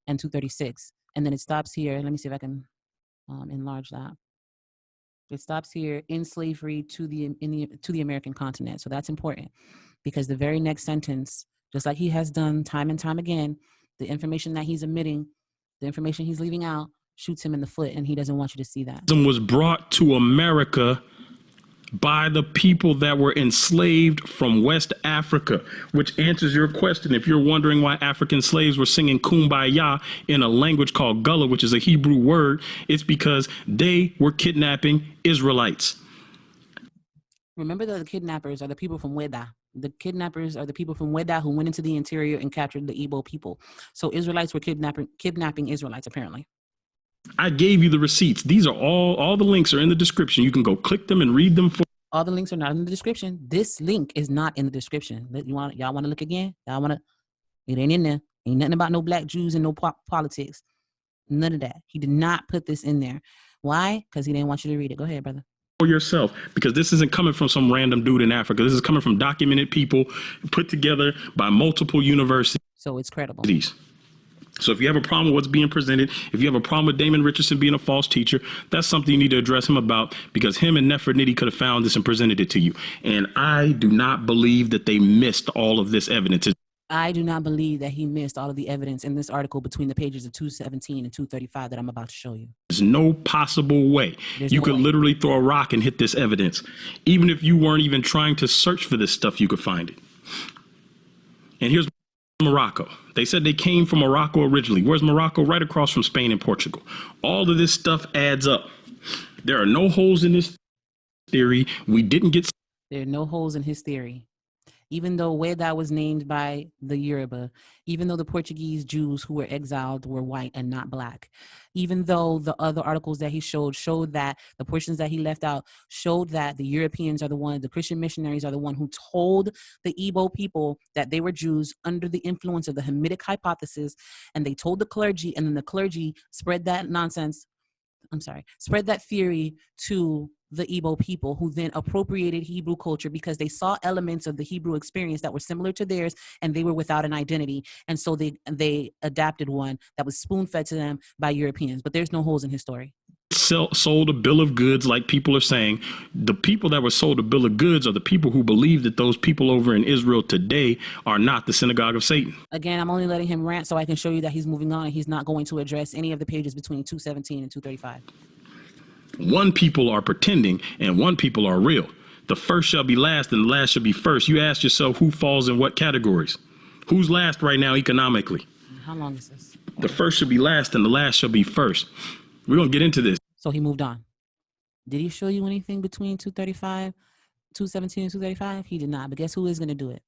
and 236. And then it stops here. Let me see if I can enlarge that. It stops here, in slavery to the American continent. So that's important, because the very next sentence, just like he has done time and time again, the information that he's omitting, the information he's leaving out, shoots him in the foot, and he doesn't want you to see that. Was brought to America by the people that were enslaved from West Africa, which answers your question. If you're wondering why African slaves were singing Kumbaya in a language called Gullah, which is a Hebrew word, it's because they were kidnapping Israelites. Remember that the kidnappers are the people from Xweda. The kidnappers are the people from Xweda who went into the interior and captured the Igbo people. So Israelites were kidnapping Israelites, apparently. I gave you the receipts. These are all the links are in the description. You can go click them and read them. All the links are not in the description. This link is not in the description. Y'all want to look again? It ain't in there. Ain't nothing about no black Jews and no politics. None of that. He did not put this in there. Why? Because he didn't want you to read it. Go ahead, brother. For yourself, because this isn't coming from some random dude in Africa. This is coming from documented people put together by multiple universities. So it's credible. So if you have a problem with what's being presented, if you have a problem with Damon Richardson being a false teacher, that's something you need to address him about, because him and Nefer Nitty could have found this and presented it to you. And I do not believe that they missed all of this evidence. I do not believe that he missed all of the evidence in this article between the pages of 217 and 235 that I'm about to show you. There's no possible way. You could literally throw a rock and hit this evidence. Even if you weren't even trying to search for this stuff, you could find it. And here's Morocco. They said they came from Morocco originally. Where's Morocco? Right across from Spain and Portugal. All of this stuff adds up. There are no holes in this theory. We didn't get... There are no holes in his theory. Even though Xweda was named by the Yoruba, even though the Portuguese Jews who were exiled were white and not black, even though the other articles that he showed that the portions that he left out showed that the Europeans are the Christian missionaries are the one who told the Igbo people that they were Jews under the influence of the Hamitic Hypothesis, and they told the clergy, and then the clergy spread that theory to the Igbo people, who then appropriated Hebrew culture because they saw elements of the Hebrew experience that were similar to theirs, and they were without an identity. And so they adapted one that was spoon-fed to them by Europeans. But there's no holes in his story. Sold a bill of goods, like people are saying. The people that were sold a bill of goods are the people who believe that those people over in Israel today are not the synagogue of Satan. Again, I'm only letting him rant so I can show you that he's moving on, and he's not going to address any of the pages between 217 and 235. One people are pretending and one people are real. The first shall be last and the last shall be first. You ask yourself who falls in what categories? Who's last right now economically? How long is this? The first shall be last and the last shall be first. We're going to get into this. So he moved on. Did he show you anything between 235, 217 and 235? He did not. But guess who is going to do it?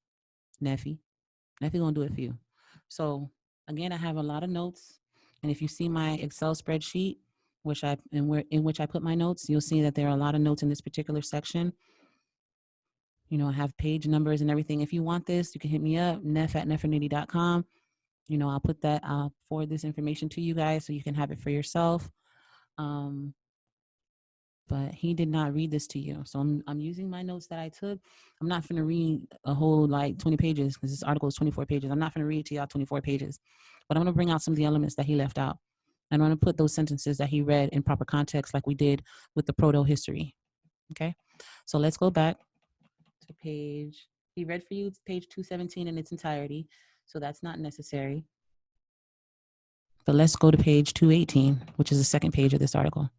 Neffy. Neffy going to do it for you. So again, I have a lot of notes. And if you see my Excel spreadsheet, in which I put my notes, you'll see that there are a lot of notes in this particular section. You know, I have page numbers and everything. If you want this, you can hit me up, neff@neffernitty.com. You know, I'll forward this information to you guys so you can have it for yourself. But he did not read this to you. So I'm using my notes that I took. I'm not going to read a whole 20 pages because this article is 24 pages. I'm not going to read to y'all 24 pages, but I'm going to bring out some of the elements that he left out. And I'm going to put those sentences that he read in proper context like we did with the Proto history. Okay. So let's go back to he read for you page 217 in its entirety. So that's not necessary. But let's go to page 218, which is the second page of this article.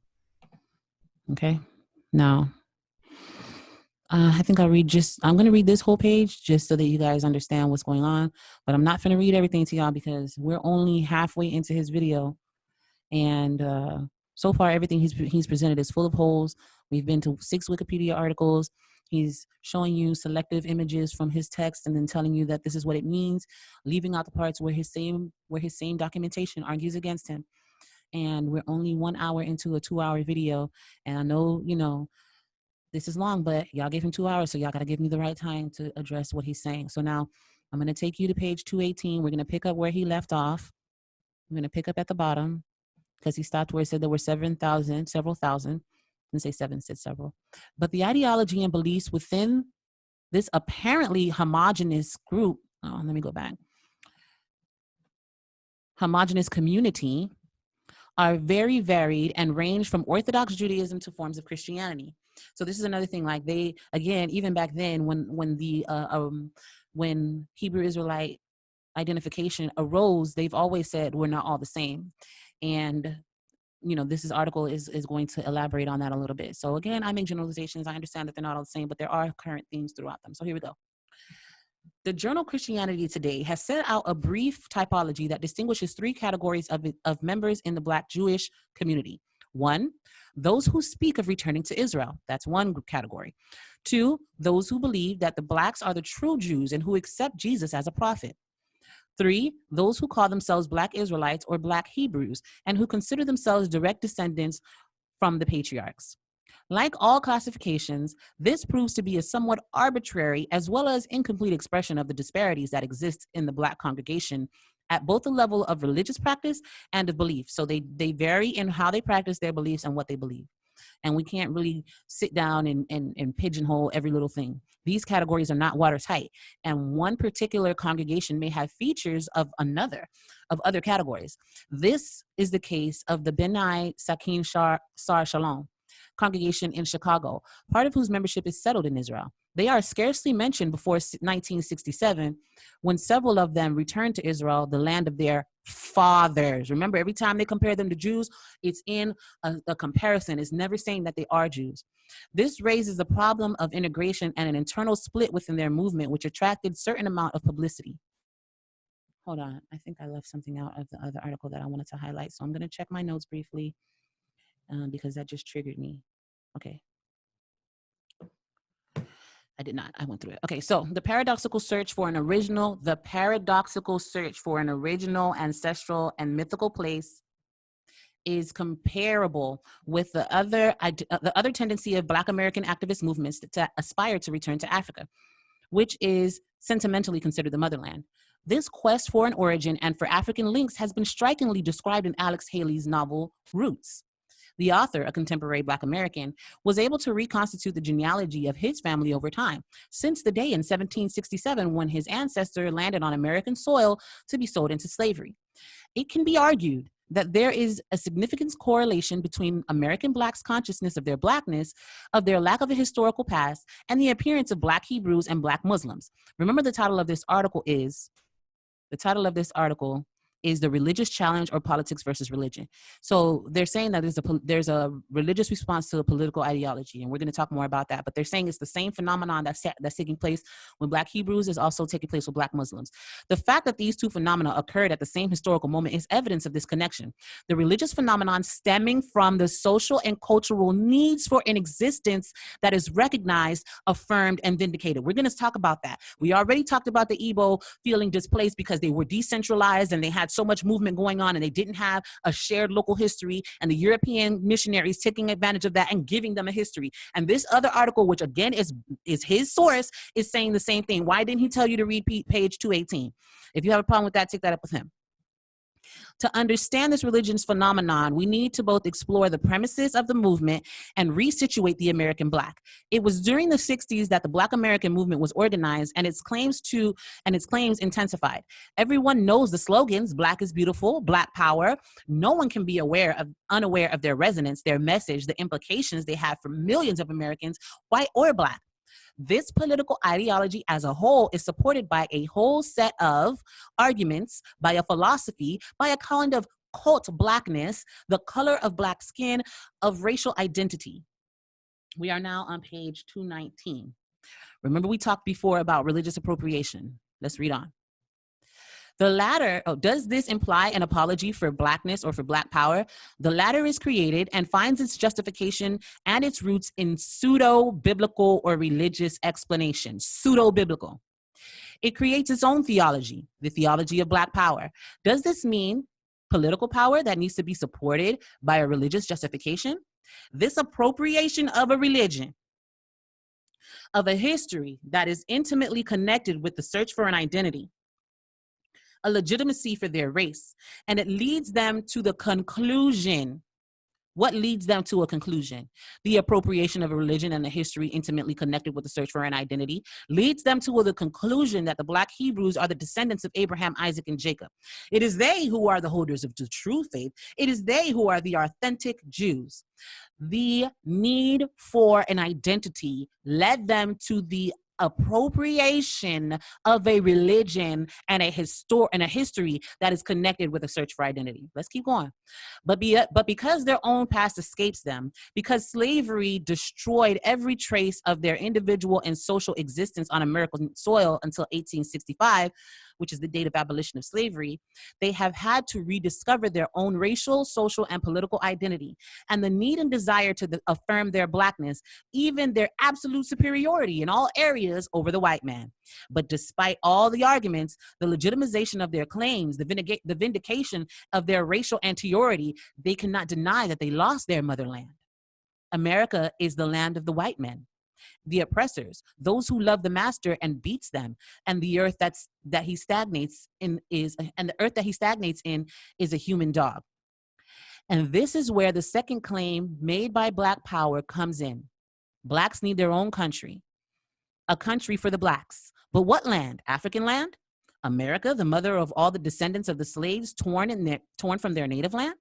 Okay. Now, I think I'm going to read this whole page just so that you guys understand what's going on, but I'm not going to read everything to y'all because we're only halfway into his video. And so far, everything he's presented is full of holes. We've been to 6 Wikipedia articles. He's showing you selective images from his text and then telling you that this is what it means, leaving out the parts where his same documentation argues against him. And we're only 1 hour into a 2-hour video. And I know, this is long, but y'all gave him 2 hours, so y'all got to give me the right time to address what he's saying. So now I'm going to take you to page 218. We're going to pick up where he left off. I'm going to pick up at the bottom because he stopped where it said there were several thousand. Didn't say seven, said several. But the ideology and beliefs within this apparently homogenous group, let me go back. Homogenous community are very varied and range from Orthodox Judaism to forms of Christianity. So this is another thing, like they, again, even back then when Hebrew Israelite identification arose, they've always said we're not all the same. And this article is going to elaborate on that a little bit. So again, I make generalizations. I understand that they're not all the same, but there are current themes throughout them. So here we go. The journal Christianity Today has set out a brief typology that distinguishes 3 categories of members in the Black Jewish community. 1, those who speak of returning to Israel. That's one category. 2, those who believe that the Blacks are the true Jews and who accept Jesus as a prophet. 3, those who call themselves Black Israelites or Black Hebrews and who consider themselves direct descendants from the patriarchs. Like all classifications, this proves to be a somewhat arbitrary as well as incomplete expression of the disparities that exist in the Black congregation at both the level of religious practice and of belief. So they vary in how they practice their beliefs and what they believe. And we can't really sit down and pigeonhole every little thing. These categories are not watertight. And one particular congregation may have features of other categories. This is the case of the Benin Sakin Sar Shalom congregation in Chicago, part of whose membership is settled in Israel. They are scarcely mentioned before 1967, when several of them returned to Israel, the land of their fathers. Remember, every time they compare them to Jews, it's in a comparison. It's never saying that they are Jews. This raises the problem of integration and an internal split within their movement, which attracted certain amount of publicity. Hold on. I think I left something out of the other article that I wanted to highlight. So I'm going to check my notes briefly because that just triggered me. Okay. I did not. I went through it. Okay, so the paradoxical search for an original ancestral and mythical place is comparable with the other tendency of Black American activist movements to aspire to return to Africa, which is sentimentally considered the motherland. This quest for an origin and for African links has been strikingly described in Alex Haley's novel Roots. The author, a contemporary Black American, was able to reconstitute the genealogy of his family over time, since the day in 1767 when his ancestor landed on American soil to be sold into slavery. It can be argued that there is a significant correlation between American Blacks' consciousness of their Blackness, of their lack of a historical past, and the appearance of Black Hebrews and Black Muslims. Remember, the title of this article is The Religious Challenge or Politics versus Religion. So they're saying that there's a religious response to a political ideology, and we're going to talk more about that. But they're saying it's the same phenomenon that's taking place when Black Hebrews is also taking place with Black Muslims. The fact that these two phenomena occurred at the same historical moment is evidence of this connection. The religious phenomenon stemming from the social and cultural needs for an existence that is recognized, affirmed, and vindicated. We're going to talk about that. We already talked about the Igbo feeling displaced because they were decentralized and they had so much movement going on and they didn't have a shared local history, and the European missionaries taking advantage of that and giving them a history. And this other article, which again is his source, is saying the same thing. Why didn't he tell you to read page 218? If you have a problem with that, take that up with him. To understand this religion's phenomenon, we need to both explore the premises of the movement and resituate the American Black. It was during the 60s that the Black American movement was organized and its claims intensified. Everyone knows the slogans: Black is beautiful, Black power. No one can be unaware of their resonance, their message, the implications they have for millions of Americans, white or Black. This political ideology as a whole is supported by a whole set of arguments, by a philosophy, by a kind of cult Blackness, the color of Black skin, of racial identity. We are now on page 219. Remember, we talked before about religious appropriation. Let's read on. The latter, does this imply an apology for Blackness or for Black power? The latter is created and finds its justification and its roots in pseudo-biblical or religious explanation. Pseudo-biblical. It creates its own theology, the theology of Black power. Does this mean political power that needs to be supported by a religious justification? This appropriation of a religion, of a history that is intimately connected with the search for an identity, a legitimacy for their race, and it leads them to the conclusion. What leads them to a conclusion? The appropriation of a religion and a history intimately connected with the search for an identity leads them to the conclusion that the Black Hebrews are the descendants of Abraham, Isaac, and Jacob. It is they who are the holders of the true faith. It is they who are the authentic Jews. The need for an identity led them to the appropriation of a religion and a history that is connected with a search for identity. Let's keep going. But because their own past escapes them, because slavery destroyed every trace of their individual and social existence on American soil until 1865, which is the date of abolition of slavery, they have had to rediscover their own racial, social, and political identity, and the need and desire to affirm their Blackness, even their absolute superiority in all areas over the white man. But despite all the arguments, the legitimization of their claims, the vindication of their racial anteriority, they cannot deny that they lost their motherland. America is the land of the white men, the oppressors, those who love the master and beats them, and the earth that he stagnates in is a human dog. And this is where the second claim made by Black power comes in. Blacks need their own country, a country for the Blacks. But what land? African land? America, the mother of all the descendants of the slaves torn from their native land?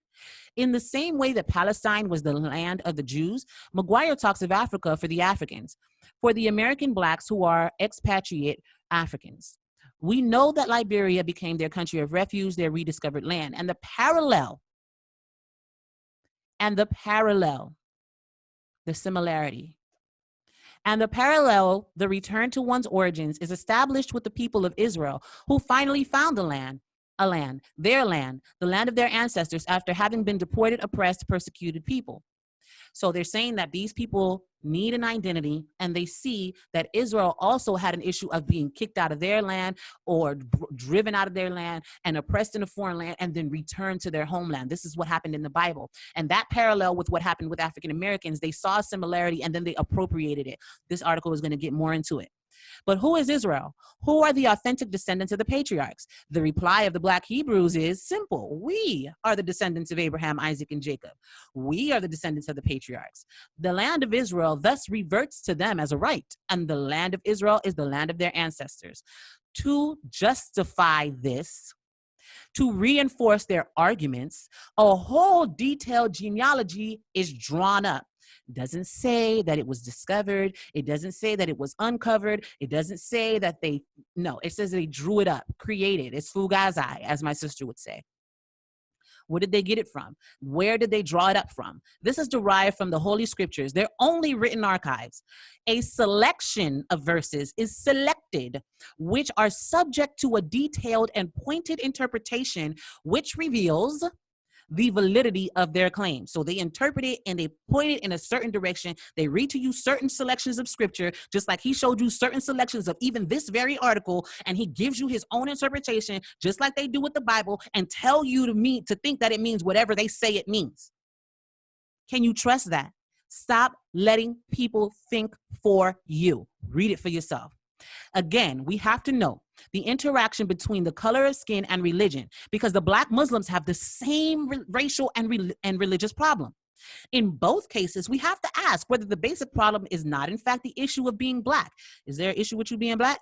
In the same way that Palestine was the land of the Jews, McGuire talks of Africa for the Africans, for the American Blacks who are expatriate Africans. We know that Liberia became their country of refuge, their rediscovered land, and the parallel, the similarity. And the parallel, the return to one's origins, is established with the people of Israel, who finally found their land, the land of their ancestors after having been deported, oppressed, persecuted people. So they're saying that these people need an identity, and they see that Israel also had an issue of being kicked out of their land or driven out of their land and oppressed in a foreign land and then returned to their homeland. This is what happened in the Bible. And that parallel with what happened with African Americans, they saw a similarity and then they appropriated it. This article is going to get more into it. But who is Israel? Who are the authentic descendants of the patriarchs? The reply of the Black Hebrews is simple. We are the descendants of Abraham, Isaac, and Jacob. We are the descendants of the patriarchs. The land of Israel thus reverts to them as a right, and the land of Israel is the land of their ancestors. To justify this, to reinforce their arguments, a whole detailed genealogy is drawn up. Doesn't say that it was discovered. It doesn't say that it was uncovered. It doesn't say that no, it says they drew it up, created. It's fugazi, as my sister would say. Where did they get it from? Where did they draw it up from? This is derived from the Holy Scriptures. They're only written archives. A selection of verses is selected, which are subject to a detailed and pointed interpretation, which reveals the validity of their claims. So they interpret it and they point it in a certain direction. They read to you certain selections of scripture, just like he showed you certain selections of even this very article, and he gives you his own interpretation, just like they do with the Bible, and tell you to think that it means whatever they say it means. Can you trust that? Stop letting people think for you. Read it for yourself. Again, we have to know the interaction between the color of skin and religion, because the Black Muslims have the same racial and religious problem. In both cases, we have to ask whether the basic problem is not, in fact, the issue of being Black. Is there an issue with you being Black?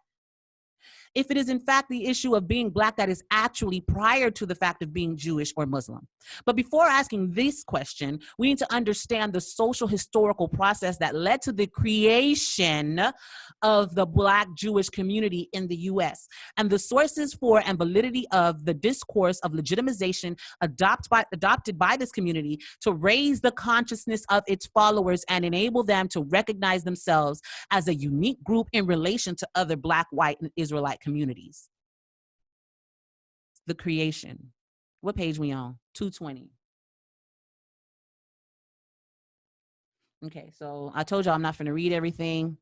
If it is, in fact, the issue of being Black that is actually prior to the fact of being Jewish or Muslim. But before asking this question, we need to understand the social historical process that led to the creation of the Black Jewish community in the U.S. and the sources for and validity of the discourse of legitimization adopted by this community to raise the consciousness of its followers and enable them to recognize themselves as a unique group in relation to other Black, white, and Israelite communities. The creation. What page we on? 220. Okay, so I told y'all I'm not going to read everything.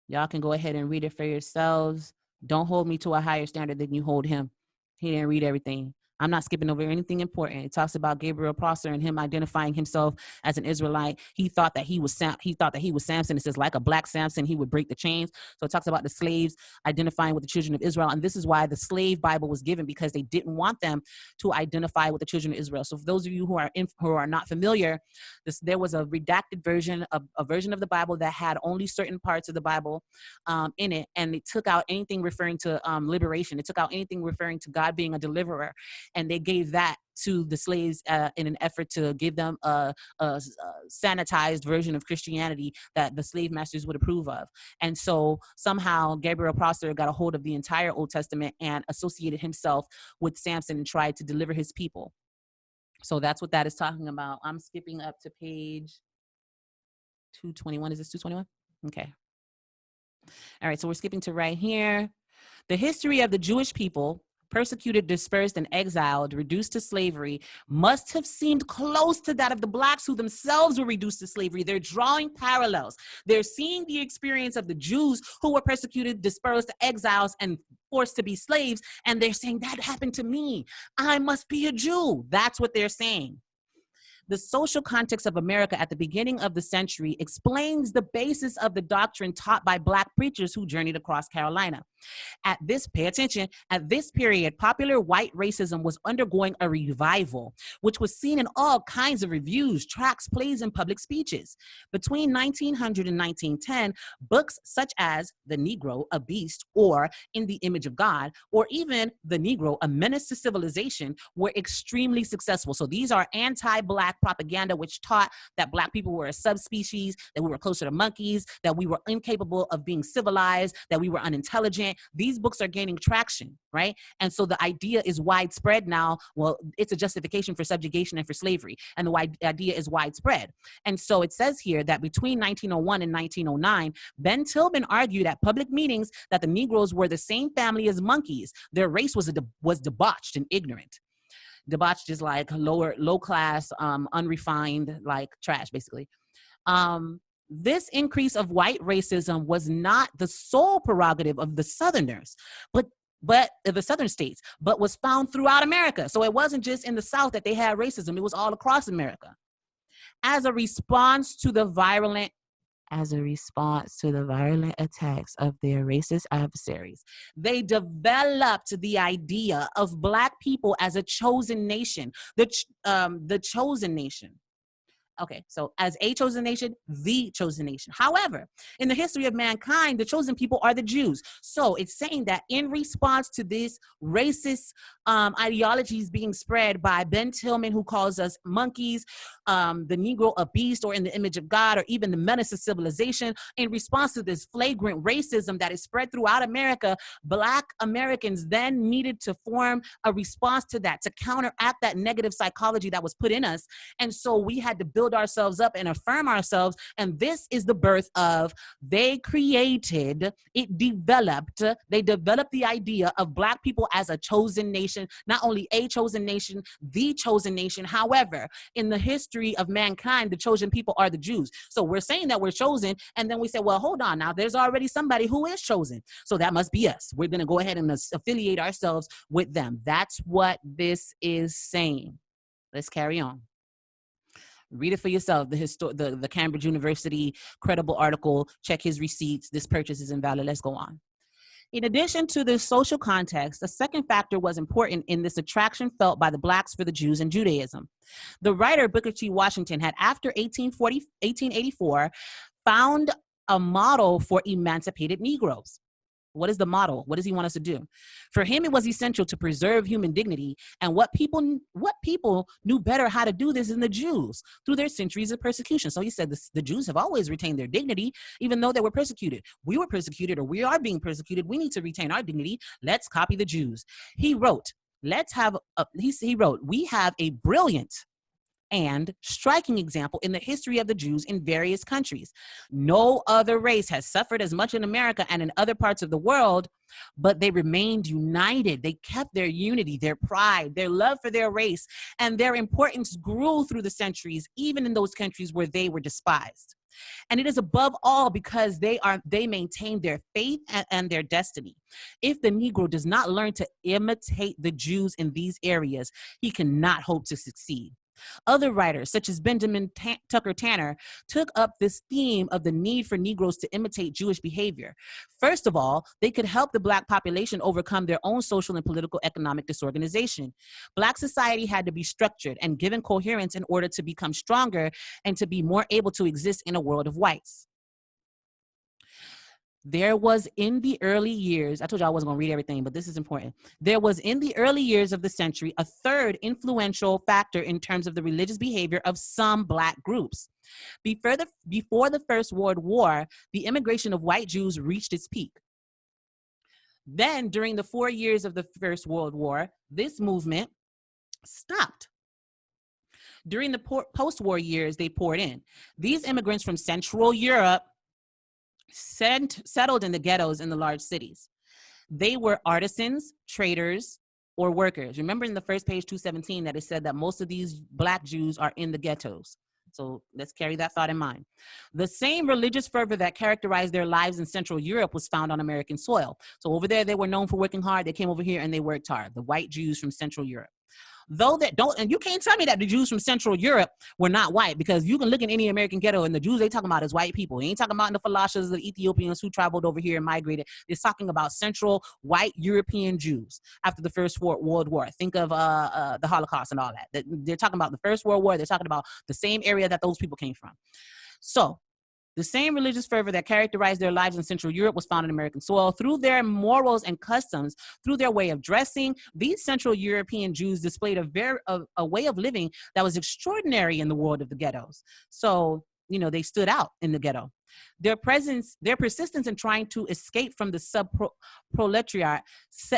Y'all can go ahead and read it for yourselves. Don't hold me to a higher standard than you hold him. He didn't read everything. I'm not skipping over anything important. It talks about Gabriel Prosser and him identifying himself as an Israelite. He thought that he was Samson. It says, like a Black Samson, he would break the chains. So it talks about the slaves identifying with the children of Israel. And this is why the slave Bible was given, because they didn't want them to identify with the children of Israel. So for those of you who are not familiar, there was a redacted version, a version of the Bible that had only certain parts of the Bible in it. And it took out anything referring to liberation. It took out anything referring to God being a deliverer. And they gave that to the slaves in an effort to give them a sanitized version of Christianity that the slave masters would approve of. And so somehow Gabriel Prosser got a hold of the entire Old Testament and associated himself with Samson and tried to deliver his people. So that's what that is talking about. I'm skipping up to page 221. Is this 221? Okay. All right, so we're skipping to right here. The history of the Jewish people, persecuted, dispersed, and exiled, reduced to slavery, must have seemed close to that of the Blacks who themselves were reduced to slavery. They're drawing parallels. They're seeing the experience of the Jews who were persecuted, dispersed, exiles, and forced to be slaves, and they're saying, that happened to me. I must be a Jew. That's what they're saying. The social context of America at the beginning of the century explains the basis of the doctrine taught by Black preachers who journeyed across Carolina. Pay attention, at this period, popular white racism was undergoing a revival, which was seen in all kinds of reviews, tracts, plays, and public speeches. Between 1900 and 1910, books such as The Negro, a Beast, or In the Image of God, or even The Negro, a Menace to Civilization, were extremely successful. So these are anti-Black propaganda, which taught that Black people were a subspecies, that we were closer to monkeys, that we were incapable of being civilized, that we were unintelligent. These books are gaining traction, right? And so the idea is widespread now. Well, it's a justification for subjugation and for slavery. And the idea is widespread. And so it says here that between 1901 and 1909, Ben Tillman argued at public meetings that the Negroes were the same family as monkeys. Their race was debauched and ignorant. Debauched is like low class, unrefined, like trash, basically. This increase of white racism was not the sole prerogative of the Southerners, but the Southern states, but was found throughout America. So it wasn't just in the South that they had racism. It was all across America. As a response to the violent attacks of their racist adversaries, they developed the idea of Black people as a chosen nation, the chosen nation. Okay, so as a chosen nation, the chosen nation. However, in the history of mankind, the chosen people are the Jews. So it's saying that in response to this racist ideologies being spread by Ben Tillman, who calls us monkeys, the Negro a beast or in the image of God, or even the menace of civilization, in response to this flagrant racism that is spread throughout America, Black Americans then needed to form a response to that, to counteract that negative psychology that was put in us. And so we had to build ourselves up and affirm ourselves. And this is the birth of, they developed the idea of Black people as a chosen nation, not only a chosen nation, the chosen nation. However, in the history of mankind, the chosen people are the Jews. So we're saying that we're chosen, and then we say, well, hold on now, there's already somebody who is chosen. So that must be us. We're going to go ahead and affiliate ourselves with them. That's what this is saying. Let's carry on. Read it for yourself. The Cambridge University credible article, check his receipts. This purchase is invalid. Let's go on. In addition to the social context, a second factor was important in this attraction felt by the Blacks for the Jews and Judaism. The writer Booker T. Washington had, after 1884, found a model for emancipated Negroes. What is the model? What does he want us to do? For him, it was essential to preserve human dignity. And what people knew better how to do this than the Jews through their centuries of persecution. So he said the Jews have always retained their dignity, even though they were persecuted. We were persecuted, or we are being persecuted. We need to retain our dignity. Let's copy the Jews. He wrote, he wrote, we have a brilliant and striking example in the history of the Jews in various countries. No other race has suffered as much in America and in other parts of the world, but they remained united. They kept their unity, their pride, their love for their race, and their importance grew through the centuries, even in those countries where they were despised. And it is above all because they maintain their faith and their destiny. If the Negro does not learn to imitate the Jews in these areas, he cannot hope to succeed. Other writers, such as Benjamin Tucker Tanner, took up this theme of the need for Negroes to imitate Jewish behavior. First of all, they could help the Black population overcome their own social and political economic disorganization. Black society had to be structured and given coherence in order to become stronger and to be more able to exist in a world of whites. There was in the early years, I told you I wasn't going to read everything, but this is important. There was in the early years of the century a third influential factor in terms of the religious behavior of some Black groups. Before the First World War, the immigration of white Jews reached its peak. Then, during the 4 years of the First World War, this movement stopped. During the post-war years, they poured in. These immigrants from Central Europe settled in the ghettos in the large cities. They were artisans, traders, or workers. Remember in the first page 217 that it said that most of these Black Jews are in the ghettos. So let's carry that thought in mind. The same religious fervor that characterized their lives in Central Europe was found on American soil. So over there, they were known for working hard. They came over here and they worked hard, the white Jews from Central Europe. Though that don't, and you can't tell me that the Jews from Central Europe were not white, because you can look in any American ghetto and the Jews they talking about is white people. They ain't talking about the Falashas, the Ethiopians who traveled over here and migrated. They're talking about Central white European Jews after the First World War. Think of the Holocaust and all that. They're talking about the First World War. They're talking about the same area that those people came from. So the same religious fervor that characterized their lives in Central Europe was found in American soil. Through their morals and customs, through their way of dressing, these Central European Jews displayed a way of living that was extraordinary in the world of the ghettos. So, you know, they stood out in the ghetto. Their persistence in trying to escape from the sub-proletariat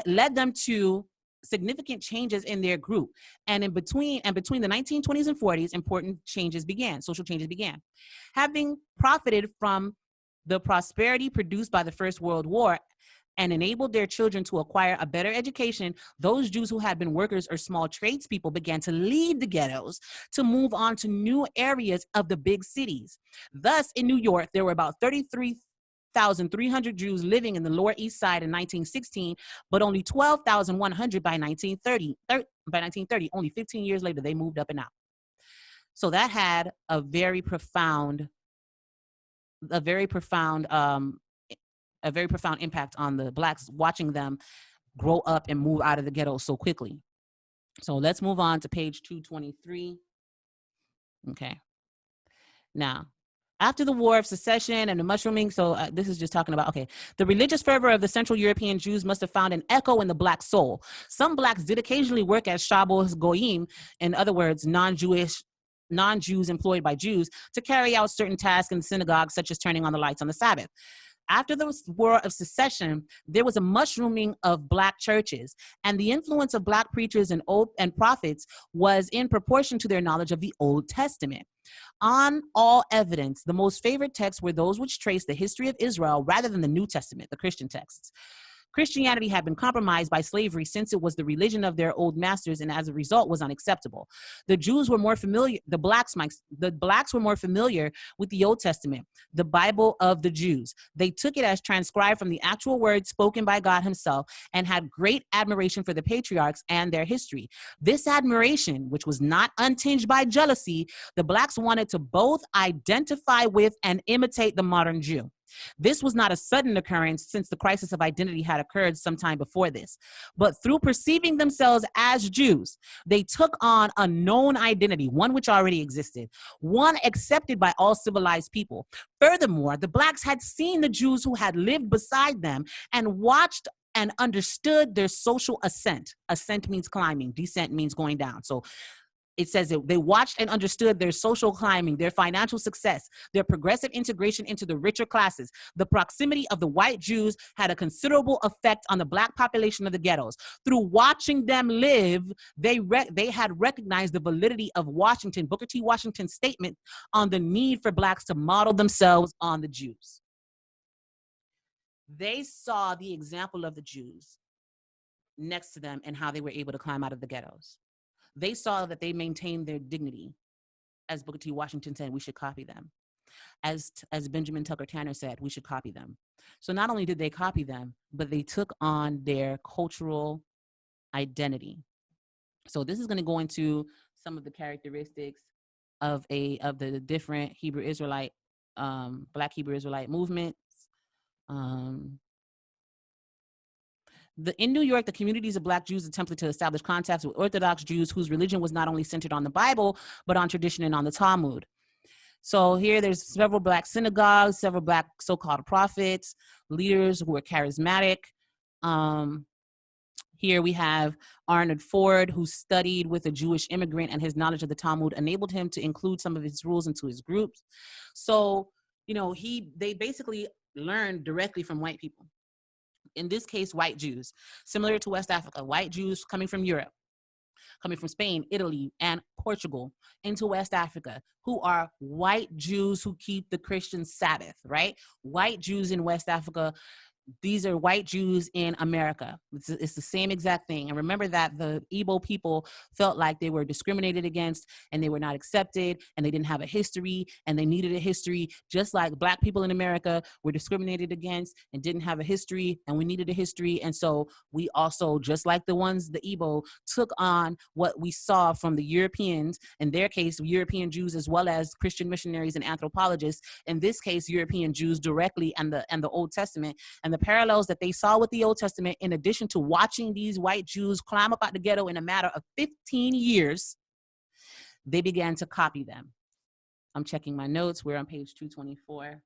led them to significant changes in their group. And between the 1920s and 40s, important changes began, social changes began. Having profited from the prosperity produced by the First World War and enabled their children to acquire a better education, those Jews who had been workers or small tradespeople began to leave the ghettos to move on to new areas of the big cities. Thus, in New York, there were about 33,300 Jews living in the Lower East Side in 1916, but only 12,100 by 1930. By 1930, only 15 years later, they moved up and out. So that had a very profound impact on the Blacks, watching them grow up and move out of the ghetto so quickly. So let's move on to page 223. Okay. Now, after the War of Secession and the mushrooming, so this is just talking about, okay, the religious fervor of the Central European Jews must have found an echo in the Black soul. Some Blacks did occasionally work as Shabos Goyim, in other words, non-Jews employed by Jews, to carry out certain tasks in the synagogue, such as turning on the lights on the Sabbath. After the War of Secession, there was a mushrooming of Black churches, and the influence of Black preachers and prophets was in proportion to their knowledge of the Old Testament. On all evidence, the most favored texts were those which trace the history of Israel rather than the New Testament, the Christian texts. Christianity had been compromised by slavery since it was the religion of their old masters, and as a result was unacceptable. The Jews were more familiar, the blacks were more familiar with the Old Testament, the Bible of the Jews. They took it as transcribed from the actual words spoken by God himself and had great admiration for the patriarchs and their history. This admiration, which was not untinged by jealousy, the blacks wanted to both identify with and imitate the modern Jew. This was not a sudden occurrence, since the crisis of identity had occurred sometime before this. But through perceiving themselves as Jews, they took on a known identity, one which already existed, one accepted by all civilized people. Furthermore, the blacks had seen the Jews who had lived beside them and watched and understood their social ascent. Ascent means climbing, descent means going down. So it says that they watched and understood their social climbing, their financial success, their progressive integration into the richer classes. The proximity of the white Jews had a considerable effect on the Black population of the ghettos. Through watching them live, they had recognized the validity of Booker T. Washington's statement on the need for Blacks to model themselves on the Jews. They saw the example of the Jews next to them and how they were able to climb out of the ghettos. They saw that they maintained their dignity. As Booker T. Washington said, we should copy them. As Benjamin Tucker Tanner said, we should copy them. So not only did they copy them, but they took on their cultural identity. So this is going to go into some of the characteristics of the different Hebrew Israelite, Black Hebrew Israelite movements. In New York, the communities of Black Jews attempted to establish contacts with Orthodox Jews whose religion was not only centered on the Bible, but on tradition and on the Talmud. So here there's several Black synagogues, several Black so-called prophets, leaders who were charismatic. Here we have Arnold Ford, who studied with a Jewish immigrant, and his knowledge of the Talmud enabled him to include some of his rules into his groups. So, they basically learned directly from white people. In this case, white Jews, similar to West Africa, white Jews coming from Europe, coming from Spain, Italy, and Portugal into West Africa, who are white Jews who keep the Christian Sabbath, right? White Jews in West Africa. These are white Jews in America. It's the same exact thing. And remember that the Igbo people felt like they were discriminated against and they were not accepted and they didn't have a history and they needed a history, just like Black people in America were discriminated against and didn't have a history and we needed a history. And so we also, just like the Igbo, took on what we saw from the Europeans, in their case, European Jews, as well as Christian missionaries and anthropologists, in this case, European Jews directly, and the Old Testament, and the parallels that they saw with the Old Testament, in addition to watching these white Jews climb up out the ghetto in a matter of 15 years, they began to copy them. I'm checking my notes. We're on page 224.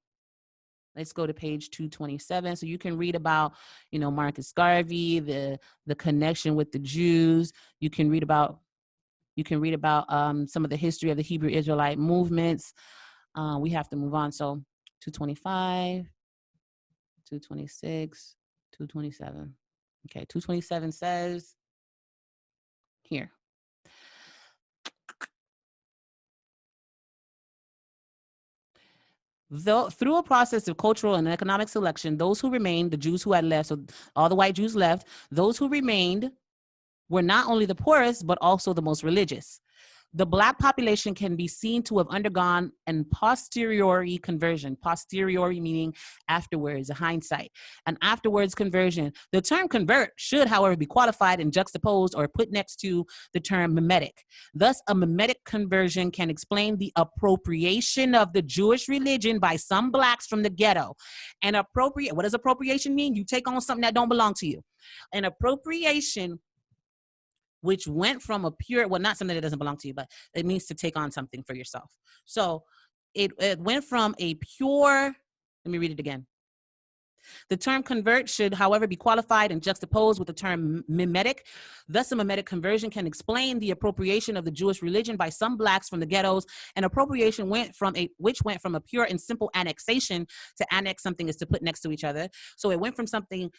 Let's go to page 227. So you can read about, Marcus Garvey, the connection with the Jews. You can read about some of the history of the Hebrew Israelite movements. We have to move on. So 225. 226, 227. Okay, 227 says here. Though, through a process of cultural and economic selection, those who remained, the Jews who had left, so all the white Jews left, those who remained were not only the poorest, but also the most religious. The Black population can be seen to have undergone an posteriori conversion, posteriori meaning afterwards, a hindsight, an afterwards conversion. The term convert should, however, be qualified and juxtaposed or put next to the term mimetic. Thus, a mimetic conversion can explain the appropriation of the Jewish religion by some Blacks from the ghetto. And what does appropriation mean? You take on something that don't belong to you. An appropriation which went from a pure, well, not something that doesn't belong to you, but it means to take on something for yourself. So it went from a pure, let me read it again. The term convert should, however, be qualified and juxtaposed with the term mimetic. Thus, a mimetic conversion can explain the appropriation of the Jewish religion by some Blacks from the ghettos. And appropriation which went from a pure and simple annexation. To annex something is to put next to each other. So it went from something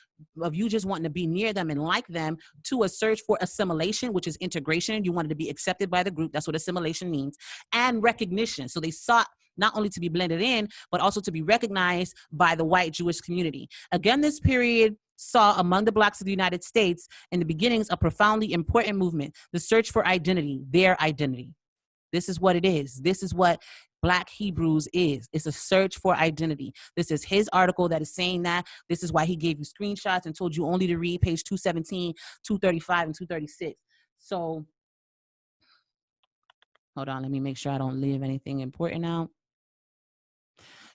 of you just wanting to be near them and like them to a search for assimilation, which is integration. You wanted to be accepted by the group. That's what assimilation means. And recognition. So they sought not only to be blended in, but also to be recognized by the white Jewish community. Again, this period saw among the Blacks of the United States in the beginnings a profoundly important movement, the search for identity, their identity. This is what it is. This is what Black Hebrews is. It's a search for identity. This is his article that is saying that. This is why he gave you screenshots and told you only to read page 217, 235, and 236. So, hold on, let me make sure I don't leave anything important out.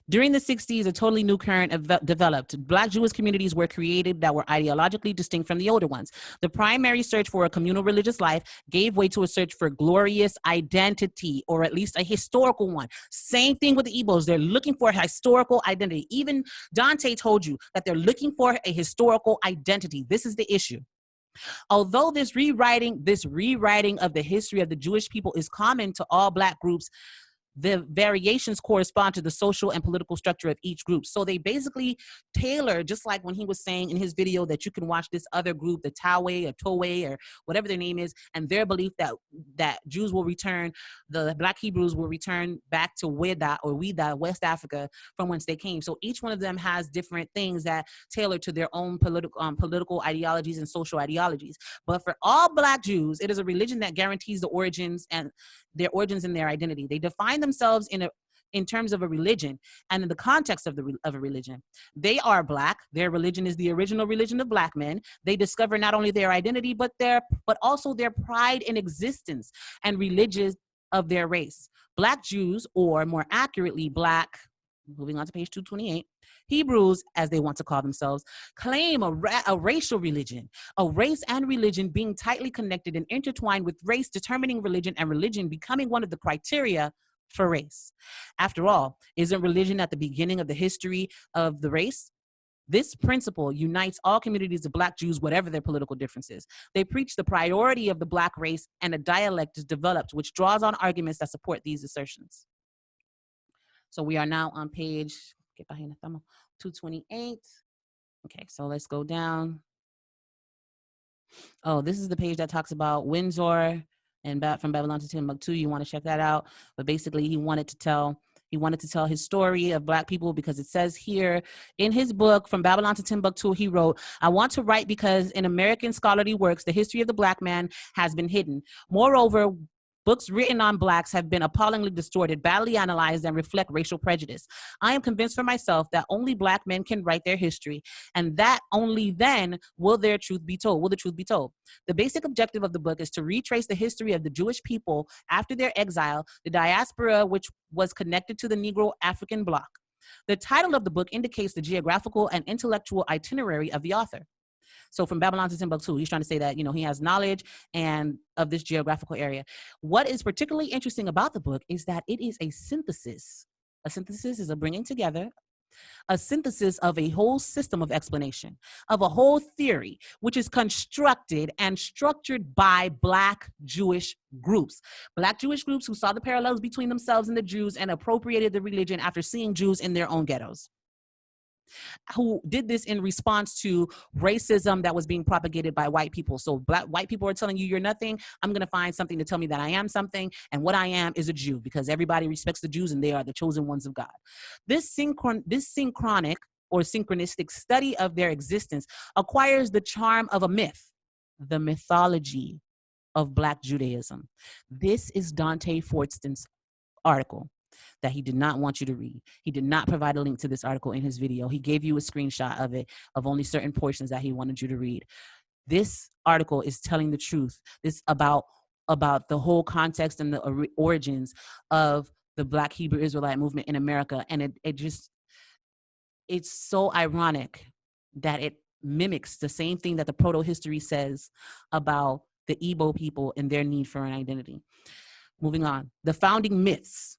During the 60s, a totally new current developed. Black Jewish communities were created that were ideologically distinct from the older ones. The primary search for a communal religious life gave way to a search for glorious identity, or at least a historical one. Same thing with the Igbos. They're looking for a historical identity. Even Dante told you that they're looking for a historical identity. This is the issue. Although this rewriting of the history of the Jewish people is common to all Black groups, the variations correspond to the social and political structure of each group. So they basically tailor, just like when he was saying in his video that you can watch this other group, the Tawe or Towe or whatever their name is, and their belief that Jews will return, the Black Hebrews will return back to Xweda, West Africa, from whence they came. So each one of them has different things that tailor to their own political ideologies and social ideologies. But for all Black Jews, it is a religion that guarantees the origins and their identity. They define themselves in terms of a religion and in the context of a religion. They are Black. Their religion is the original religion of Black men. They discover not only their identity, but also their pride in existence and religion of their race. Black Jews, or more accurately, Black, moving on to page 228, Hebrews, as they want to call themselves, claim a racial religion, a race and religion being tightly connected and intertwined with race determining religion, and religion becoming one of the criteria for race. After all, isn't religion at the beginning of the history of the race? This principle unites all communities of Black Jews, whatever their political differences. They preach the priority of the Black race, and a dialect is developed which draws on arguments that support these assertions. So we are now on page 228. Okay, so let's go down. Oh, this is the page that talks about Windsor and from Babylon to Timbuktu. You want to check that out. But basically, he wanted to tell his story of Black people, because it says here in his book, From Babylon to Timbuktu, he wrote, "I want to write because in American scholarly works, the history of the Black man has been hidden. Moreover, books written on Blacks have been appallingly distorted, badly analyzed, and reflect racial prejudice. I am convinced for myself that only Black men can write their history, and that only then will the truth be told. The basic objective of the book is to retrace the history of the Jewish people after their exile, the diaspora which was connected to the Negro African bloc. The title of the book indicates the geographical and intellectual itinerary of the author." So from Babylon to Timbuktu, he's trying to say that, he has knowledge and of this geographical area. What is particularly interesting about the book is that it is a synthesis. A synthesis is a bringing together, a synthesis of a whole system of explanation, of a whole theory, which is constructed and structured by Black Jewish groups. Black Jewish groups who saw the parallels between themselves and the Jews and appropriated the religion after seeing Jews in their own ghettos. who did this in response to racism that was being propagated by white people. So white people are telling you you're nothing. I'm going to find something to tell me that I am something. And what I am is a Jew, because everybody respects the Jews and they are the chosen ones of God. This synchronic or synchronistic study of their existence acquires the charm of a myth, the mythology of Black Judaism. This is Dante Fortson's article that he did not want you to read. He did not provide a link to this article in his video. He gave you a screenshot of it, of only certain portions that he wanted you to read. This article is telling the truth. This about the whole context and the origins of the Black Hebrew Israelite movement in America. And it's so ironic that it mimics the same thing that the Proto history says about the Igbo people and their need for an identity. Moving on, the founding myths.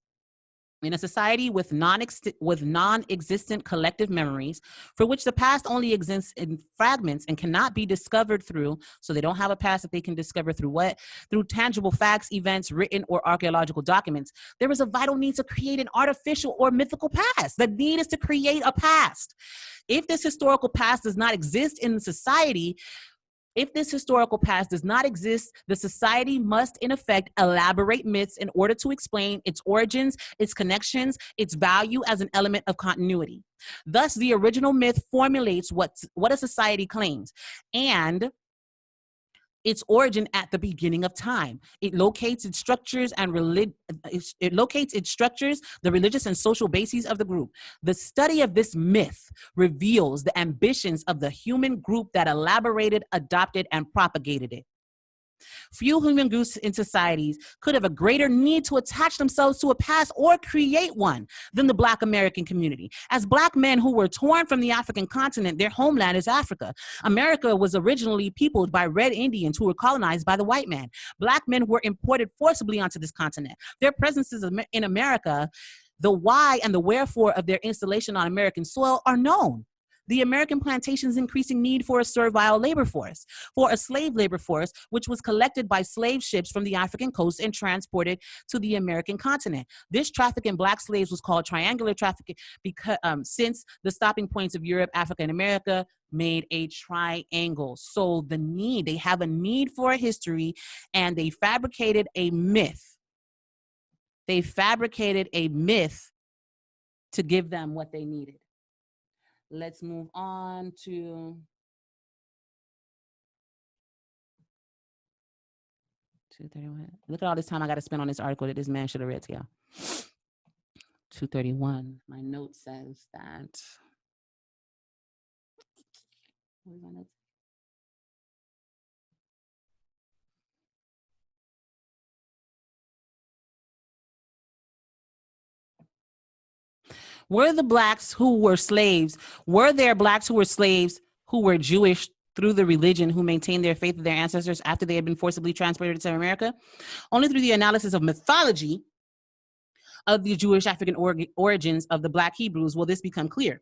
In a society with non-existent collective memories, for which the past only exists in fragments and cannot be discovered through, so they don't have a past that they can discover through what? Through tangible facts, events, written or archaeological documents, there is a vital need to create an artificial or mythical past. The need is to create a past. If this historical past does not exist in society, the society must, in effect, elaborate myths in order to explain its origins, its connections, its value as an element of continuity. Thus, the original myth formulates what a society claims, and its origin at the beginning of time. It locates its structures and the religious and social bases of the group. The study of this myth reveals the ambitions of the human group that elaborated, adopted, and propagated it. Few human groups in societies could have a greater need to attach themselves to a past or create one than the Black American community. As Black men who were torn from the African continent, their homeland is Africa. America was originally peopled by red Indians who were colonized by the white man. Black men were imported forcibly onto this continent. Their presences in America, the why and the wherefore of their installation on American soil are known. The American plantation's increasing need for a servile labor force, for a slave labor force, which was collected by slave ships from the African coast and transported to the American continent. This traffic in Black slaves was called triangular trafficking because since the stopping points of Europe, Africa, and America made a triangle. So they have a need for a history, and they fabricated a myth. They fabricated a myth to give them what they needed. Let's move on to 231. Look at all this time I got to spend on this article that this man should have read to y'all. 231. My note says that. Where's my notes? Were the Blacks who were slaves, were there Blacks who were slaves who were Jewish through the religion, who maintained their faith of their ancestors after they had been forcibly transported to America? Only through the analysis of mythology of the Jewish African origins of the Black Hebrews will this become clear.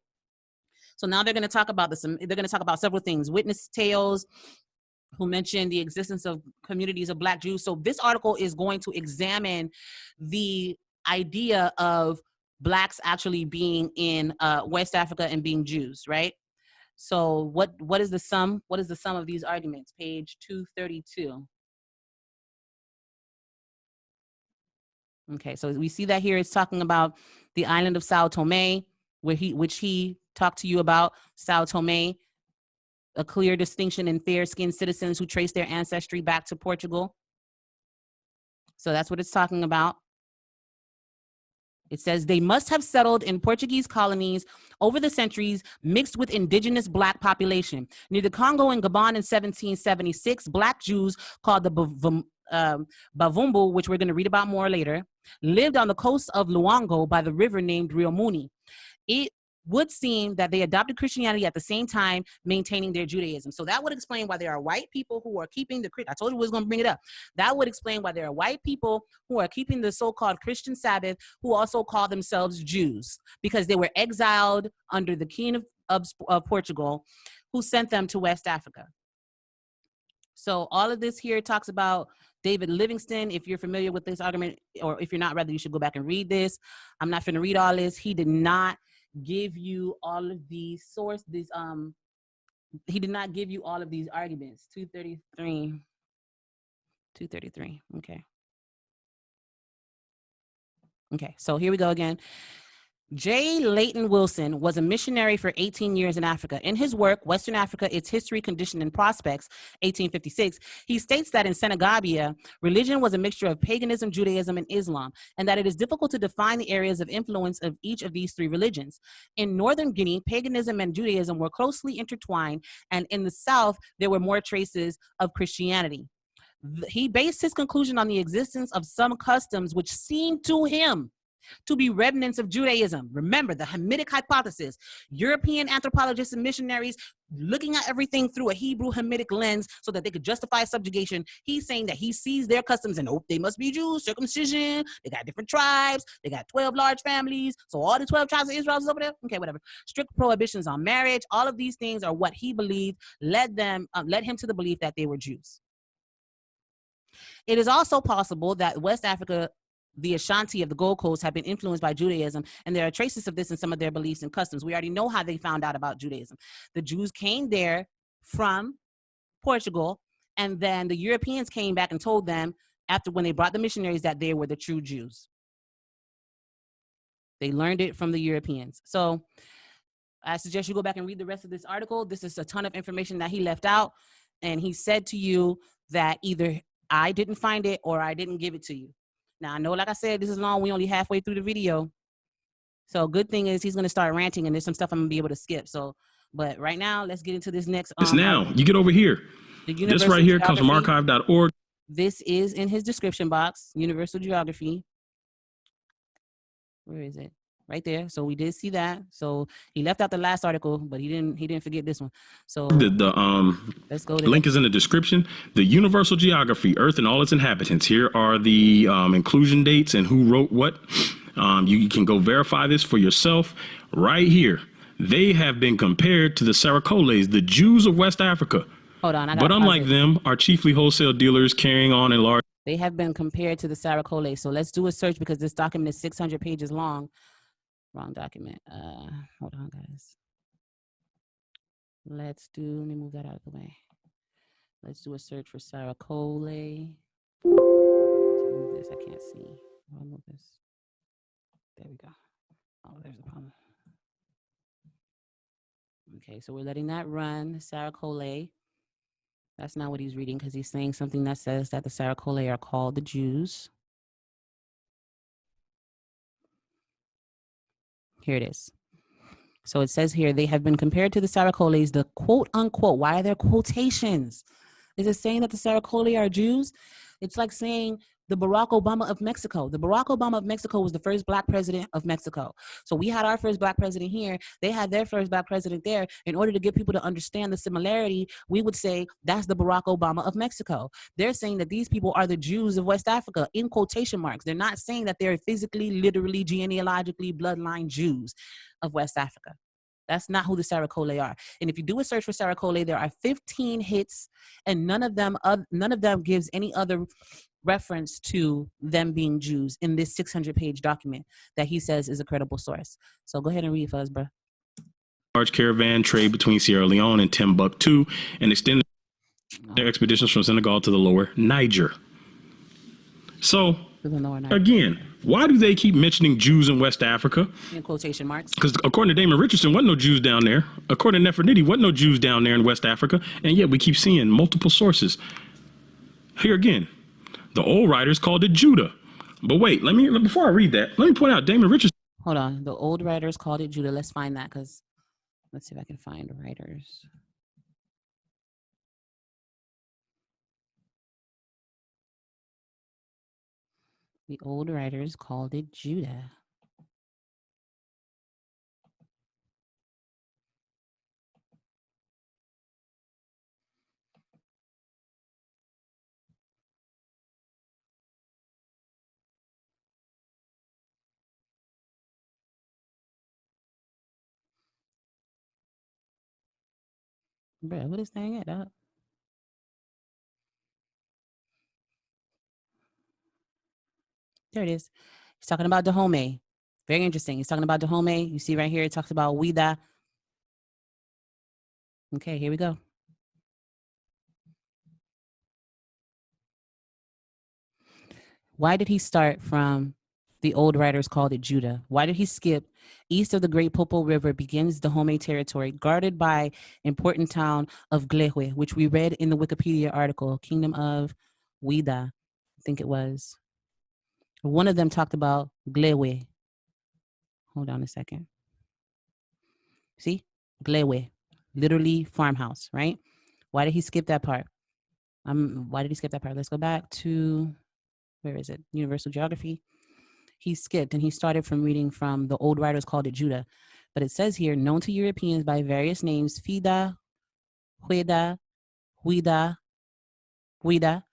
So now they're going to talk about this. They're going to talk about several things: witness tales, who mentioned the existence of communities of Black Jews. So this article is going to examine the idea of Blacks actually being in West Africa and being Jews, right? So what is the sum? What is the sum of these arguments? Page 232. Okay, so we see that here it's talking about the island of Sao Tome, which he talked to you about. Sao Tome, a clear distinction in fair-skinned citizens who trace their ancestry back to Portugal. So that's what it's talking about. It says they must have settled in Portuguese colonies over the centuries, mixed with indigenous Black population. Near the Congo and Gabon in 1776, Black Jews called the Bavumbu, which we're going to read about more later, lived on the coast of Luango by the river named Rio Muni. It would seem that they adopted Christianity at the same time, maintaining their Judaism. So that would explain why there are white people who are keeping I told you we was going to bring it up. That would explain why there are white people who are keeping the so-called Christian Sabbath, who also call themselves Jews, because they were exiled under the king of Portugal, who sent them to West Africa. So all of this here talks about David Livingstone. If you're familiar with this argument, or if you're not, rather, you should go back and read this. I'm not going to read all this. He did not give you all of these he did not give you all of these arguments. 233. Okay, so here we go again. J. Leighton Wilson was a missionary for 18 years in Africa. In his work, Western Africa, Its History, Condition, and Prospects, 1856, he states that in Senegambia, religion was a mixture of paganism, Judaism, and Islam, and that it is difficult to define the areas of influence of each of these three religions. In northern Guinea, paganism and Judaism were closely intertwined, and in the south, there were more traces of Christianity. He based his conclusion on the existence of some customs which seemed to him to be remnants of Judaism. Remember the Hamitic Hypothesis. European anthropologists and missionaries looking at everything through a Hebrew Hamitic lens so that they could justify subjugation. He's saying that he sees their customs and, oh, they must be Jews, circumcision, they got different tribes, they got 12 large families, so all the 12 tribes of Israel is over there? Okay, whatever. Strict prohibitions on marriage, all of these things are what he believed led him to the belief that they were Jews. It is also possible that West Africa, the Ashanti of the Gold Coast, have been influenced by Judaism, and there are traces of this in some of their beliefs and customs. We already know how they found out about Judaism. The Jews came there from Portugal, and then the Europeans came back and told them, after when they brought the missionaries, that they were the true Jews. They learned it from the Europeans. So I suggest you go back and read the rest of this article. This is a ton of information that he left out, and he said to you that either I didn't find it or I didn't give it to you. Now, I know, like I said, this is long. We only halfway through the video. So good thing is he's going to start ranting, and there's some stuff I'm going to be able to skip. So, but right now, let's get into this next. Now, you get over here. This right here comes from archive.org. This is in his description box, Universal Geography. Where is it? Right there. So we did see that. So he left out the last article, but he didn't forget this one. So let's go. Link is in the description. The Universal Geography, Earth and all its inhabitants. Here are the inclusion dates and who wrote what. You can go verify this for yourself right here. They have been compared to the Saracoles, the Jews of West Africa. Hold on. But unlike them, are chiefly wholesale dealers carrying on in large. They have been compared to the Saracoles. So let's do a search because this document is 600 pages long. Wrong document. Hold on, guys. Let me move that out of the way. Let's do a search for Saracole. Move this. I can't see. I'll move this. There we go. Oh, there's a problem. Okay, so we're letting that run. Saracole. That's not what he's reading because he's saying something that says that the Saracole are called the Jews. Here it is. So it says here, they have been compared to the Saracoles, the quote unquote. Why are there quotations? Is it saying that the Saracole are Jews? It's like saying the Barack Obama of Mexico. The Barack Obama of Mexico was the first black president of Mexico. So we had our first black president here. They had their first black president there. In order to get people to understand the similarity, we would say that's the Barack Obama of Mexico. They're saying that these people are the Jews of West Africa in quotation marks. They're not saying that they're physically, literally, genealogically, bloodline Jews of West Africa. That's not who the Saracole are. And if you do a search for Saracole, there are 15 hits, and none of them gives any other reference to them being Jews in this 600-page document that he says is a credible source. So go ahead and read for us, bro. Large caravan trade between Sierra Leone and Timbuktu and extended their expeditions from Senegal to the lower Niger. So, again, why do they keep mentioning Jews in West Africa? In quotation marks. Because according to Damon Richardson, wasn't no Jews down there. According to Nefer Nitty, wasn't no Jews down there in West Africa. And yet we keep seeing multiple sources. Here again, the old writers called it Judah. But wait, before I read that, let me point out Damon Richardson. Hold on. The old writers called it Judah. Let's find that because let's see if I can find writers. The old writers called it Judah. Bro, what is saying it up? There it is. He's talking about Dahomey. Very interesting. He's talking about Dahomey. You see right here, it talks about Xweda. Okay, here we go. Why did he start from the old writers called it Judah? Why did he skip east of the Great Popo River begins Dahomey territory, guarded by important town of Glehwe, which we read in the Wikipedia article, Kingdom of Xweda, I think it was. One of them talked about Glehwe. Hold on a second. See? Glehwe, literally farmhouse, right? Why did he skip that part? Why did he skip that part? Let's go back to, where is it? Universal Geography. He skipped and he started from reading from the old writers called it Judah. But it says here, known to Europeans by various names, Fida, Xweda, Xweda.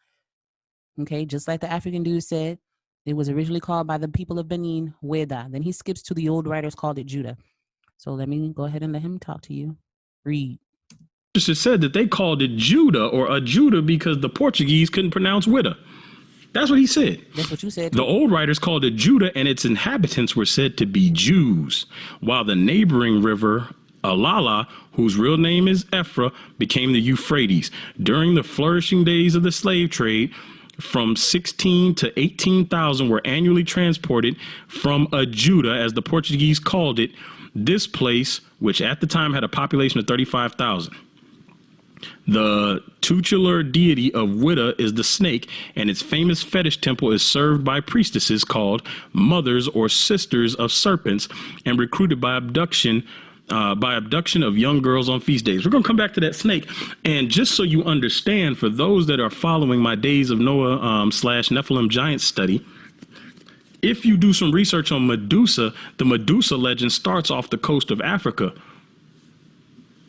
Okay, just like the African dude said, it was originally called by the people of Benin, Xweda. Then he skips to the old writers called it Judah. So let me go ahead and let him talk to you. Read. It said that they called it Judah or a Judah because the Portuguese couldn't pronounce Wida. That's what he said. That's what you said. The old writers called it Judah, and its inhabitants were said to be Jews, while the neighboring river, Alala, whose real name is Ephra, became the Euphrates. During the flourishing days of the slave trade, from 16 to 18,000 were annually transported from a Judah, as the Portuguese called it, this place, which at the time had a population of 35,000. The tutelar deity of Wida is the snake, and its famous fetish temple is served by priestesses called mothers or sisters of serpents, and recruited by abduction of young girls on feast days. We're going to come back to that snake. And just so you understand, for those that are following my Days of Noah / Nephilim Giants study, if you do some research on Medusa, the Medusa legend starts off the coast of Africa,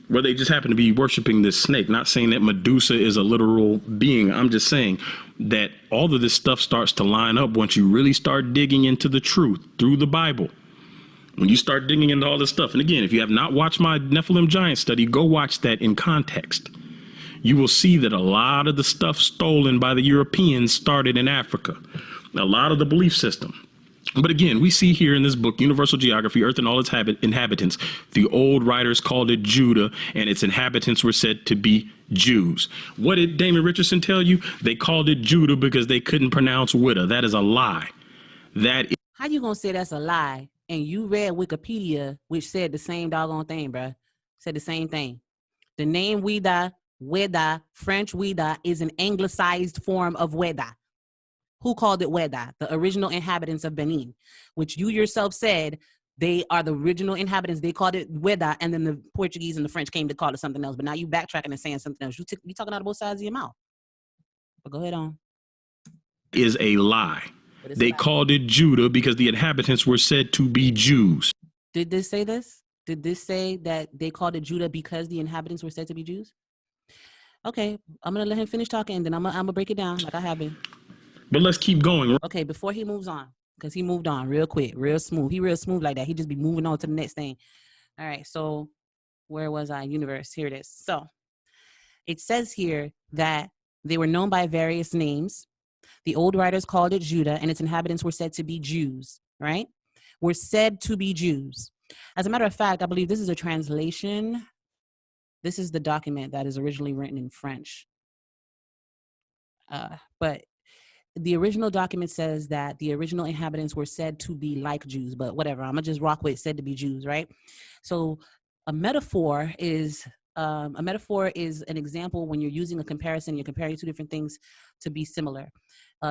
where they just happen to be worshiping this snake. Not saying that Medusa is a literal being. I'm just saying that all of this stuff starts to line up once you really start digging into the truth through the Bible. When you start digging into all this stuff, and again, if you have not watched my Nephilim Giant study, go watch that in context. You will see that a lot of the stuff stolen by the Europeans started in Africa. A lot of the belief system. But again, we see here in this book, Universal Geography, Earth and all its inhabitants, the old writers called it Judah, and its inhabitants were said to be Jews. What did Damon Richardson tell you? They called it Judah because they couldn't pronounce Wida. That is a lie. How you gonna say that's a lie? And you read Wikipedia, which said the same doggone thing, bruh. Said the same thing. The name Weda, French Weda, is an anglicized form of Weda. Who called it Weda? The original inhabitants of Benin, which you yourself said they are the original inhabitants. They called it Weda, and then the Portuguese and the French came to call it something else. But now you backtracking and saying something else. You talking out of both sides of your mouth. But go ahead on. Is a lie. They called it Judah because the inhabitants were said to be Jews. Did this say this? Did this say that they called it Judah because the inhabitants were said to be Jews? Okay, I'm going to let him finish talking, and then I'm going to break it down like I have been. But let's keep going. Okay, before he moves on, because he moved on real quick, real smooth. He real smooth like that. He just be moving on to the next thing. All right, so where was I? Universe, here it is. So it says here that they were known by various names. The old writers called it Judah, and its inhabitants were said to be Jews, right? Were said to be Jews. As a matter of fact, I believe this is a translation. This is the document that is originally written in French. But the original document says that the original inhabitants were said to be like Jews, but whatever. I'm going to just rock with said to be Jews, right? So a metaphor is an example when you're using a comparison, you're comparing two different things to be similar.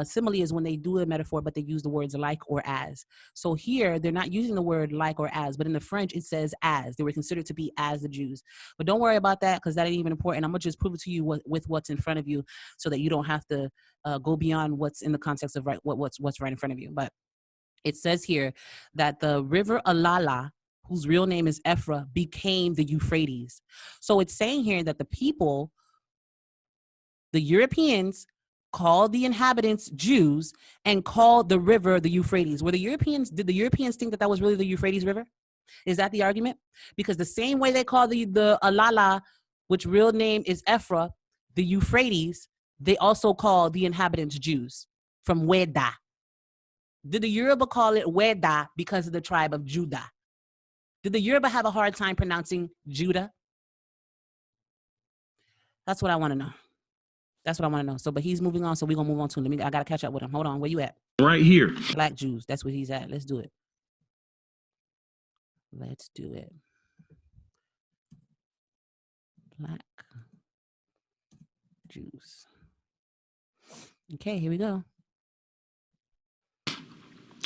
Simile is when they do a metaphor, but they use the words like or as. So here, they're not using the word like or as, but in the French, it says as. They were considered to be as the Jews. But don't worry about that, because that ain't even important. I'm going to just prove it to you with what's in front of you so that you don't have to go beyond what's in the context of what's right in front of you. But it says here that the river Alala, whose real name is Ephra, became the Euphrates. So it's saying here that the people, the Europeans, called the inhabitants Jews and called the river the Euphrates. Did the Europeans think that was really the Euphrates River? Is that the argument? Because the same way they call the Alala, which real name is Ephra, the Euphrates, they also call the inhabitants Jews from Weda. Did the Yoruba call it Xweda because of the tribe of Judah? Did the Yoruba have a hard time pronouncing Judah? That's what I want to know. That's what I want to know. So, but he's moving on, so we're going to move on to him. I got to catch up with him. Hold on. Where you at? Right here. Black Jews. That's where he's at. Let's do it. Let's do it. Black Jews. Okay, here we go.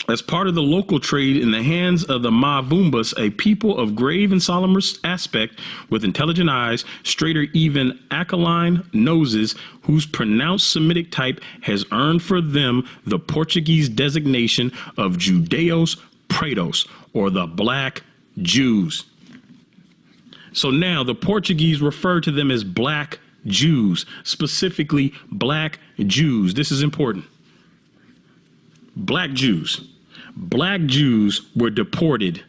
As part of the local trade in the hands of the Mavumbas, a people of grave and solemn aspect, with intelligent eyes, straight or even aquiline noses, whose pronounced Semitic type has earned for them the Portuguese designation of Judeos Pretos, or the Black Jews. So now the Portuguese refer to them as Black Jews, specifically Black Jews. This is important. Black Jews. Black Jews were deported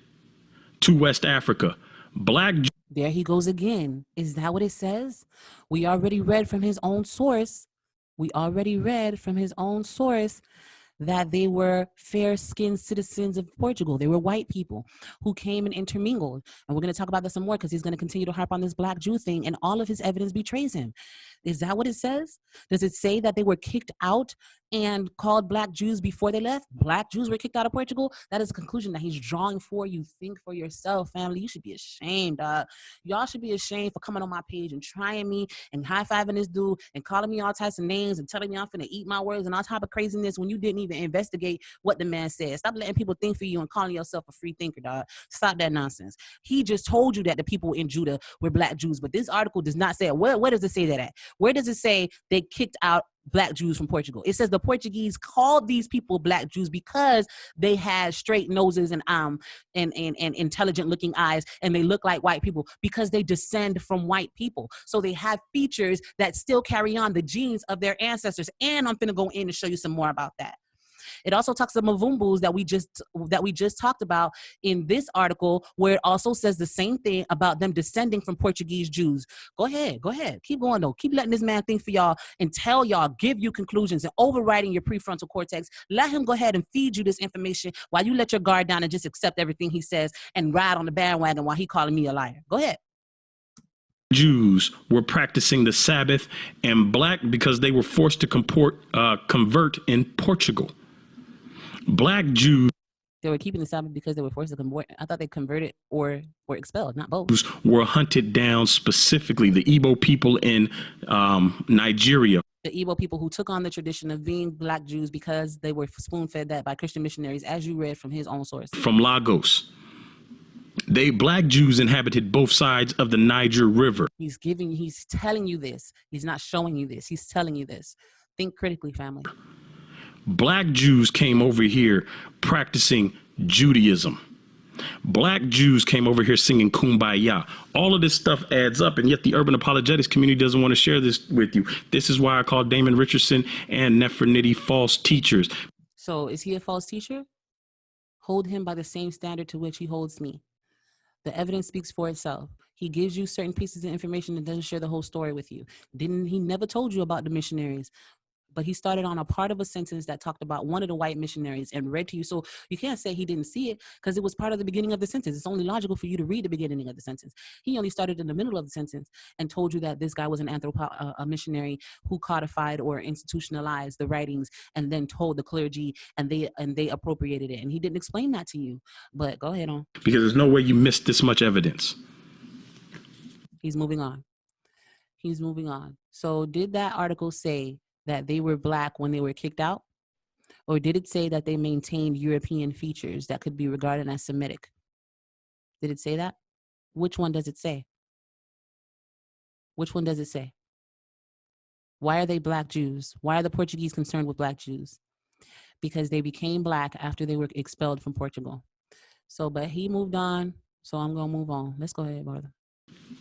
to West Africa. There he goes again. Is that what it says? We already read from his own source. That they were fair-skinned citizens of Portugal. They were white people who came and intermingled. And we're going to talk about this some more because he's going to continue to harp on this Black Jew thing, and all of his evidence betrays him. Is that what it says? Does it say that they were kicked out and called Black Jews before they left? Black Jews were kicked out of Portugal? That is a conclusion that he's drawing for you. Think for yourself, family. You should be ashamed. Y'all should be ashamed for coming on my page and trying me and high-fiving this dude and calling me all types of names and telling me I'm finna eat my words and all type of craziness when you didn't even investigate what the man said. Stop letting people think for you and calling yourself a free thinker, dog. Stop that nonsense. He just told you that the people in Judah were Black Jews, but this article does not say it. Where does it say that at? Where does it say they kicked out Black Jews from Portugal? It says the Portuguese called these people Black Jews because they had straight noses and intelligent looking eyes, and they look like white people because they descend from white people. So they have features that still carry on the genes of their ancestors. And I'm finna go in and show you some more about that. It also talks about Mavumbus that we just talked about in this article, where it also says the same thing about them descending from Portuguese Jews. Go ahead. Keep going though. Keep letting this man think for y'all and tell y'all, give you conclusions and overriding your prefrontal cortex. Let him go ahead and feed you this information while you let your guard down and just accept everything he says and ride on the bandwagon while he calling me a liar. Go ahead. Jews were practicing the Sabbath, and Black because they were forced to convert in Portugal. Black Jews. They were keeping the Sabbath because they were forced to convert. I thought they converted or were expelled, not both. Were hunted down, specifically the Igbo people in Nigeria. The Igbo people who took on the tradition of being Black Jews because they were spoon-fed that by Christian missionaries, as you read from his own source. From Lagos. Black Jews inhabited both sides of the Niger River. He's telling you this. He's not showing you this. He's telling you this. Think critically, family. Black Jews came over here practicing Judaism. Black Jews came over here singing Kumbaya. All of this stuff adds up, and yet the urban apologetics community doesn't want to share this with you. This is why I call Damon Richardson and Nefer Nitty false teachers. So is he a false teacher? Hold him by the same standard to which he holds me. The evidence speaks for itself. He gives you certain pieces of information and doesn't share the whole story with you. He never told you about the missionaries, but he started on a part of a sentence that talked about one of the white missionaries and read to you. So you can't say he didn't see it because it was part of the beginning of the sentence. It's only logical for you to read the beginning of the sentence. He only started in the middle of the sentence and told you that this guy was a missionary who codified or institutionalized the writings and then told the clergy, and they appropriated it. And he didn't explain that to you, but go ahead on. Because there's no way you missed this much evidence. He's moving on. So did that article say that they were Black when they were kicked out? Or did it say that they maintained European features that could be regarded as Semitic? Did it say that? Which one does it say? Which one does it say? Why are they Black Jews? Why are the Portuguese concerned with Black Jews? Because they became Black after they were expelled from Portugal. So, but he moved on, so I'm going to move on. Let's go ahead, brother.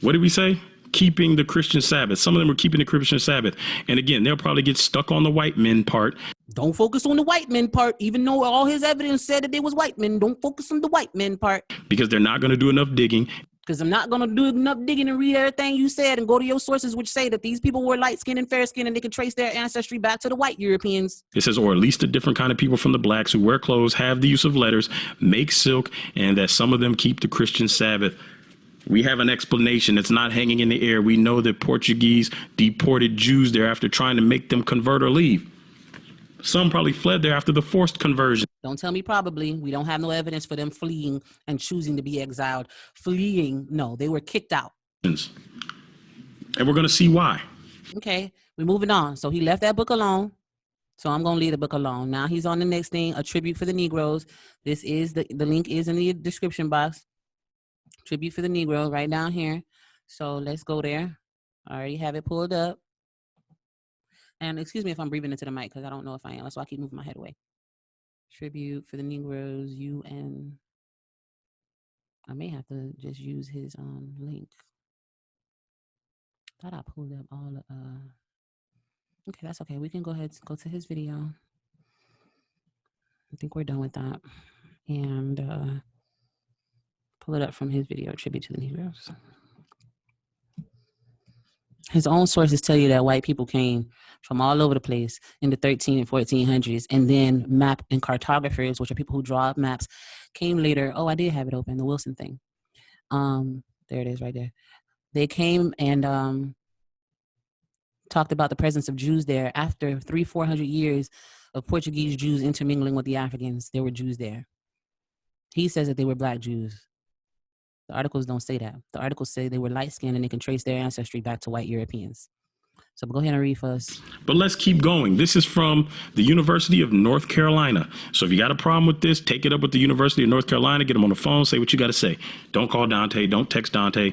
What did we say? Keeping the Christian Sabbath. Some of them were keeping the Christian Sabbath. And again, they'll probably get stuck on the white men part. Don't focus on the white men part, even though all his evidence said that they was white men. Don't focus on the white men part. Because they're not going to do enough digging. Because I'm not going to do enough digging and read everything you said and go to your sources, which say that these people were light-skinned and fair-skinned and they can trace their ancestry back to the white Europeans. It says, or at least a different kind of people from the blacks who wear clothes, have the use of letters, make silk, and that some of them keep the Christian Sabbath. We have an explanation. It's not hanging in the air. We know that Portuguese deported Jews there after trying to make them convert or leave. Some probably fled there after the forced conversion. Don't tell me probably. We don't have no evidence for them fleeing and choosing to be exiled. Fleeing, no, they were kicked out. And we're going to see why. Okay, we're moving on. So he left that book alone. So I'm going to leave the book alone. Now he's on the next thing, a tribute for the Negroes. This is the link is in the description box. Tribute for the Negro right down here. So let's go there. I already have it pulled up. And excuse me if I'm breathing into the mic because I don't know if I am. That's why I keep moving my head away. Tribute for the Negroes, UN. I may have to just use his link. Thought I pulled up all the okay, that's okay. We can go ahead and go to his video. I think we're done with that. And pull it up from his video, Tribute to the Negroes. His own sources tell you that white people came from all over the place in the 13 and 1400s, and then map and cartographers, which are people who draw up maps, came later. Oh, I did have it open, the Wilson thing. There it is right there. They came and talked about the presence of Jews there after 300-400 years of Portuguese Jews intermingling with the Africans. There were Jews there. He says that they were black Jews. The articles don't say that. The articles say they were light-skinned and they can trace their ancestry back to white Europeans. So go ahead and read for us. But let's keep going. This is from the University of North Carolina. So if you got a problem with this, take it up with the University of North Carolina, get them on the phone, say what you got to say. Don't call Dante. Don't text Dante.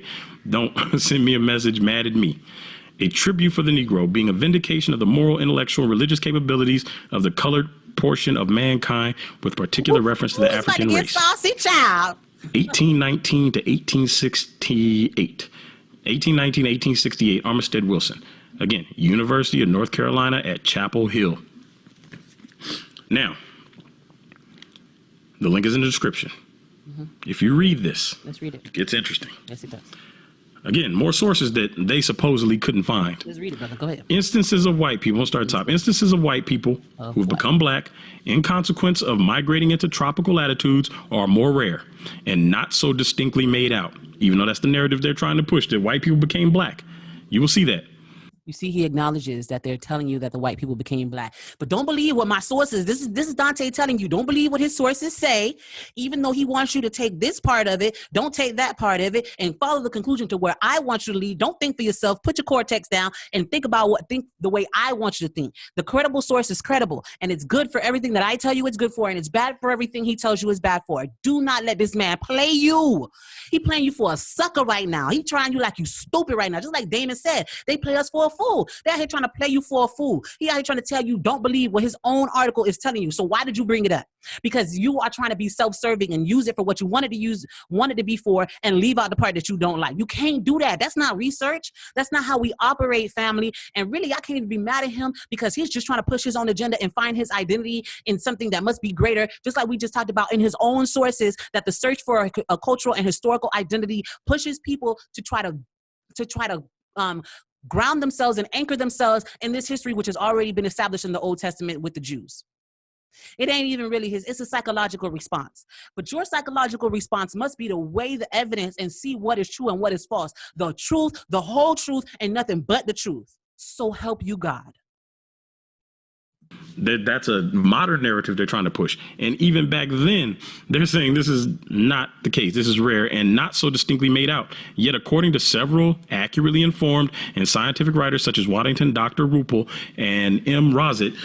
Don't send me a message mad at me. A tribute for the Negro, being a vindication of the moral, intellectual, and religious capabilities of the colored portion of mankind with particular reference to the African race. Saucy child. 1819 to 1868. 1819 to 1868, Armistead Wilson. Again, University of North Carolina at Chapel Hill. Now, the link is in the description. If you read this, let's read it. It gets interesting. Yes, it does. Again, more sources that they supposedly couldn't find. Let's read it, brother. Go ahead. Instances of white people, we'll start top. Instances of white people who've become black in consequence of migrating into tropical latitudes are more rare and not so distinctly made out, even though that's the narrative they're trying to push, that white people became black. You will see that. You see, he acknowledges that they're telling you that the white people became black. But don't believe what my sources, this is Dante telling you, don't believe what his sources say, even though he wants you to take this part of it, don't take that part of it, and follow the conclusion to where I want you to lead. Don't think for yourself, put your cortex down, and think the way I want you to think. The credible source is credible, and it's good for everything that I tell you it's good for, and it's bad for everything he tells you is bad for. Do not let this man play you. He playing you for a sucker right now. He trying you like you stupid right now. Just like Damon said, they play us for a fool. They're out here trying to play you for a fool. He out here trying to tell you don't believe what his own article is telling you. So why did you bring it up? Because you are trying to be self-serving and use it for what you wanted to be for, and leave out the part that you don't like. You can't do that. That's not research. That's not how we operate, family. And really, I can't even be mad at him because he's just trying to push his own agenda and find his identity in something that must be greater. Just like we just talked about in his own sources, that the search for a cultural and historical identity pushes people to try to ground themselves and anchor themselves in this history, which has already been established in the Old Testament with the Jews. It ain't even really it's a psychological response. But your psychological response must be to weigh the evidence and see what is true and what is false. The truth, the whole truth, and nothing but the truth. So help you God. That's a modern narrative they're trying to push. And even back then, they're saying this is not the case. This is rare and not so distinctly made out. Yet, according to several accurately informed and scientific writers such as Waddington, Dr. Ruppel, and M. Rozit,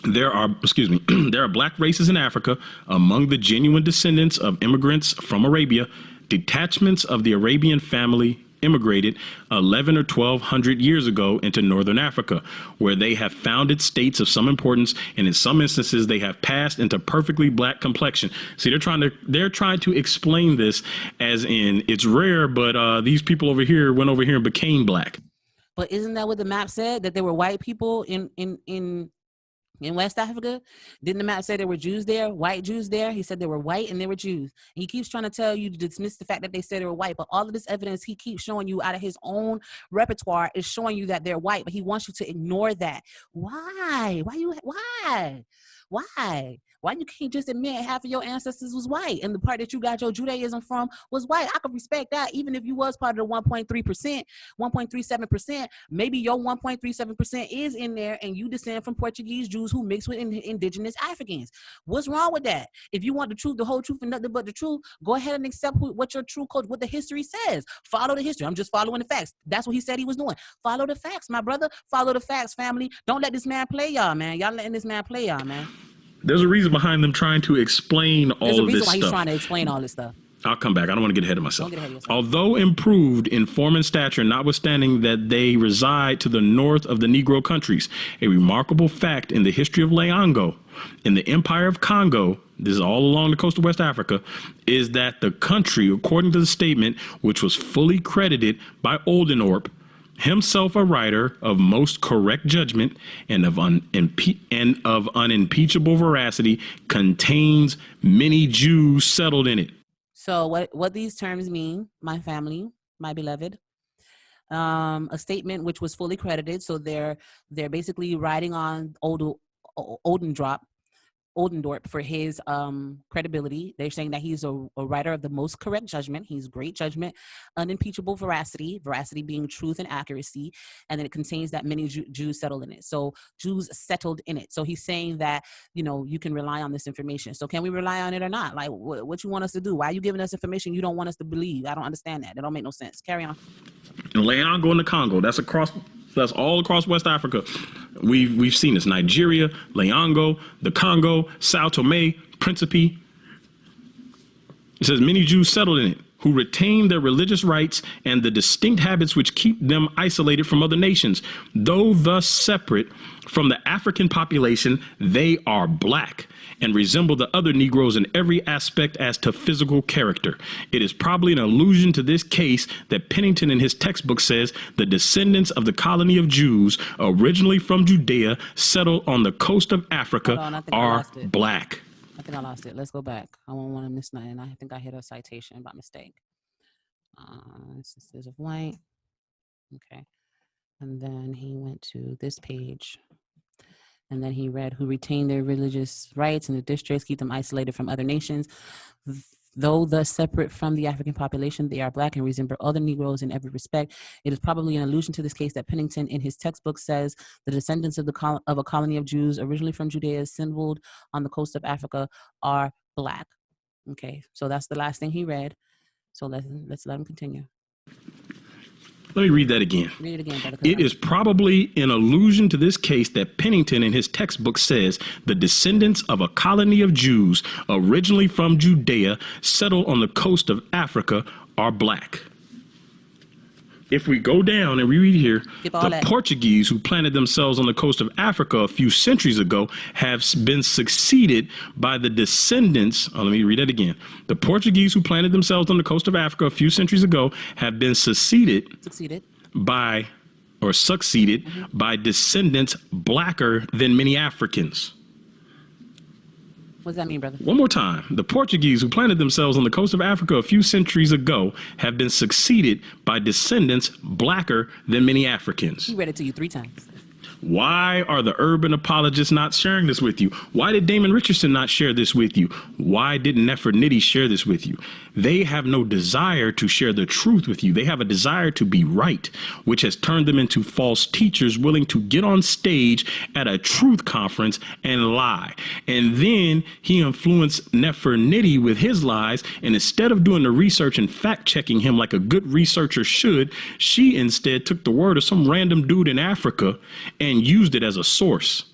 there are black races in Africa among the genuine descendants of immigrants from Arabia. Detachments of the Arabian family immigrated 11 or 1200 years ago into northern Africa, where they have founded states of some importance, and in some instances they have passed into perfectly black complexion. See, they're trying to explain this as in it's rare, but these people over here went over here and became black. But isn't that what the map said, that there were white people in in West Africa? Didn't the map say there were Jews there, white Jews there? He said they were white and they were Jews. And he keeps trying to tell you to dismiss the fact that they said they were white, but all of this evidence he keeps showing you out of his own repertoire is showing you that they're white, but he wants you to ignore that. Why? Why you can't just admit half of your ancestors was white and the part that you got your Judaism from was white? I could respect that, even if you was part of the 1.3%, 1.37%. Maybe your 1.37% is in there and you descend from Portuguese Jews who mix with indigenous Africans. What's wrong with that? If you want the truth, the whole truth, and nothing but the truth, go ahead and accept what your true code, what the history says. Follow the history. I'm just following the facts. That's what he said he was doing. Follow the facts, my brother. Follow the facts, family. Don't let this man play y'all, man. Y'all letting this man play y'all, man. There's a reason behind them trying to explain all of this stuff. There's a reason why he's trying to explain all this stuff. I'll come back. I don't want to get ahead of myself. Don't get ahead of yourself. Although improved in form and stature, notwithstanding that they reside to the north of the Negro countries, a remarkable fact in the history of Leongo, in the Empire of Congo, this is all along the coast of West Africa, is that the country, according to the statement, which was fully credited by Oldenorp, himself a writer of most correct judgment and of unimpeachable veracity, contains many Jews settled in it. So what these terms mean, my family, my beloved, a statement which was fully credited. So they're basically writing on Oldendorp for his credibility. They're saying that he's a writer of the most correct judgment. He's great judgment, unimpeachable veracity being truth and accuracy, and then it contains that many Jews settled in it. So Jews settled in it. So he's saying that, you can rely on this information. So can we rely on it or not? Like, what you want us to do? Why are you giving us information you don't want us to believe? I don't understand that. That don't make no sense. Carry on. Leongo in the Congo, that's all across West Africa. We've seen this. Nigeria, Leongo, the Congo, Sao Tome, Principe. It says many Jews settled in it, who retain their religious rights and the distinct habits which keep them isolated from other nations. Though thus separate from the African population, they are black and resemble the other Negroes in every aspect as to physical character. It is probably an allusion to this case that Pennington in his textbook says the descendants of the colony of Jews, originally from Judea, settled on the coast of Africa, are black. I think I lost it. Let's go back. I don't want to miss nothing. I think I hit a citation by mistake. This is of white. Okay. And then he went to this page. And then he read, who retain their religious rights in the districts, keep them isolated from other nations. Though thus separate from the African population, they are black and resemble other Negroes in every respect. It is probably an allusion to this case that Pennington in his textbook says the descendants of a colony of Jews originally from Judea assembled on the coast of Africa are black. Okay, so that's the last thing he read. So let's let him continue. Let me read that again. Read it again, brother. It is probably an allusion to this case that Pennington in his textbook says the descendants of a colony of Jews originally from Judea settled on the coast of Africa are black. If we go down and we read here, the Portuguese who planted themselves on the coast of Africa a few centuries ago have been succeeded by the descendants. Let me read that again. The Portuguese who planted themselves on the coast of Africa a few centuries ago have been succeeded by descendants blacker than many Africans. What does that mean, brother? One more time. The Portuguese who planted themselves on the coast of Africa a few centuries ago have been succeeded by descendants blacker than many Africans. He read it to you 3 times. Why are the urban apologists not sharing this with you? Why did Damon Richardson not share this with you? Why didn't Nefer Nitty share this with you? They have no desire to share the truth with you. They have a desire to be right, which has turned them into false teachers willing to get on stage at a truth conference and lie. And then he influenced Nefer Nitty with his lies, and instead of doing the research and fact-checking him like a good researcher should, she instead took the word of some random dude in Africa and used it as a source.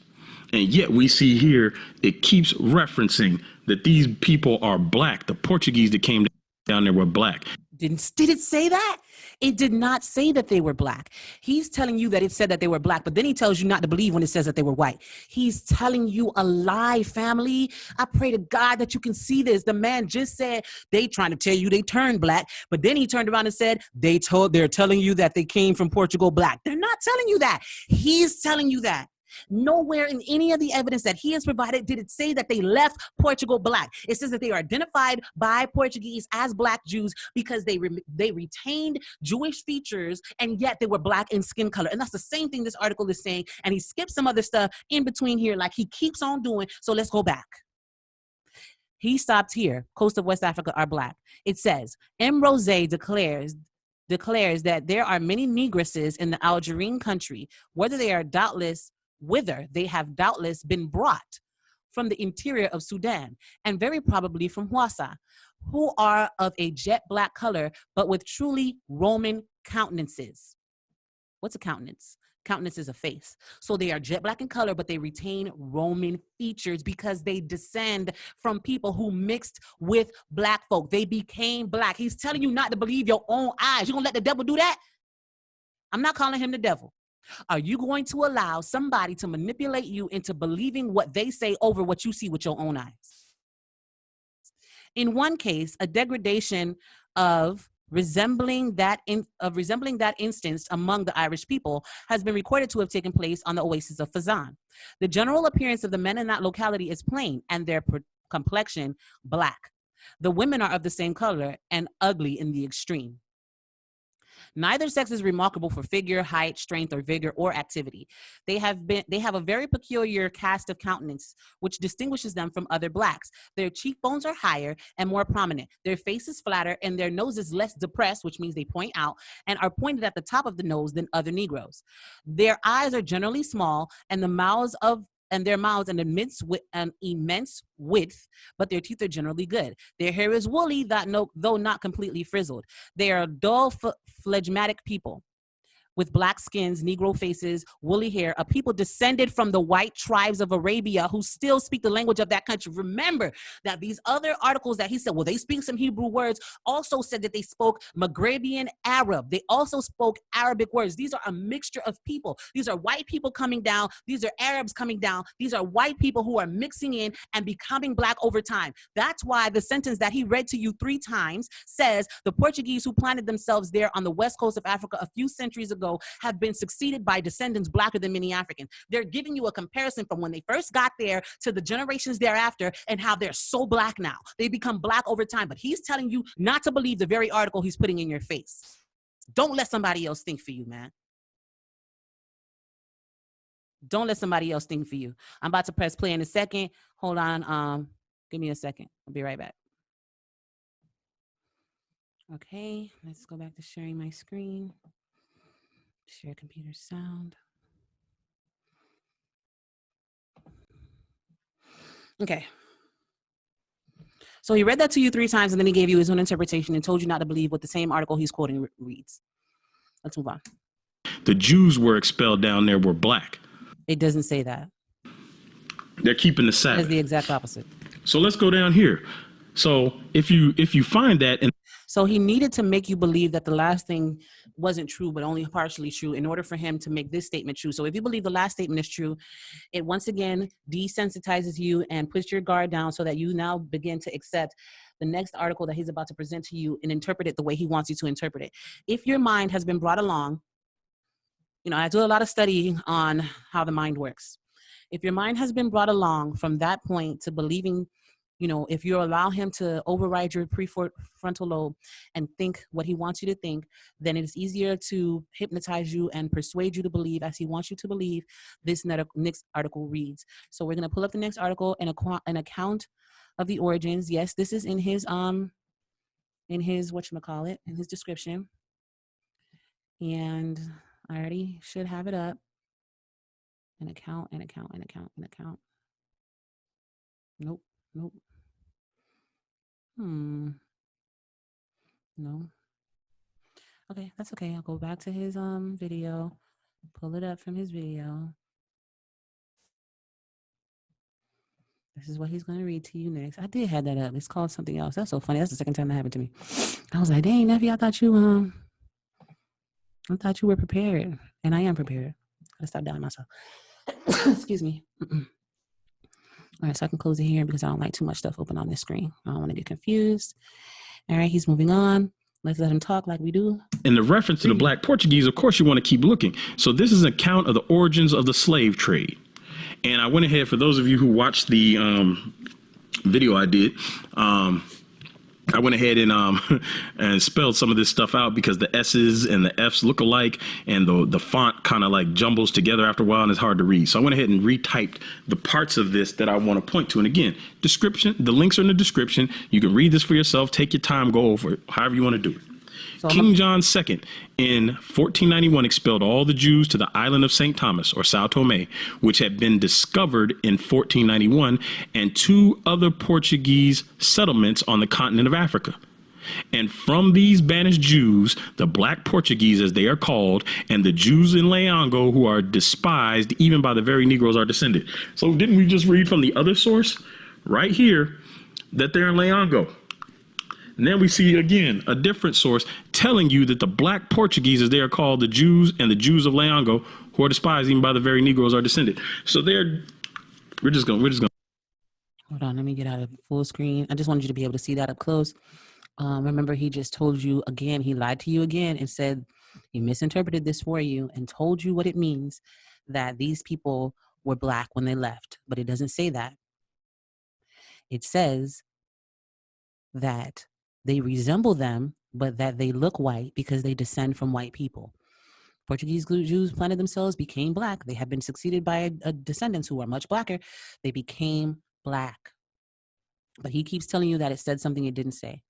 And yet we see here, it keeps referencing that these people are black. The Portuguese that came down there were black. Did it say that? It did not say that they were black. He's telling you that it said that they were black, but then he tells you not to believe when it says that they were white. He's telling you a lie, family. I pray to God that you can see this. The man just said they trying to tell you they turned black, but then he turned around and said they're telling you that they came from Portugal black. They're not telling you that. He's telling you that. Nowhere in any of the evidence that he has provided did it say that they left Portugal black. It says that they are identified by Portuguese as black Jews because they retained Jewish features, and yet they were black in skin color. And that's the same thing this article is saying. And he skips some other stuff in between here, like he keeps on doing. So let's go back. He stopped here. Coast of West Africa are black. It says, M. Rose declares that there are many negresses in the Algerine country, whither they have doubtless been brought from the interior of Sudan, and very probably from Hausa, who are of a jet black color, but with truly Roman countenances. What's a countenance? Countenance is a face. So they are jet black in color, but they retain Roman features because they descend from people who mixed with black folk. They became black. He's telling you not to believe your own eyes. You gonna let the devil do that? I'm not calling him the devil. Are you going to allow somebody to manipulate you into believing what they say over what you see with your own eyes? In one case, a degradation of resembling that instance among the Irish people has been recorded to have taken place on the oasis of Fazan. The general appearance of the men in that locality is plain, and their complexion black. The women are of the same color and ugly in the extreme. Neither sex is remarkable for figure, height, strength, or vigor, or activity. They have a very peculiar cast of countenance, which distinguishes them from other blacks. Their cheekbones are higher and more prominent. Their face is flatter, and their nose is less depressed, which means they point out, and are pointed at the top of the nose than other Negroes. Their eyes are generally small, and their mouths an immense width, but their teeth are generally good. Their hair is woolly, though not completely frizzled. They are dull, phlegmatic people with black skins, Negro faces, woolly hair, a people descended from the white tribes of Arabia who still speak the language of that country. Remember that these other articles that he said, well, they speak some Hebrew words, also said that they spoke Maghrebian Arab. They also spoke Arabic words. These are a mixture of people. These are white people coming down. These are Arabs coming down. These are white people who are mixing in and becoming black over time. That's why the sentence that he read to you 3 times says the Portuguese who planted themselves there on the west coast of Africa a few centuries ago have been succeeded by descendants blacker than many Africans. They're giving you a comparison from when they first got there to the generations thereafter and how they're so black now. They become black over time, but he's telling you not to believe the very article he's putting in your face. Don't let somebody else think for you, man. Don't let somebody else think for you. I'm about to press play in a second. Hold on. Give me a second. I'll be right back. Okay, let's go back to sharing my screen. Share computer sound. Okay. So he read that to you 3 times, and then he gave you his own interpretation and told you not to believe what the same article he's quoting reads. Let's move on. The Jews were expelled down there were black. It doesn't say that. They're keeping the Sabbath. It's the exact opposite. So let's go down here. So if you find that, and so he needed to make you believe that the last thing wasn't true, but only partially true in order for him to make this statement true. So if you believe the last statement is true, it once again desensitizes you and puts your guard down so that you now begin to accept the next article that he's about to present to you and interpret it the way he wants you to interpret it. If your mind has been brought along, I do a lot of studying on how the mind works. If your mind has been brought along from that point to believing, if you allow him to override your prefrontal lobe and think what he wants you to think, then it's easier to hypnotize you and persuade you to believe as he wants you to believe this next article reads. So we're going to pull up the next article and an account of the origins. Yes, this is in his whatchamacallit, in his description. And I already should have it up. An account. Nope. No. Okay, that's okay. I'll go back to his video, pull it up from his video. This is what he's going to read to you next. I did have that up. It's called something else. That's so funny. That's the second time that happened to me. I was like, dang, Nephew, I thought you were prepared. And I am prepared. I stop doubting myself. Excuse me. All right, so I can close it here because I don't like too much stuff open on this screen. I don't want to get confused. All right, he's moving on. Let's let him talk like we do. In the reference to the Black Portuguese, of course, you want to keep looking. So this is an account of the origins of the slave trade. And I went ahead, for those of you who watched the video I did, I went ahead and and spelled some of this stuff out because the S's and the F's look alike, and the font kind of like jumbles together after a while and it's hard to read. So I went ahead and retyped the parts of this that I want to point to. And again, description, the links are in the description. You can read this for yourself, take your time, go over it, however you want to do it. So King John II in 1491 expelled all the Jews to the island of St. Thomas, or Sao Tome, which had been discovered in 1491, and 2 other Portuguese settlements on the continent of Africa. And from these banished Jews, the Black Portuguese, as they are called, and the Jews in Leongo, who are despised even by the very Negroes, are descended. So didn't we just read from the other source right here that they're in Leongo? And then we see, again, a different source telling you that the Black Portuguese, as they are called, the Jews and the Jews of Leongo, who are despised even by the very Negroes, are descended. So we're just going. Hold on, let me get out of full screen. I just wanted you to be able to see that up close. Remember, he just told you again, he lied to you again and said he misinterpreted this for you and told you what it means that these people were Black when they left. But it doesn't say that. It says that they resemble them, but that they look white because they descend from white people. Portuguese Jews planted themselves, became Black. They have been succeeded by descendants who are much blacker. They became Black. But he keeps telling you that it said something it didn't say.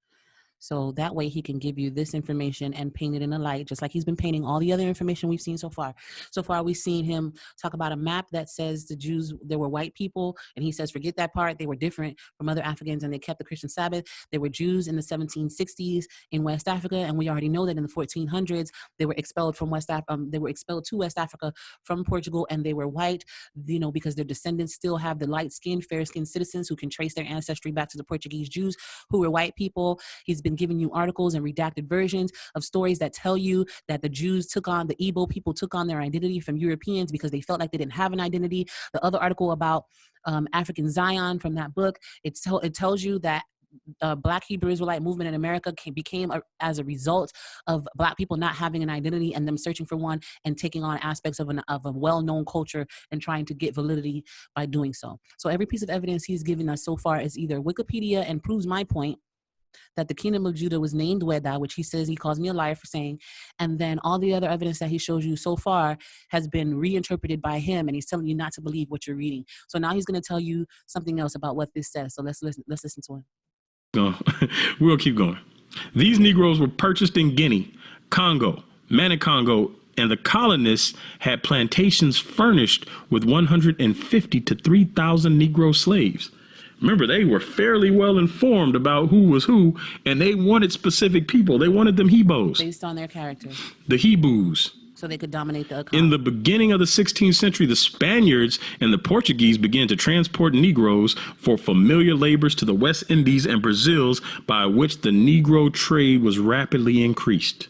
So that way he can give you this information and paint it in a light, just like he's been painting all the other information we've seen so far. So far, we've seen him talk about a map that says the Jews, there were white people, and he says, forget that part. They were different from other Africans, and they kept the Christian Sabbath. There were Jews in the 1760s in West Africa, and we already know that in the 1400s, they were expelled from they were expelled to West Africa from Portugal, and they were white, you know, because their descendants still have the light-skinned, fair-skinned citizens who can trace their ancestry back to the Portuguese Jews who were white people. He's been giving you articles and redacted versions of stories that tell you that the Jews took on, the Igbo people took on their identity from Europeans because they felt like they didn't have an identity. The other article about African Zion from that book, it tells you that Black Hebrew Israelite movement in America became as a result of Black people not having an identity and them searching for one and taking on aspects of a well-known culture and trying to get validity by doing so. So every piece of evidence he's given us so far is either Wikipedia and proves my point that the kingdom of Judah was named Xweda, which he says he calls me a liar for saying, and then all the other evidence that he shows you so far has been reinterpreted by him, and he's telling you not to believe what you're reading. So now he's going to tell you something else about what this says. So let's listen to him. We'll keep going. These Negroes were purchased in Guinea, Congo, Manicongo, and the colonists had plantations furnished with 150 to 3,000 Negro slaves. Remember, they were fairly well informed about who was who, and they wanted specific people. They wanted them Hebos. Based on their characters. The Hebrews. So they could dominate the economy. In the beginning of the 16th century, the Spaniards and the Portuguese began to transport Negroes for familiar labors to the West Indies and Brazils, by which the Negro trade was rapidly increased.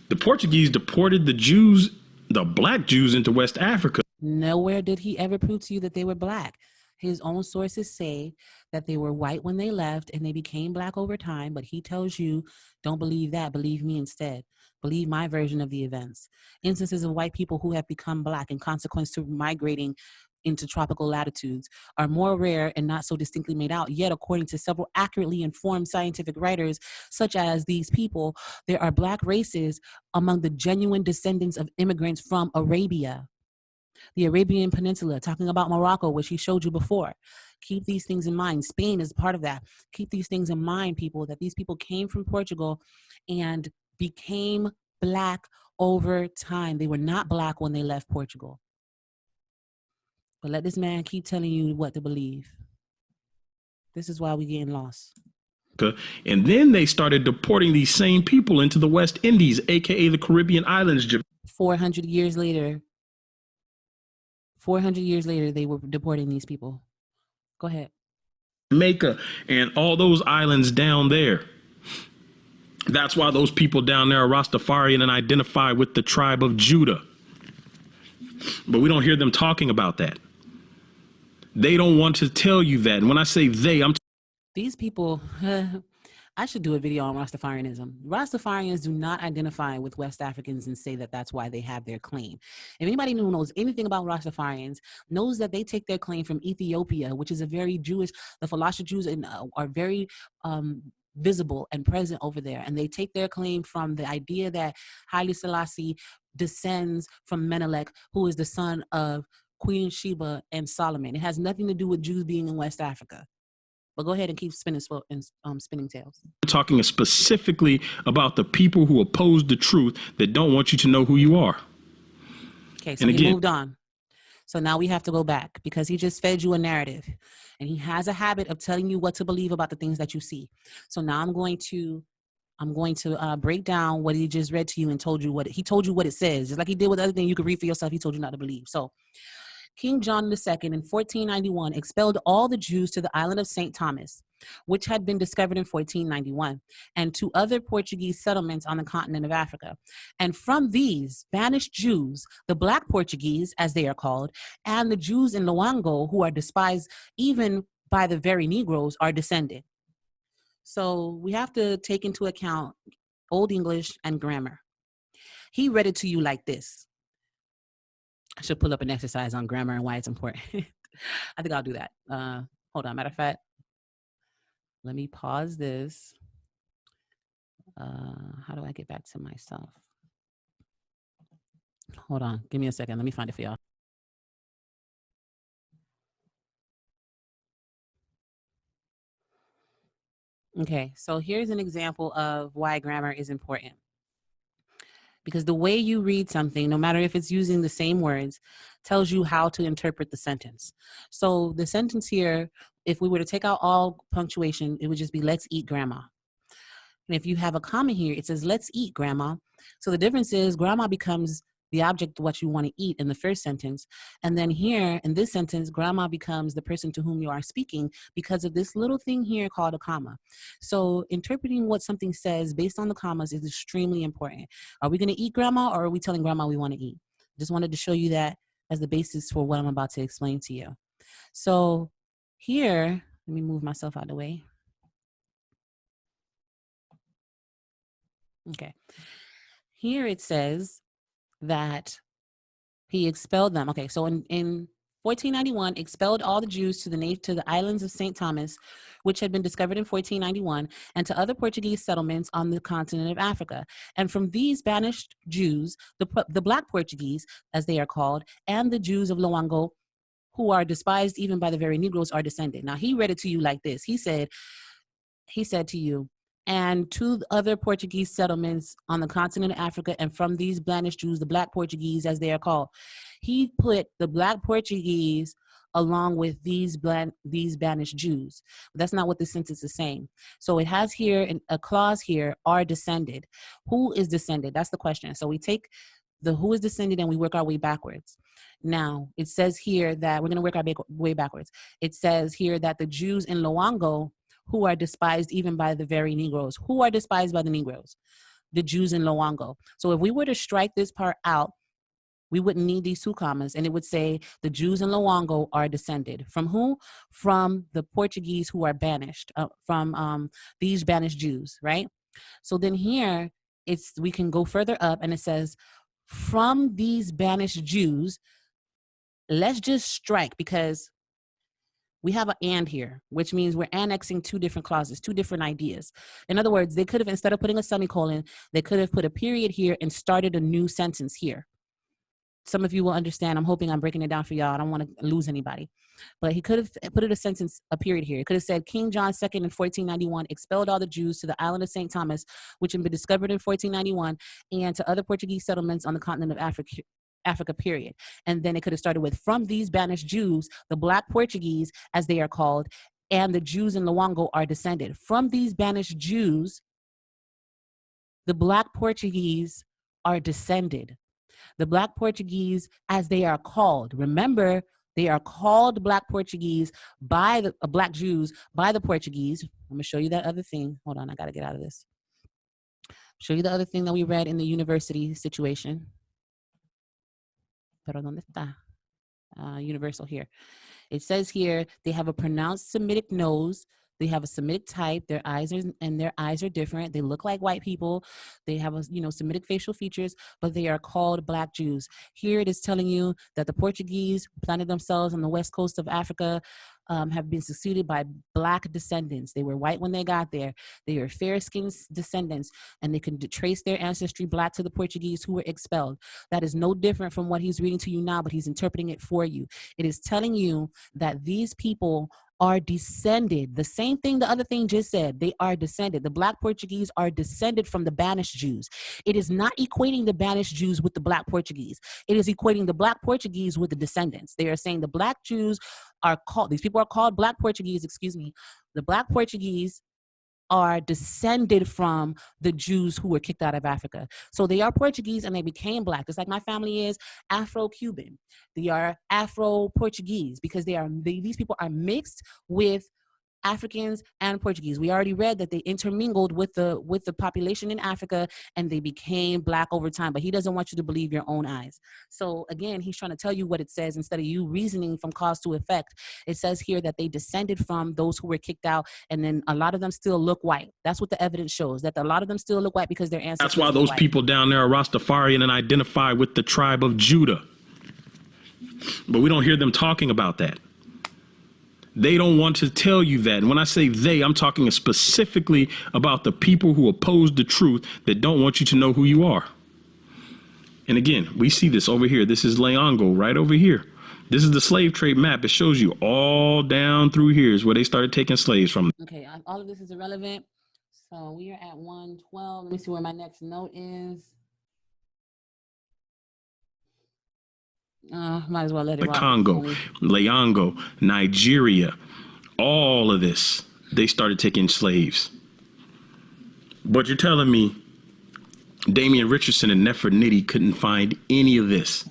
The Portuguese deported the Jews, the Black Jews, into West Africa. Nowhere did he ever prove to you that they were Black. His own sources say that they were white when they left and they became Black over time, but he tells you, don't believe that, believe me instead. Believe my version of the events. Instances of white people who have become Black in consequence to migrating into tropical latitudes are more rare and not so distinctly made out. Yet, according to several accurately informed scientific writers, such as these people, there are Black races among the genuine descendants of immigrants from Arabia, the Arabian Peninsula, talking about Morocco, which he showed you before. Keep these things in mind. Spain is part of that. Keep these things in mind, people, that these people came from Portugal and became Black over time. They were not Black when they left Portugal. But let this man keep telling you what to believe. This is why we're getting lost. And then they started deporting these same people into the West Indies, aka the Caribbean islands. 400 years later, they were deporting these people. Go ahead. Jamaica and all those islands down there. That's why those people down there are Rastafarian and identify with the tribe of Judah. But we don't hear them talking about that. They don't want to tell you that. And when I say they, these people, I should do a video on Rastafarianism. Rastafarians do not identify with West Africans and say that that's why they have their claim. If anybody who knows anything about Rastafarians knows that they take their claim from Ethiopia, which is a very Jewish, the Falasha Jews are very visible and present over there. And they take their claim from the idea that Haile Selassie descends from Menelik, who is the son of Queen Sheba and Solomon. It has nothing to do with Jews being in West Africa. But go ahead and keep spinning tails. We're talking specifically about the people who oppose the truth that don't want you to know who you are. Okay, so he moved on. So now we have to go back because he just fed you a narrative. And he has a habit of telling you what to believe about the things that you see. So now I'm going to break down what he just read to you and told you what it says. Just like he did with the other thing you could read for yourself, he told you not to believe. So King John II in 1491 expelled all the Jews to the island of St. Thomas, which had been discovered in 1491, and to other Portuguese settlements on the continent of Africa. And from these banished Jews, the Black Portuguese, as they are called, and the Jews in Loango, who are despised even by the very Negroes, are descended. So we have to take into account Old English and grammar. He read it to you like this. I should pull up an exercise on grammar and why it's important. I think I'll do that. Hold on. Matter of fact, let me pause this. How do I get back to myself? Hold on. Give me a second. Let me find it for y'all. Okay, so here's an example of why grammar is important. Because the way you read something, no matter if it's using the same words, tells you how to interpret the sentence. So the sentence here, if we were to take out all punctuation, it would just be let's eat grandma. And if you have a comma here, it says let's eat grandma. So the difference is grandma becomes the object of what you want to eat in the first sentence. And then here in this sentence, grandma becomes the person to whom you are speaking because of this little thing here called a comma. So interpreting what something says based on the commas is extremely important. Are we going to eat grandma or are we telling grandma we want to eat? Just wanted to show you that as the basis for what I'm about to explain to you. So here, let me move myself out of the way. Okay. Here it says that he expelled them. Okay, so in 1491, expelled all the Jews to the islands of St. Thomas, which had been discovered in 1491, and to other Portuguese settlements on the continent of Africa. And from these banished Jews, the Black Portuguese, as they are called, and the Jews of Loango, who are despised even by the very Negroes, are descended. Now, he read it to you like this. He said to you, and to other Portuguese settlements on the continent of Africa, and from these banished Jews, the Black Portuguese, as they are called. He put the Black Portuguese along with these banished Jews. But that's not what the sentence is saying. So it has here a clause here, are descended. Who is descended? That's the question. So we take the who is descended and we work our way backwards. Now, it says here that we're going to work our way backwards. It says here that the Jews in Loango, who are despised even by the very Negroes. Who are despised by the Negroes? The Jews in Loango. So if we were to strike this part out, we wouldn't need these two commas, and it would say the Jews in Loango are descended. From who? From the Portuguese who are banished, from these banished Jews, right? So then here, we can go further up, and it says, from these banished Jews, let's just strike, because we have an and here, which means we're annexing two different clauses, two different ideas. In other words, they could have, instead of putting a semicolon, they could have put a period here and started a new sentence here. Some of you will understand. I'm hoping I'm breaking it down for y'all. I don't want to lose anybody. But he could have put a period here. It could have said, King John II in 1491 expelled all the Jews to the island of St. Thomas, which had been discovered in 1491, and to other Portuguese settlements on the continent of Africa, period. And then it could have started with, from these banished Jews, the Black Portuguese, as they are called, and the Jews in Loango are descended. From these banished Jews, the Black Portuguese are descended. The Black Portuguese, as they are called. Remember, they are called Black Portuguese by the Black Jews by the Portuguese. I'm gonna show you that other thing. Hold on, I gotta get out of this. Show you the other thing that we read in the university situation. Pero ¿dónde está? Universal here. It says here, they have a pronounced Semitic nose. They have a Semitic type. Their eyes are different. They look like white people. They have Semitic facial features, but they are called Black Jews. Here it is telling you that the Portuguese planted themselves on the west coast of Africa, have been succeeded by Black descendants. They were white when they got there. They are fair-skinned descendants, and they can trace their ancestry Black to the Portuguese who were expelled. That is no different from what he's reading to you now, but he's interpreting it for you. It is telling you that these people are descended. The same thing the other thing just said. They are descended. The Black Portuguese are descended from the banished Jews. It is not equating the banished Jews with the Black Portuguese. It is equating the Black Portuguese with the descendants. They are saying the Black Jews are called, these people are called Black Portuguese, the Black Portuguese are descended from the Jews who were kicked out of Africa. So they are Portuguese and they became Black, just like my family is Afro-Cuban. They are Afro-Portuguese because these people are mixed with Africans and Portuguese. We already read that they intermingled with the population in Africa and they became Black over time, but he doesn't want you to believe your own eyes. So again, he's trying to tell you what it says instead of you reasoning from cause to effect. It says here that they descended from those who were kicked out, and then a lot of them still look white. That's what the evidence shows, that a lot of them still look white because their ancestors. That's why those people down there are Rastafarian and identify with the tribe of Judah. But we don't hear them talking about that. They don't want to tell you that. And when I say they, I'm talking specifically about the people who oppose the truth, that don't want you to know who you are. And again, we see this over here. This is Leongo right over here. This is the slave trade map. It shows you all down through here is where they started taking slaves from. Okay, all of this is irrelevant. So we are at 112. Let me see where my next note is. Might as well let it rock. The Congo, Leongo, Nigeria, all of this, they started taking slaves. But you're telling me Damian Richardson and Nefer Nitty couldn't find any of this.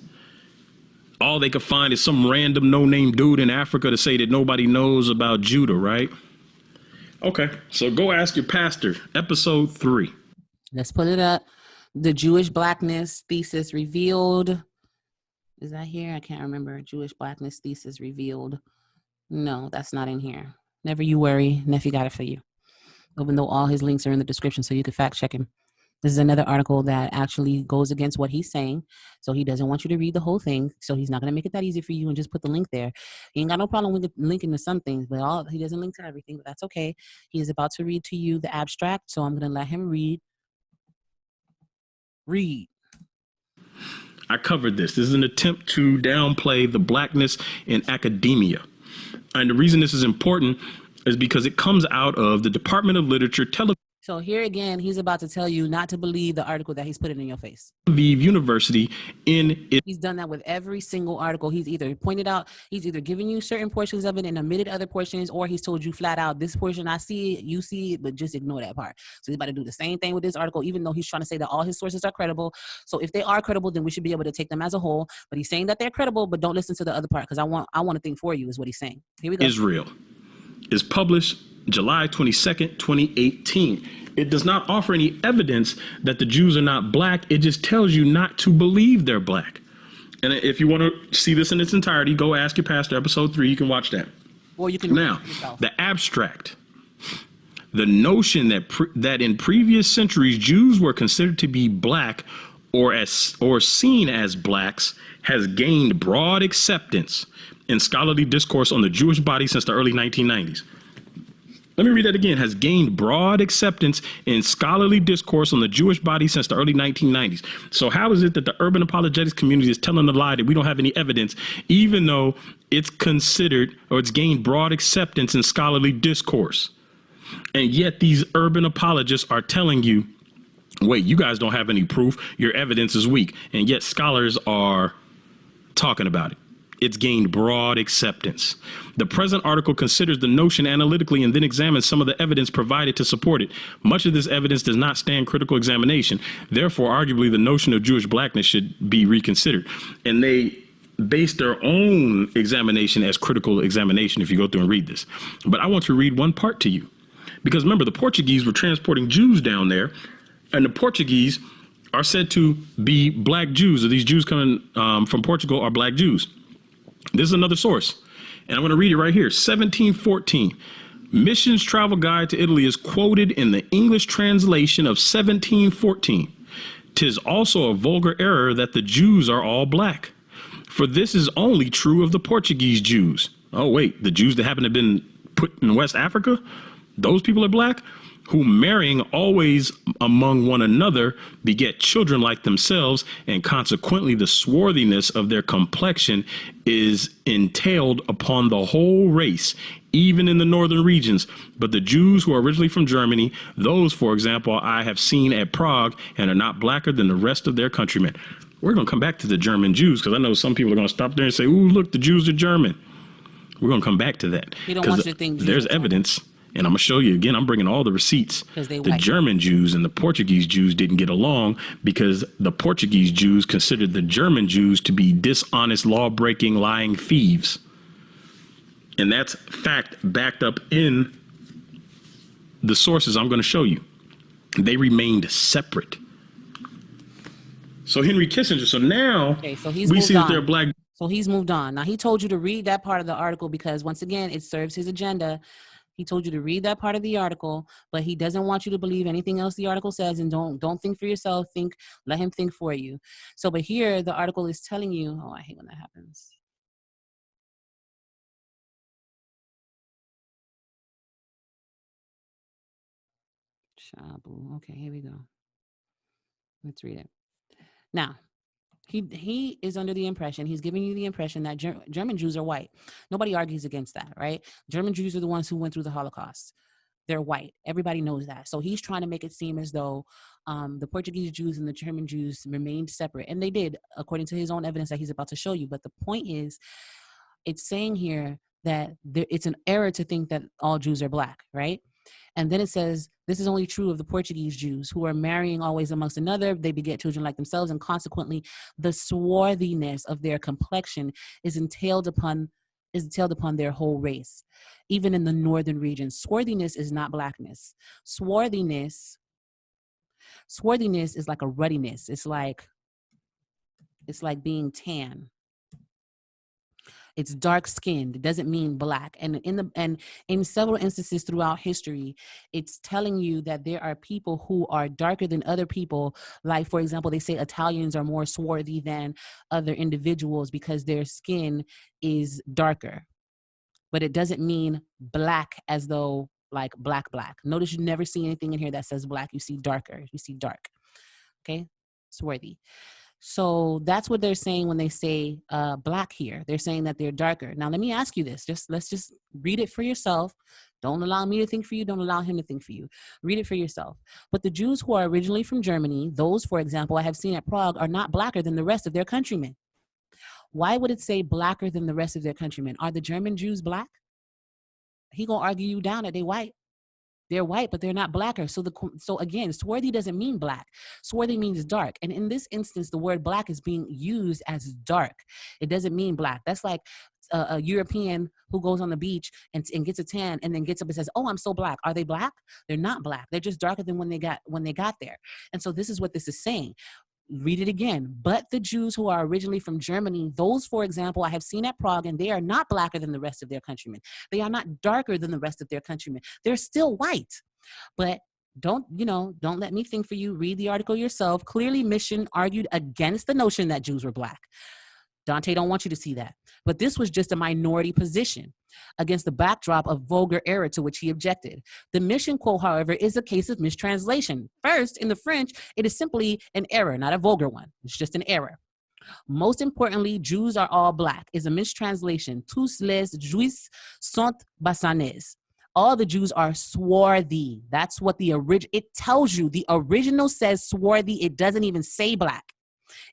All they could find is some random no-name dude in Africa to say that nobody knows about Judah, right? Okay, so go ask your pastor, episode 3. Let's put it up. The Jewish Blackness Thesis Revealed. Is that here? I can't remember. Jewish Blackness Thesis Revealed. No, that's not in here. Never you worry. Nephew got it for you. Even though all his links are in the description, so you can fact check him. This is another article that actually goes against what he's saying. So he doesn't want you to read the whole thing. So he's not going to make it that easy for you and just put the link there. He ain't got no problem with linking to some things, but he doesn't link to everything, but that's okay. He is about to read to you the abstract. So I'm going to let him read. I covered this. This is an attempt to downplay the blackness in academia. And the reason this is important is because it comes out of the Department of Literature, So here again, he's about to tell you not to believe the article that he's putting in your face. Aviv University He's done that with every single article. He's either given you certain portions of it and omitted other portions, or he's told you flat out, this portion I see it, you see it, but just ignore that part. So he's about to do the same thing with this article, even though he's trying to say that all his sources are credible. So if they are credible, then we should be able to take them as a whole. But he's saying that they're credible, but don't listen to the other part, because I want to think for you is what he's saying. Here we go. Israel is published July 22nd, 2018. It does not offer any evidence that the Jews are not black. It just tells you not to believe they're black. And if you want to see this in its entirety, go ask your pastor, episode 3. You can watch that. Or you can now, the abstract. The notion that in previous centuries Jews were considered to be black or seen as blacks has gained broad acceptance in scholarly discourse on the Jewish body since the early 1990s. Let me read that again. Has gained broad acceptance in scholarly discourse on the Jewish body since the early 1990s. So how is it that the urban apologetics community is telling a lie that we don't have any evidence, even though it's considered or it's gained broad acceptance in scholarly discourse? And yet these urban apologists are telling you, wait, you guys don't have any proof. Your evidence is weak. And yet scholars are talking about it. It's gained broad acceptance. The present article considers the notion analytically and then examines some of the evidence provided to support it. Much of this evidence does not stand critical examination. Therefore, arguably, the notion of Jewish blackness should be reconsidered. And they base their own examination as critical examination if you go through and read this. But I want to read one part to you. Because remember, the Portuguese were transporting Jews down there, and the Portuguese are said to be black Jews, or these Jews coming from Portugal are black Jews. This is another source, and I'm going to read it right here. 1714, Mission's Travel Guide to Italy is quoted in the English translation of 1714. 'Tis also a vulgar error that the Jews are all black. For this is only true of the Portuguese Jews. Oh, wait, the Jews that happen to have been put in West Africa? Those people are black? Who marrying always among one another beget children like themselves, and consequently the swarthiness of their complexion is entailed upon the whole race, even in the northern regions. But the Jews who are originally from Germany, those, for example, I have seen at Prague and are not blacker than the rest of their countrymen. We're going to come back to the German Jews, because I know some people are going to stop there and say, ooh, look, the Jews are German. We're going to come back to that. We don't want you to think there's evidence. And I'm going to show you again, I'm bringing all the receipts. The German Jews and the Portuguese Jews didn't get along because the Portuguese Jews considered the German Jews to be dishonest, law-breaking, lying thieves. And that's fact backed up in the sources I'm going to show you. They remained separate. So Henry Kissinger, so now we see that they're black. So he's moved on. Now, he told you to read that part of the article because, once again, it serves his agenda. He told you to read that part of the article, but he doesn't want you to believe anything else the article says, and don't think for yourself. Let him think for you. So, but here the article is telling you, oh, I hate when that happens. Shabu. Okay, here we go. Let's read it. Now, he is under the impression, he's giving you the impression that German Jews are white. Nobody argues against that, right? German Jews are the ones who went through the Holocaust. They're white. Everybody knows that. So he's trying to make it seem as though the Portuguese Jews and the German Jews remained separate. And they did, according to his own evidence that he's about to show you. But the point is, it's saying here that it's an error to think that all Jews are black, right? And then it says, this is only true of the Portuguese Jews who are marrying always amongst another. They beget children like themselves, and consequently, the swarthiness of their complexion is entailed upon their whole race, even in the northern regions. Swarthiness is not blackness. Swarthiness is like a ruddiness. It's like being tan. It's dark skinned. It doesn't mean black. And in several instances throughout history, it's telling you that there are people who are darker than other people. Like, for example, they say Italians are more swarthy than other individuals because their skin is darker. But it doesn't mean black as though like black. Notice you never see anything in here that says black. You see darker. You see dark. Okay? Swarthy. So that's what they're saying when they say black here. They're saying that they're darker. Now, let me ask you this. Let's just read it for yourself. Don't allow me to think for you. Don't allow him to think for you. Read it for yourself. But the Jews who are originally from Germany, those, for example, I have seen at Prague, are not blacker than the rest of their countrymen. Why would it say blacker than the rest of their countrymen? Are the German Jews black? He gonna argue you down that they white. They're white, but they're not blacker. So again, swarthy doesn't mean black. Swarthy means dark. And in this instance, the word black is being used as dark. It doesn't mean black. That's like a European who goes on the beach and gets a tan and then gets up and says, oh, I'm so black. Are they black? They're not black. They're just darker than when they got there. And so this is what this is saying. Read it again. But the Jews who are originally from Germany, those, for example, I have seen at Prague, and they are not blacker than the rest of their countrymen. They are not darker than the rest of their countrymen. They're still white. But don't let me think for you. Read the article yourself. Clearly, Mission argued against the notion that Jews were black. Dante don't want you to see that. But this was just a minority position against the backdrop of vulgar error to which he objected. The Mission quote, however, is a case of mistranslation. First, in the French, it is simply an error, not a vulgar one. It's just an error. Most importantly, Jews are all black is a mistranslation. Tous les Juifs sont bassanés. All the Jews are swarthy. That's what it tells you. The original says swarthy. It doesn't even say black.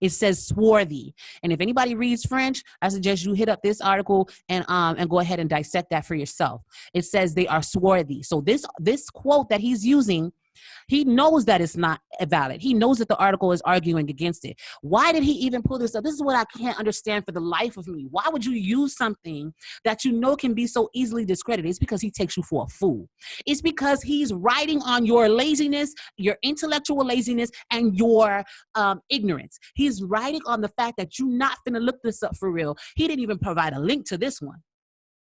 It says swarthy. And if anybody reads French, I suggest you hit up this article and go ahead and dissect that for yourself. It says they are swarthy. So this quote that he's using, he knows that it's not valid. He knows that the article is arguing against it. Why did he even pull this up? This is what I can't understand for the life of me. Why would you use something that you know can be so easily discredited? It's because he takes you for a fool. It's because he's writing on your laziness, your intellectual laziness, and your ignorance. He's writing on the fact that you're not finna look this up for real. He didn't even provide a link to this one.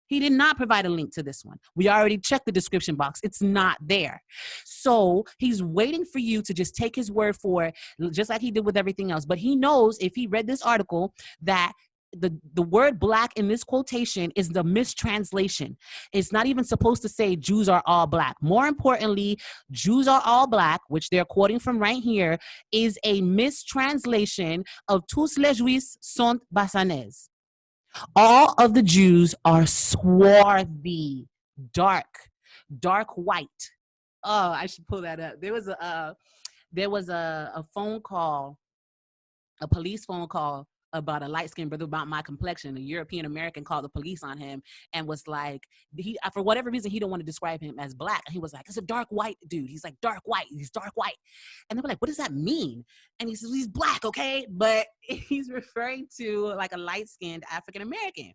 He did not provide a link to this one. We already checked the description box. It's not there. So he's waiting for you to just take his word for it, just like he did with everything else. But he knows if he read this article that the word black in this quotation is the mistranslation. It's not even supposed to say Jews are all black. More importantly, Jews are all black, which they're quoting from right here, is a mistranslation of tous les juifs sont basanés. All of the Jews are swarthy, dark white. Oh, I should pull that up. There was a phone call, a police phone call about a light-skinned brother about my complexion. A European American called the police on him and was like, he, for whatever reason, he don't want to describe him as black. And he was like, it's a dark white dude. He's like, dark white. He's dark white. And they were like, what does that mean? And he says, he's black, okay? But he's referring to like a light-skinned African American.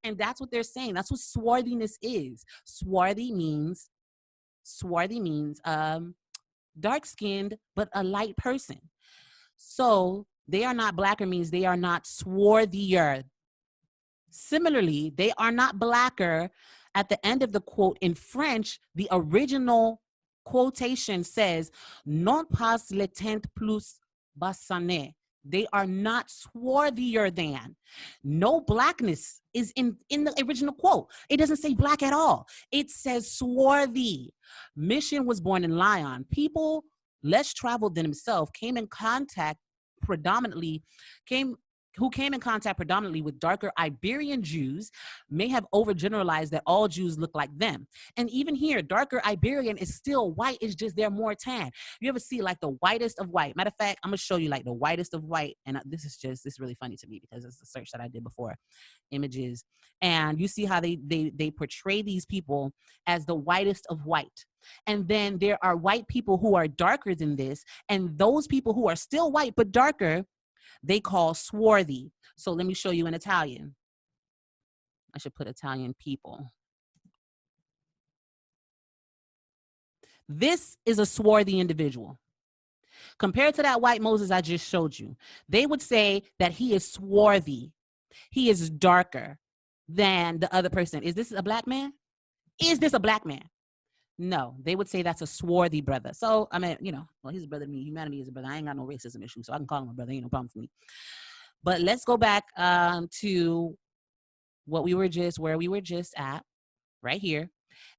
And that's what they're saying. That's what swarthiness is. Swarthy means dark-skinned, but a light person. So they are not blacker means they are not swarthier. Similarly, they are not blacker. At the end of the quote in French, the original quotation says, non pas le teint plus basané. They are not swarthier than. No blackness is in the original quote. It doesn't say black at all. It says swarthy. Mission was born in Lyon. People less traveled than himself came in contact predominantly with darker Iberian Jews may have overgeneralized that all Jews look like them. And even here, darker Iberian is still white, it's just they're more tan. You ever see like the whitest of white? Matter of fact, I'm gonna show you like the whitest of white. And this is really funny to me because it's a search that I did before, images. And you see how they portray these people as the whitest of white. And then there are white people who are darker than this. And those people who are still white but darker, they call swarthy. So let me show you in Italian. I should put Italian people. This is a swarthy individual. Compared to that white Moses I just showed you, they would say that he is swarthy. He is darker than the other person. Is this a black man? Is this a black man? No, they would say that's a swarthy brother. So, I mean, well, he's a brother to me. Humanity is a brother. I ain't got no racism issue, so I can call him a brother. Ain't no problem for me. But let's go back to where we were just at, right here.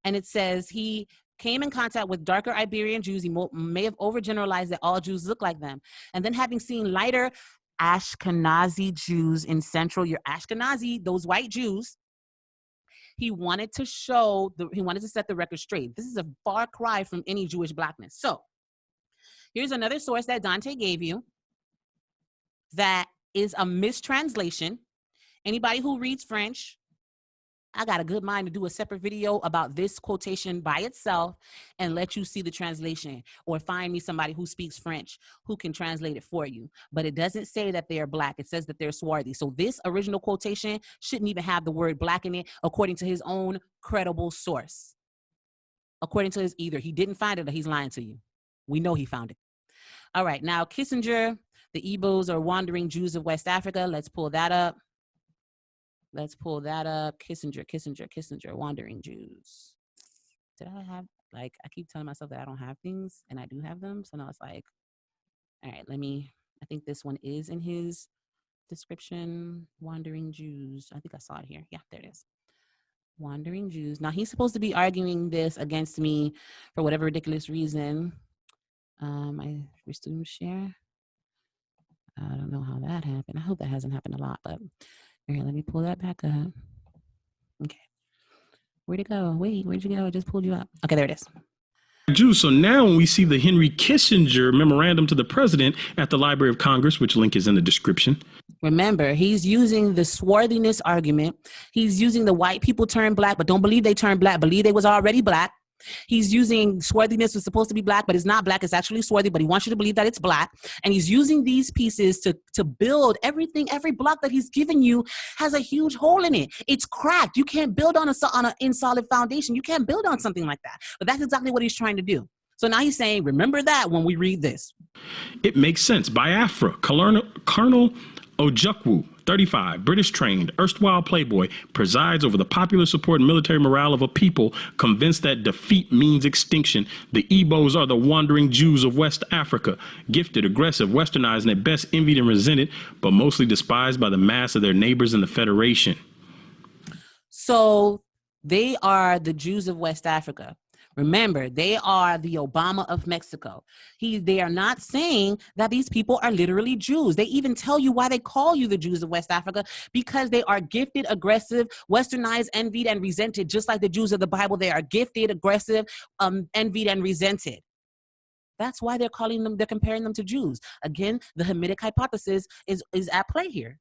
And it says he came in contact with darker Iberian Jews. He may have overgeneralized that all Jews look like them. And then having seen lighter Ashkenazi Jews in Central, your Ashkenazi, those white Jews, he wanted to set the record straight. This is a far cry from any Jewish blackness. So here's another source that Dante gave you that is a mistranslation. Anybody who reads French, I got a good mind to do a separate video about this quotation by itself and let you see the translation, or find me somebody who speaks French who can translate it for you. But it doesn't say that they are black. It says that they're swarthy. So this original quotation shouldn't even have the word black in it, according to his own credible source. According to either he didn't find it or he's lying to you. We know he found it. All right, now Kissinger, the Igbos are wandering Jews of West Africa. Let's pull that up. Kissinger, wandering Jews. Did I have, I keep telling myself that I don't have things, and I do have them. So now it's like, all right, I think this one is in his description. Wandering Jews. I think I saw it here. Yeah, there it is. Wandering Jews. Now he's supposed to be arguing this against me for whatever ridiculous reason. I resume share. I don't know how that happened. I hope that hasn't happened a lot, but all right, let me pull that back up. Okay. Where'd it go? Wait, where'd you go? I just pulled you up. Okay, there it is. Jews. So now when we see the Henry Kissinger memorandum to the president at the Library of Congress, which link is in the description. Remember, he's using the swarthiness argument. He's using the white people turn black, but don't believe they turned black. Believe they was already black. He's using swarthiness was supposed to be black, but it's not black. It's actually swarthy, but he wants you to believe that it's black. And he's using these pieces to build everything. Every block that he's giving you has a huge hole in it. It's cracked. You can't build on an insolid foundation. You can't build on something like that. But that's exactly what he's trying to do. So now he's saying, remember that when we read this. It makes sense. Biafra, Colonel Ojukwu, 35. British-trained, erstwhile playboy, presides over the popular support and military morale of a people convinced that defeat means extinction. The Igbos are the wandering Jews of West Africa, gifted, aggressive, westernized, and at best envied and resented, but mostly despised by the mass of their neighbors in the Federation. So they are the Jews of West Africa. Remember, they are the Obama of Mexico. They are not saying that these people are literally Jews. They even tell you why they call you the Jews of West Africa, because they are gifted, aggressive, westernized, envied, and resented, just like the Jews of the Bible. They are gifted, aggressive, envied, and resented. That's why they're comparing them to Jews. Again, the Hamitic hypothesis is at play here.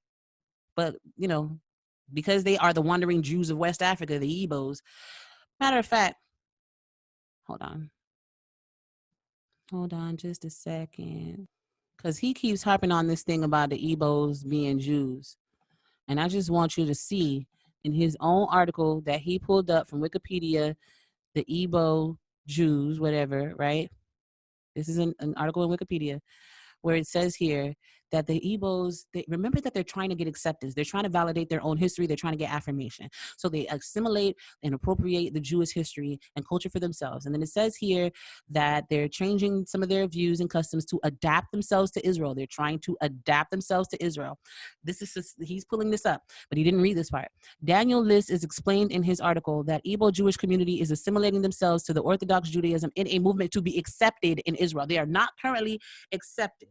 But, you know, because they are the wandering Jews of West Africa, the Igbos. Matter of fact, hold on just a second, because he keeps harping on this thing about the Igbos being Jews. And I just want you to see in his own article that he pulled up from Wikipedia, the Igbo Jews, whatever, right? This is an article in Wikipedia where it says here that the Igbos, remember that they're trying to get acceptance. They're trying to validate their own history. They're trying to get affirmation. So they assimilate and appropriate the Jewish history and culture for themselves. And then it says here that they're changing some of their views and customs to adapt themselves to Israel. They're trying to adapt themselves to Israel. He's pulling this up, but he didn't read this part. Daniel Liss is explained in his article that Igbo-Jewish community is assimilating themselves to the Orthodox Judaism in a movement to be accepted in Israel. They are not currently accepted.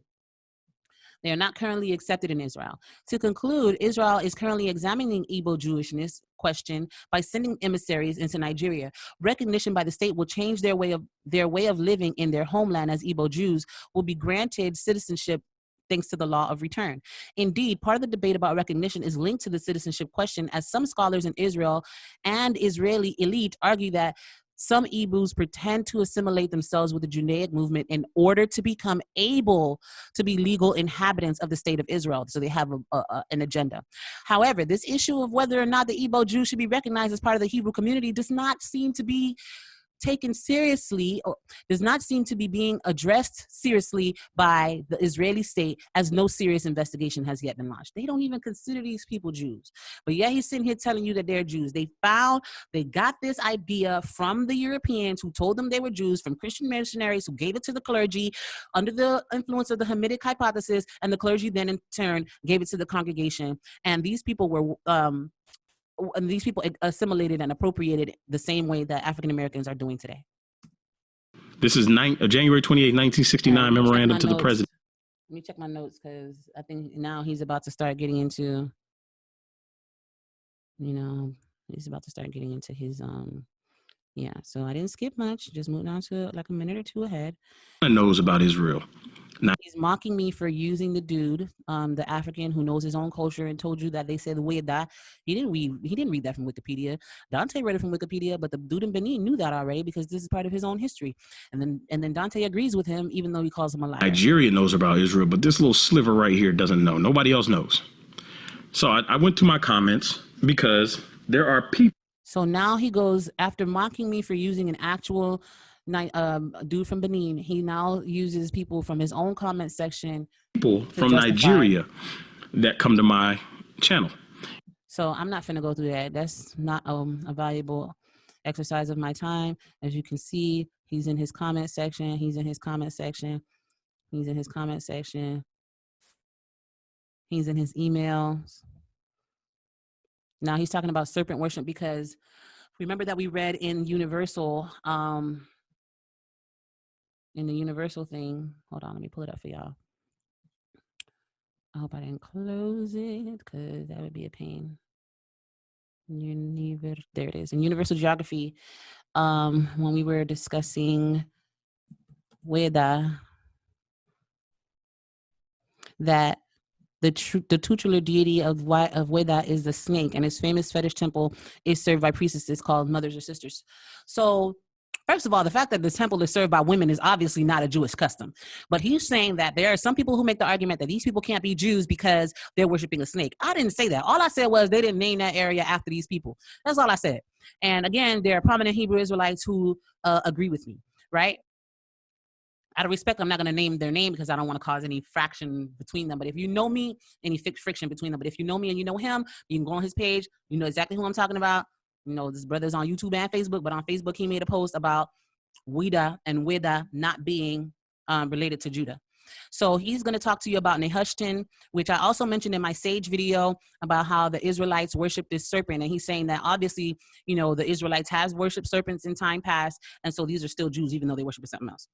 They are not currently accepted in Israel. To conclude, Israel is currently examining Igbo-Jewishness question by sending emissaries into Nigeria. Recognition by the state will change their way of living in their homeland, as Igbo Jews will be granted citizenship thanks to the law of return. Indeed, part of the debate about recognition is linked to the citizenship question, as some scholars in Israel and Israeli elite argue that some Igbos pretend to assimilate themselves with the Judaic movement in order to become able to be legal inhabitants of the state of Israel. So they have an agenda. However, this issue of whether or not the Igbo Jews should be recognized as part of the Hebrew community does not seem to be taken seriously, or does not seem to be being addressed seriously by the Israeli state, as no serious investigation has yet been launched. They don't even consider these people Jews. But yeah, he's sitting here telling you that they're Jews. They got this idea from the Europeans who told them they were Jews, from Christian missionaries who gave it to the clergy under the influence of the Hamitic hypothesis, and the clergy then in turn gave it to the congregation. And these people were assimilated and appropriated the same way that African Americans are doing today. This is January 28, 1969 memorandum to the president. Let me check my notes, because I think now he's about to start getting into, he's about to start getting into his, yeah. So I didn't skip much, just moved on to like a minute or two ahead. Knows about Israel. Now, he's mocking me for using the dude, the African who knows his own culture, and told you that they said Xweda. He didn't read that from Wikipedia. Dante read it from Wikipedia, but the dude in Benin knew that already, because this is part of his own history. And then Dante agrees with him, even though he calls him a liar. Nigeria knows about Israel, but this little sliver right here doesn't know. Nobody else knows. So I went to my comments, because there are people. So now he goes, after mocking me for using an actual dude from Benin, he now uses people from his own comment section. People from Nigeria that come to my channel. So I'm not finna go through that. That's not a valuable exercise of my time. As you can see, he's in his comment section. He's in his comment section. He's in his comment section. He's in his emails. Now he's talking about serpent worship, because remember that we read in Universal, in the Universal thing. Hold on, let me pull it up for y'all. I hope I didn't close it, because that would be a pain. There it is. In Universal Geography, when we were discussing Xweda, that the tutelar deity of Xweda is the snake, and his famous fetish temple is served by priestesses called mothers or sisters. So first of all, the fact that the temple is served by women is obviously not a Jewish custom. But he's saying that there are some people who make the argument that these people can't be Jews because they're worshiping a snake. I didn't say that. All I said was they didn't name that area after these people. That's all I said. And again, there are prominent Hebrew Israelites who agree with me, right? out of respect, I'm not going to name their name because I don't want to cause any fraction between them. But if you know me, any friction between them. But if you know me and you know him, you can go on his page. You know exactly who I'm talking about. You know, this brother's on YouTube and Facebook, but on Facebook, he made a post about Xweda and Xweda not being related to Judah. So he's going to talk to you about Nehushtan, which I also mentioned in my Sage video about how the Israelites worship this serpent. And he's saying that obviously, you know, the Israelites has worshiped serpents in time past. And so these are still Jews, even though they worship something else.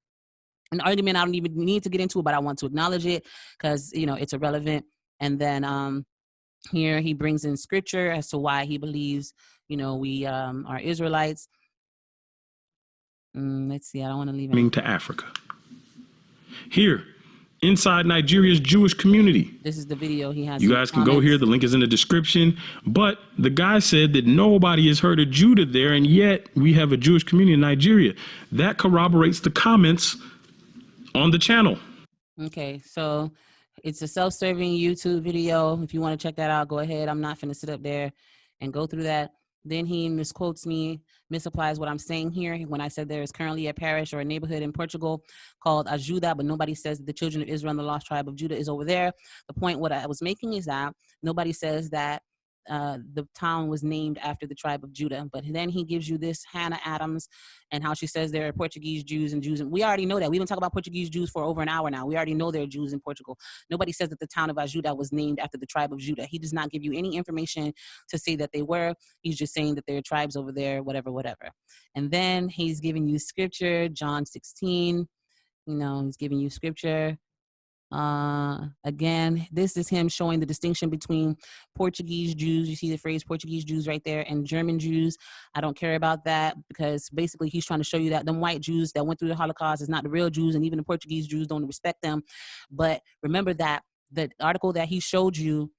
An argument I don't even need to get into, but I want to acknowledge it because, you know, it's irrelevant. And then here he brings in scripture as to why he believes, you know, we are Israelites. Let's see. I don't want to leave it. To Africa. Here, inside Nigeria's Jewish community. This is the video he has. You guys can go here. The link is in the description. But the guy said that nobody has heard of Judah there, and yet we have a Jewish community in Nigeria. That corroborates the comments on the channel. Okay, so it's a self-serving YouTube video. If you want to check that out, go ahead. I'm not finna sit up there and go through that. Then he misquotes me, misapplies what I'm saying here when I said there is currently a parish or a neighborhood in Portugal called Xweda, but nobody says that the children of Israel and the lost tribe of Judah is over there. The point what I was making is that nobody says that the town was named after the tribe of Judah. But then he gives you this Hannah Adams and how she says there are Portuguese Jews and Jews. And we already know that. We've been talking about Portuguese Jews for over an hour now. We already know there are Jews in Portugal. Nobody says that the town of Xweda was named after the tribe of Judah. He does not give you any information to say that they were. He's just saying that there are tribes over there, whatever, whatever. And then he's giving you scripture, John 16. You know, he's giving you scripture. Again, this is him showing the distinction between Portuguese Jews. You see the phrase Portuguese Jews right there, and German Jews. I don't care about that because basically he's trying to show you that them white Jews that went through the Holocaust is not the real Jews, and even the Portuguese Jews don't respect them. But remember that the article that he showed you,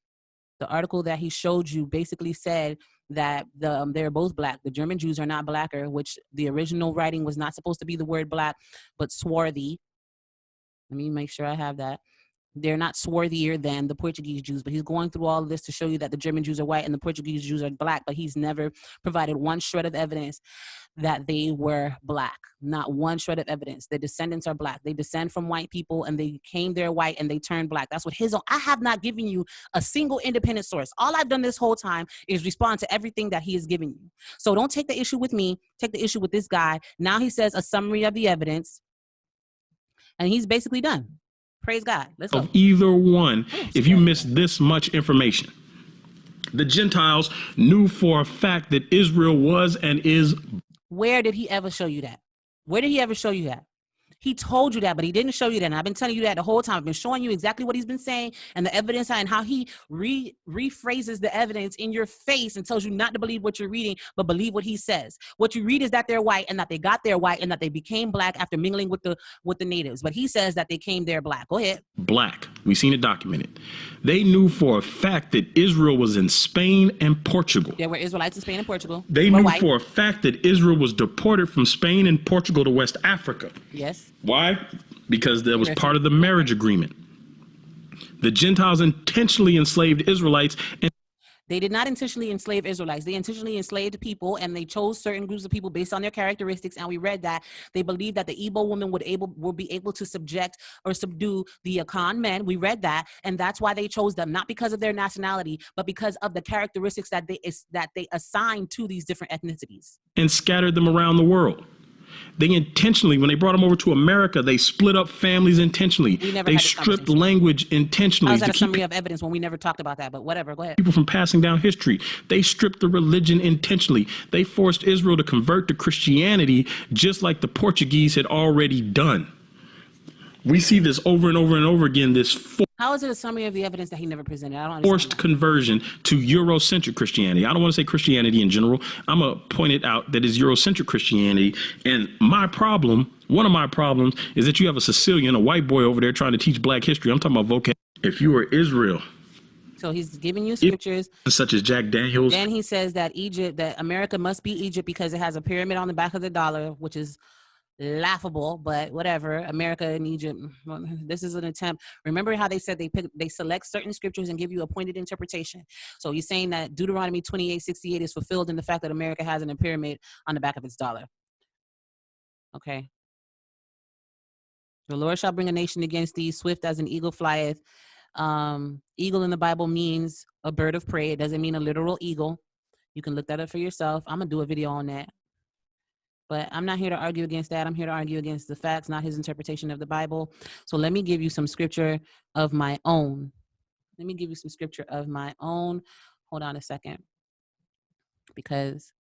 basically said that they're both black. The German Jews are not blacker, which the original writing was not supposed to be the word black, but swarthy. Let me make sure I have that. They're not swarthier than the Portuguese Jews, but he's going through all of this to show you that the German Jews are white and the Portuguese Jews are black, but he's never provided one shred of evidence that they were black. Not one shred of evidence. Their descendants are black. They descend from white people and they came there white and they turned black. That's what his own. I have not given you a single independent source. All I've done this whole time is respond to everything that he has given you. So don't take the issue with me. Take the issue with this guy. Now he says a summary of the evidence. And he's basically done. Praise God. Let's go. Of either one, if you missed this much information. The Gentiles knew for a fact that Israel was and is. Where did he ever show you that? Where did he ever show you that? He told you that, but he didn't show you that. And I've been telling you that the whole time. I've been showing you exactly what he's been saying and the evidence and how he rephrases the evidence in your face and tells you not to believe what you're reading, but believe what he says. What you read is that they're white and that they got there white and that they became black after mingling with the natives. But he says that they came there black. Go ahead. Black. We've seen it documented. They knew for a fact that Israel was in Spain and Portugal. There were Israelites in Spain and Portugal. They knew for a fact that Israel was deported from Spain and Portugal to West Africa. Yes. Why? Because that was part of the marriage agreement. The Gentiles intentionally enslaved Israelites. And they did not intentionally enslave Israelites. They intentionally enslaved people, and they chose certain groups of people based on their characteristics. And we read that they believed that the Igbo woman would be able to subject or subdue the Akan men. We read that, and that's why they chose them, not because of their nationality, but because of the characteristics that they assigned to these different ethnicities. And scattered them around the world. They intentionally, when they brought them over to America, they split up families intentionally. They stripped language intentionally. How's that a summary of evidence when we never talked about that? But whatever, go ahead. People from passing down history. They stripped the religion intentionally. They forced Israel to convert to Christianity just like the Portuguese had already done. We see this over and over and over again, how is it a summary of the evidence that he never presented? I don't understand. Forced conversion to Eurocentric Christianity. I don't want to say Christianity in general. I'm going to point it out that is Eurocentric Christianity. And one of my problems is that you have a Sicilian, a white boy over there trying to teach black history. I'm talking about vocab. If you were Israel. So he's giving you scriptures. Such as Jack Daniels. Then he says that America must be Egypt because it has a pyramid on the back of the dollar, which is laughable, but whatever. America and Egypt, this is an attempt. Remember how they said they select certain scriptures and give you a pointed interpretation. So he's saying that Deuteronomy 28:68 is fulfilled in the fact that America has a pyramid on the back of its dollar. Okay. The Lord shall bring a nation against thee, swift as an eagle flieth. Eagle in the Bible means a bird of prey. It doesn't mean a literal eagle. You can look that up for yourself. I'm going to do a video on that. But I'm not here to argue against that. I'm here to argue against the facts, not his interpretation of the Bible. So let me give you some scripture of my own. Let me give you some scripture of my own. Hold on a second. Because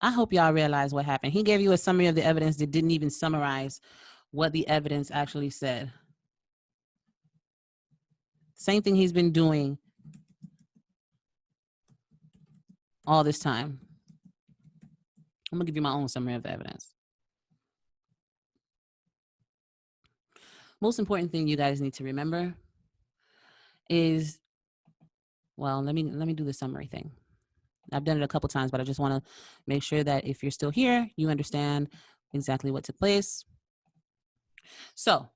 I hope y'all realize what happened. He gave you a summary of the evidence that didn't even summarize what the evidence actually said. Same thing he's been doing all this time. I'm gonna give you my own summary of the evidence. Most important thing you guys need to remember is, well, let me do the summary thing. I've done it a couple times, but I just want to make sure that if you're still here, you understand exactly what took place. So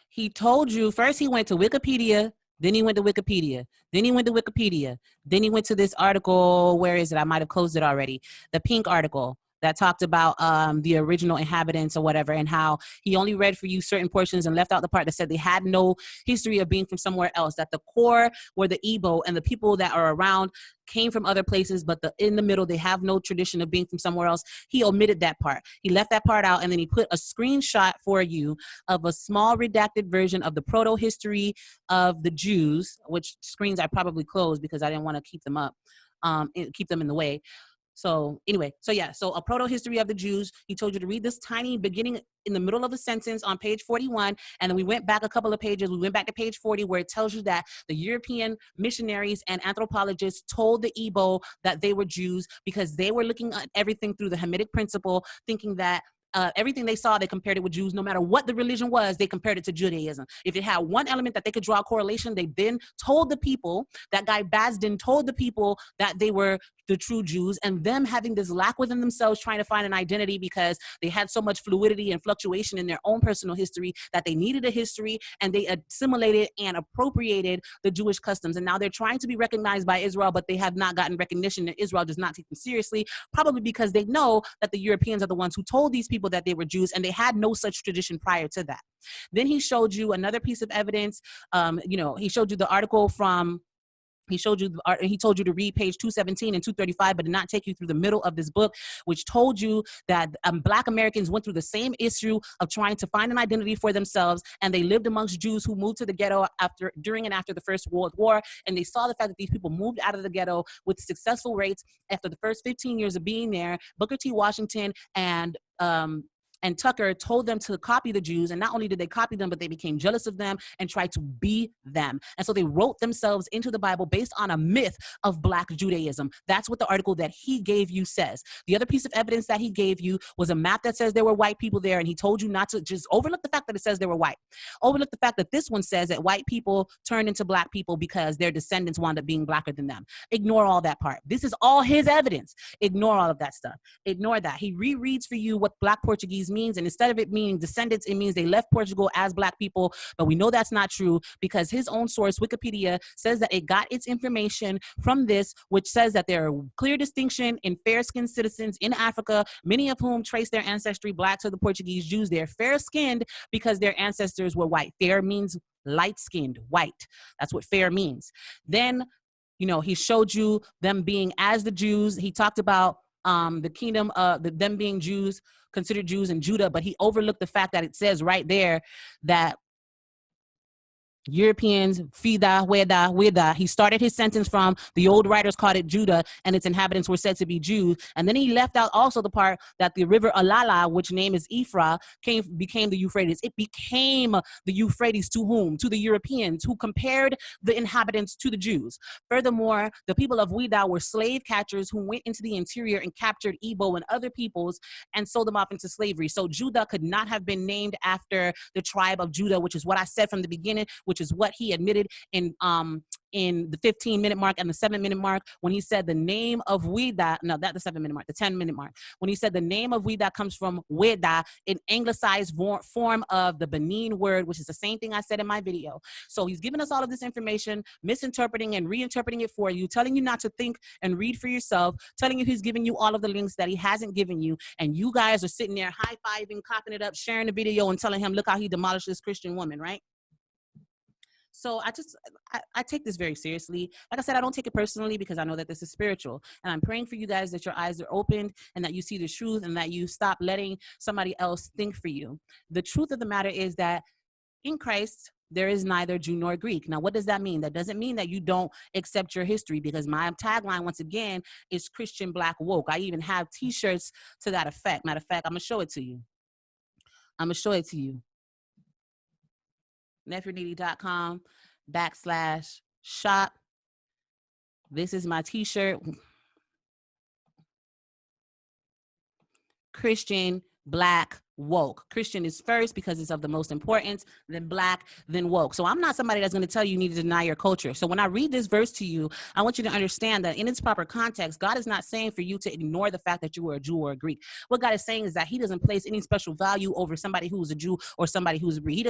he told you, first he went to Wikipedia, then he went to Wikipedia, then he went to Wikipedia, then he went to this article, where is it? I might have closed it already. The pink article that talked about the original inhabitants or whatever, and how he only read for you certain portions and left out the part that said they had no history of being from somewhere else, that the core were the Igbo and the people that are around came from other places, but in the middle, they have no tradition of being from somewhere else. He omitted that part. He left that part out, and then he put a screenshot for you of a small redacted version of the Proto history of the Jews, which screens I probably closed because I didn't want to keep them up, keep them in the way. So anyway, so a proto history of the Jews. He told you to read this tiny beginning in the middle of the sentence on page 41. And then we went back a couple of pages. We went back to page 40, where it tells you that the European missionaries and anthropologists told the Igbo that they were Jews because they were looking at everything through the Hamitic principle, thinking that everything they saw, they compared it with Jews. No matter what the religion was, they compared it to Judaism. If it had one element that they could draw a correlation, they then told the people, that guy Basden told the people that they were the true Jews, and them having this lack within themselves, trying to find an identity because they had so much fluidity and fluctuation in their own personal history that they needed a history, and they assimilated and appropriated the Jewish customs. And now they're trying to be recognized by Israel, but they have not gotten recognition, and Israel does not take them seriously, probably because they know that the Europeans are the ones who told these people that they were Jews, and they had no such tradition prior to that. Then he showed you another piece of evidence. He showed you the article from, he told you to read page 217 and 235, but did not take you through the middle of this book, which told you that Black Americans went through the same issue of trying to find an identity for themselves, and they lived amongst Jews who moved to the ghetto during and after the First World War, and they saw the fact that these people moved out of the ghetto with successful rates after the first 15 years of being there. Booker T. Washington and Tucker told them to copy the Jews, and not only did they copy them, but they became jealous of them and tried to be them. And so they wrote themselves into the Bible based on a myth of Black Judaism. That's what the article that he gave you says. The other piece of evidence that he gave you was a map that says there were white people there, and he told you not to just overlook the fact that it says they were white. Overlook the fact that this one says that white people turned into Black people because their descendants wound up being Blacker than them. Ignore all that part. This is all his evidence. Ignore all of that stuff. Ignore that. He rereads for you what Black Portuguese means, and instead of it meaning descendants, it means they left Portugal as Black people, but we know that's not true because his own source, Wikipedia, says that it got its information from this, which says that there are clear distinction in fair-skinned citizens in Africa, many of whom trace their ancestry Black to the Portuguese Jews. They're fair-skinned because their ancestors were white. Fair means light-skinned, white. That's what fair means. Then, he showed you them being as the Jews. He talked about the kingdom of them being Jews, considered Jews in Judah, but he overlooked the fact that it says right there that Europeans, Fida, Weda. He started his sentence from the old writers called it Judah, and its inhabitants were said to be Jews. And then he left out also the part that the river Alala, which name is Ephra, became the Euphrates. It became the Euphrates to whom? To the Europeans, who compared the inhabitants to the Jews. Furthermore, the people of Weda were slave catchers who went into the interior and captured Igbo and other peoples and sold them off into slavery. So Judah could not have been named after the tribe of Judah, which is what I said from the beginning, which is what he admitted in in the 15-minute mark and the 7-minute mark, when he said the name of Xweda, no, not the 7-minute mark, the 10-minute mark, when he said the name of Xweda comes from Xweda, an anglicized form of the Benin word, which is the same thing I said in my video. So he's giving us all of this information, misinterpreting and reinterpreting it for you, telling you not to think and read for yourself, telling you he's giving you all of the links that he hasn't given you, and you guys are sitting there high-fiving, copping it up, sharing the video, and telling him, look how he demolished this Christian woman, right? So I take this very seriously. Like I said, I don't take it personally because I know that this is spiritual. And I'm praying for you guys that your eyes are opened and that you see the truth and that you stop letting somebody else think for you. The truth of the matter is that in Christ, there is neither Jew nor Greek. Now, what does that mean? That doesn't mean that you don't accept your history, because my tagline, once again, is Christian Black Woke. I even have t-shirts to that effect. Matter of fact, I'm going to show it to you. nefernitty.com/shop. This is my t-shirt. Christian Black Woke. Christian is first because it's of the most importance, then Black, then woke. So I'm not somebody that's going to tell you need to deny your culture. So when I read this verse to you, I want you to understand that in its proper context, God is not saying for you to ignore the fact that you were a Jew or a Greek. What God is saying is that he doesn't place any special value over somebody who's a Jew or somebody who's a Greek. He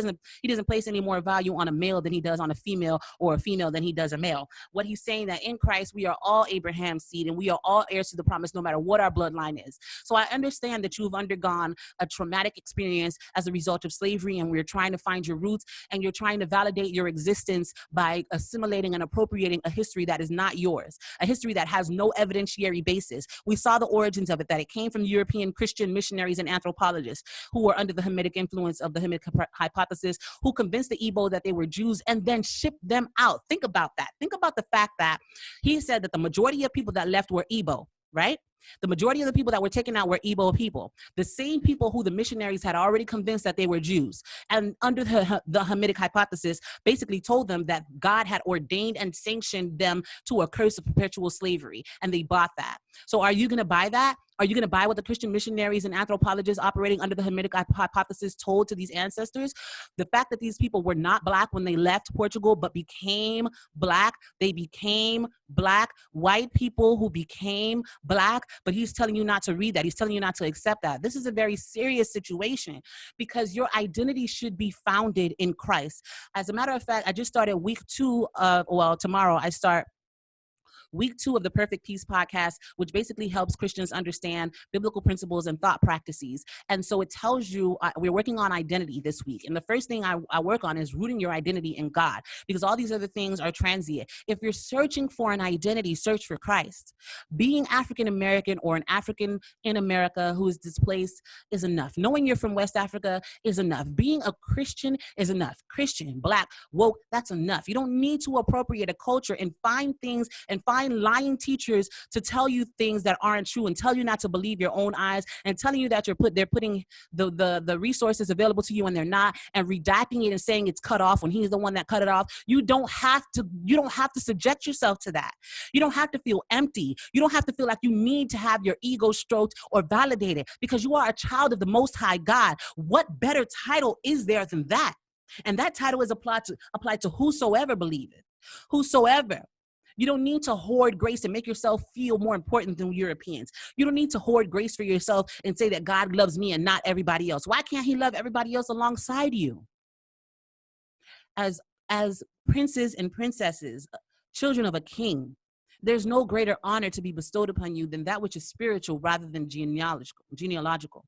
doesn't place any more value on a male than he does on a female, or a female than he does a male. What he's saying that in Christ, we are all Abraham's seed and we are all heirs to the promise, no matter what our bloodline is. So I understand that you've undergone a traumatic experience as a result of slavery, and we're trying to find your roots, and you're trying to validate your existence by assimilating and appropriating a history that is not yours, a history that has no evidentiary basis. We saw the origins of it, that it came from European Christian missionaries and anthropologists who were under the Hamitic influence of the Hamitic Hypothesis, who convinced the Igbo that they were Jews and then shipped them out. Think about that. Think about the fact that he said that the majority of people that left were Igbo, right? The majority of the people that were taken out were Igbo people, the same people who the missionaries had already convinced that they were Jews. And under the Hamitic Hypothesis, basically told them that God had ordained and sanctioned them to a curse of perpetual slavery, and they bought that. So are you going to buy that? Are you going to buy what the Christian missionaries and anthropologists operating under the Hamitic Hypothesis told to these ancestors? The fact that these people were not Black when they left Portugal, but became Black. They became Black, white people who became Black, but he's telling you not to read that. He's telling you not to accept that. This is a very serious situation because your identity should be founded in Christ. As a matter of fact, I just started week 2 of, well, tomorrow I start week 2 of the Perfect Peace podcast, which basically helps Christians understand biblical principles and thought practices. And so it tells you, we're working on identity this week. And the first thing I work on is rooting your identity in God, because all these other things are transient. If you're searching for an identity, search for Christ. Being African-American or an African in America who is displaced is enough. Knowing you're from West Africa is enough. Being a Christian is enough. Christian, Black, woke, that's enough. You don't need to appropriate a culture and find things and find lying teachers to tell you things that aren't true and tell you not to believe your own eyes and telling you that they're putting the resources available to you and they're not, and redacting it and saying it's cut off when he's the one that cut it off. You don't have to subject yourself to that. You don't have to feel empty. You don't have to feel like you need to have your ego stroked or validated, because you are a child of the Most High God. What better title is there than that? And that title is applied to whosoever believeth. Whosoever. You don't need to hoard grace and make yourself feel more important than Europeans. You don't need to hoard grace for yourself and say that God loves me and not everybody else. Why can't he love everybody else alongside you? As princes and princesses, children of a king, there's no greater honor to be bestowed upon you than that which is spiritual rather than genealogical.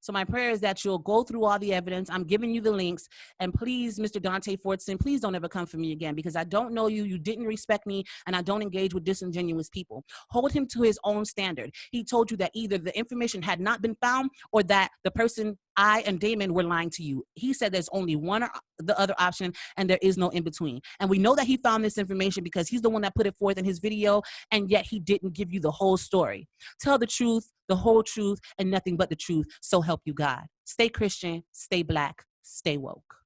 So my prayer is that you'll go through all the evidence. I'm giving you the links. And please, Mr. Dante Fortson, please don't ever come for me again, because I don't know you. You didn't respect me, and I don't engage with disingenuous people. Hold him to his own standard. He told you that either the information had not been found or that the person, I and Damon, were lying to you. He said there's only one or the other option, and there is no in between. And we know that he found this information because he's the one that put it forth in his video, and yet he didn't give you the whole story. Tell the truth, the whole truth, and nothing but the truth. So help you God. Stay Christian, stay Black, stay woke.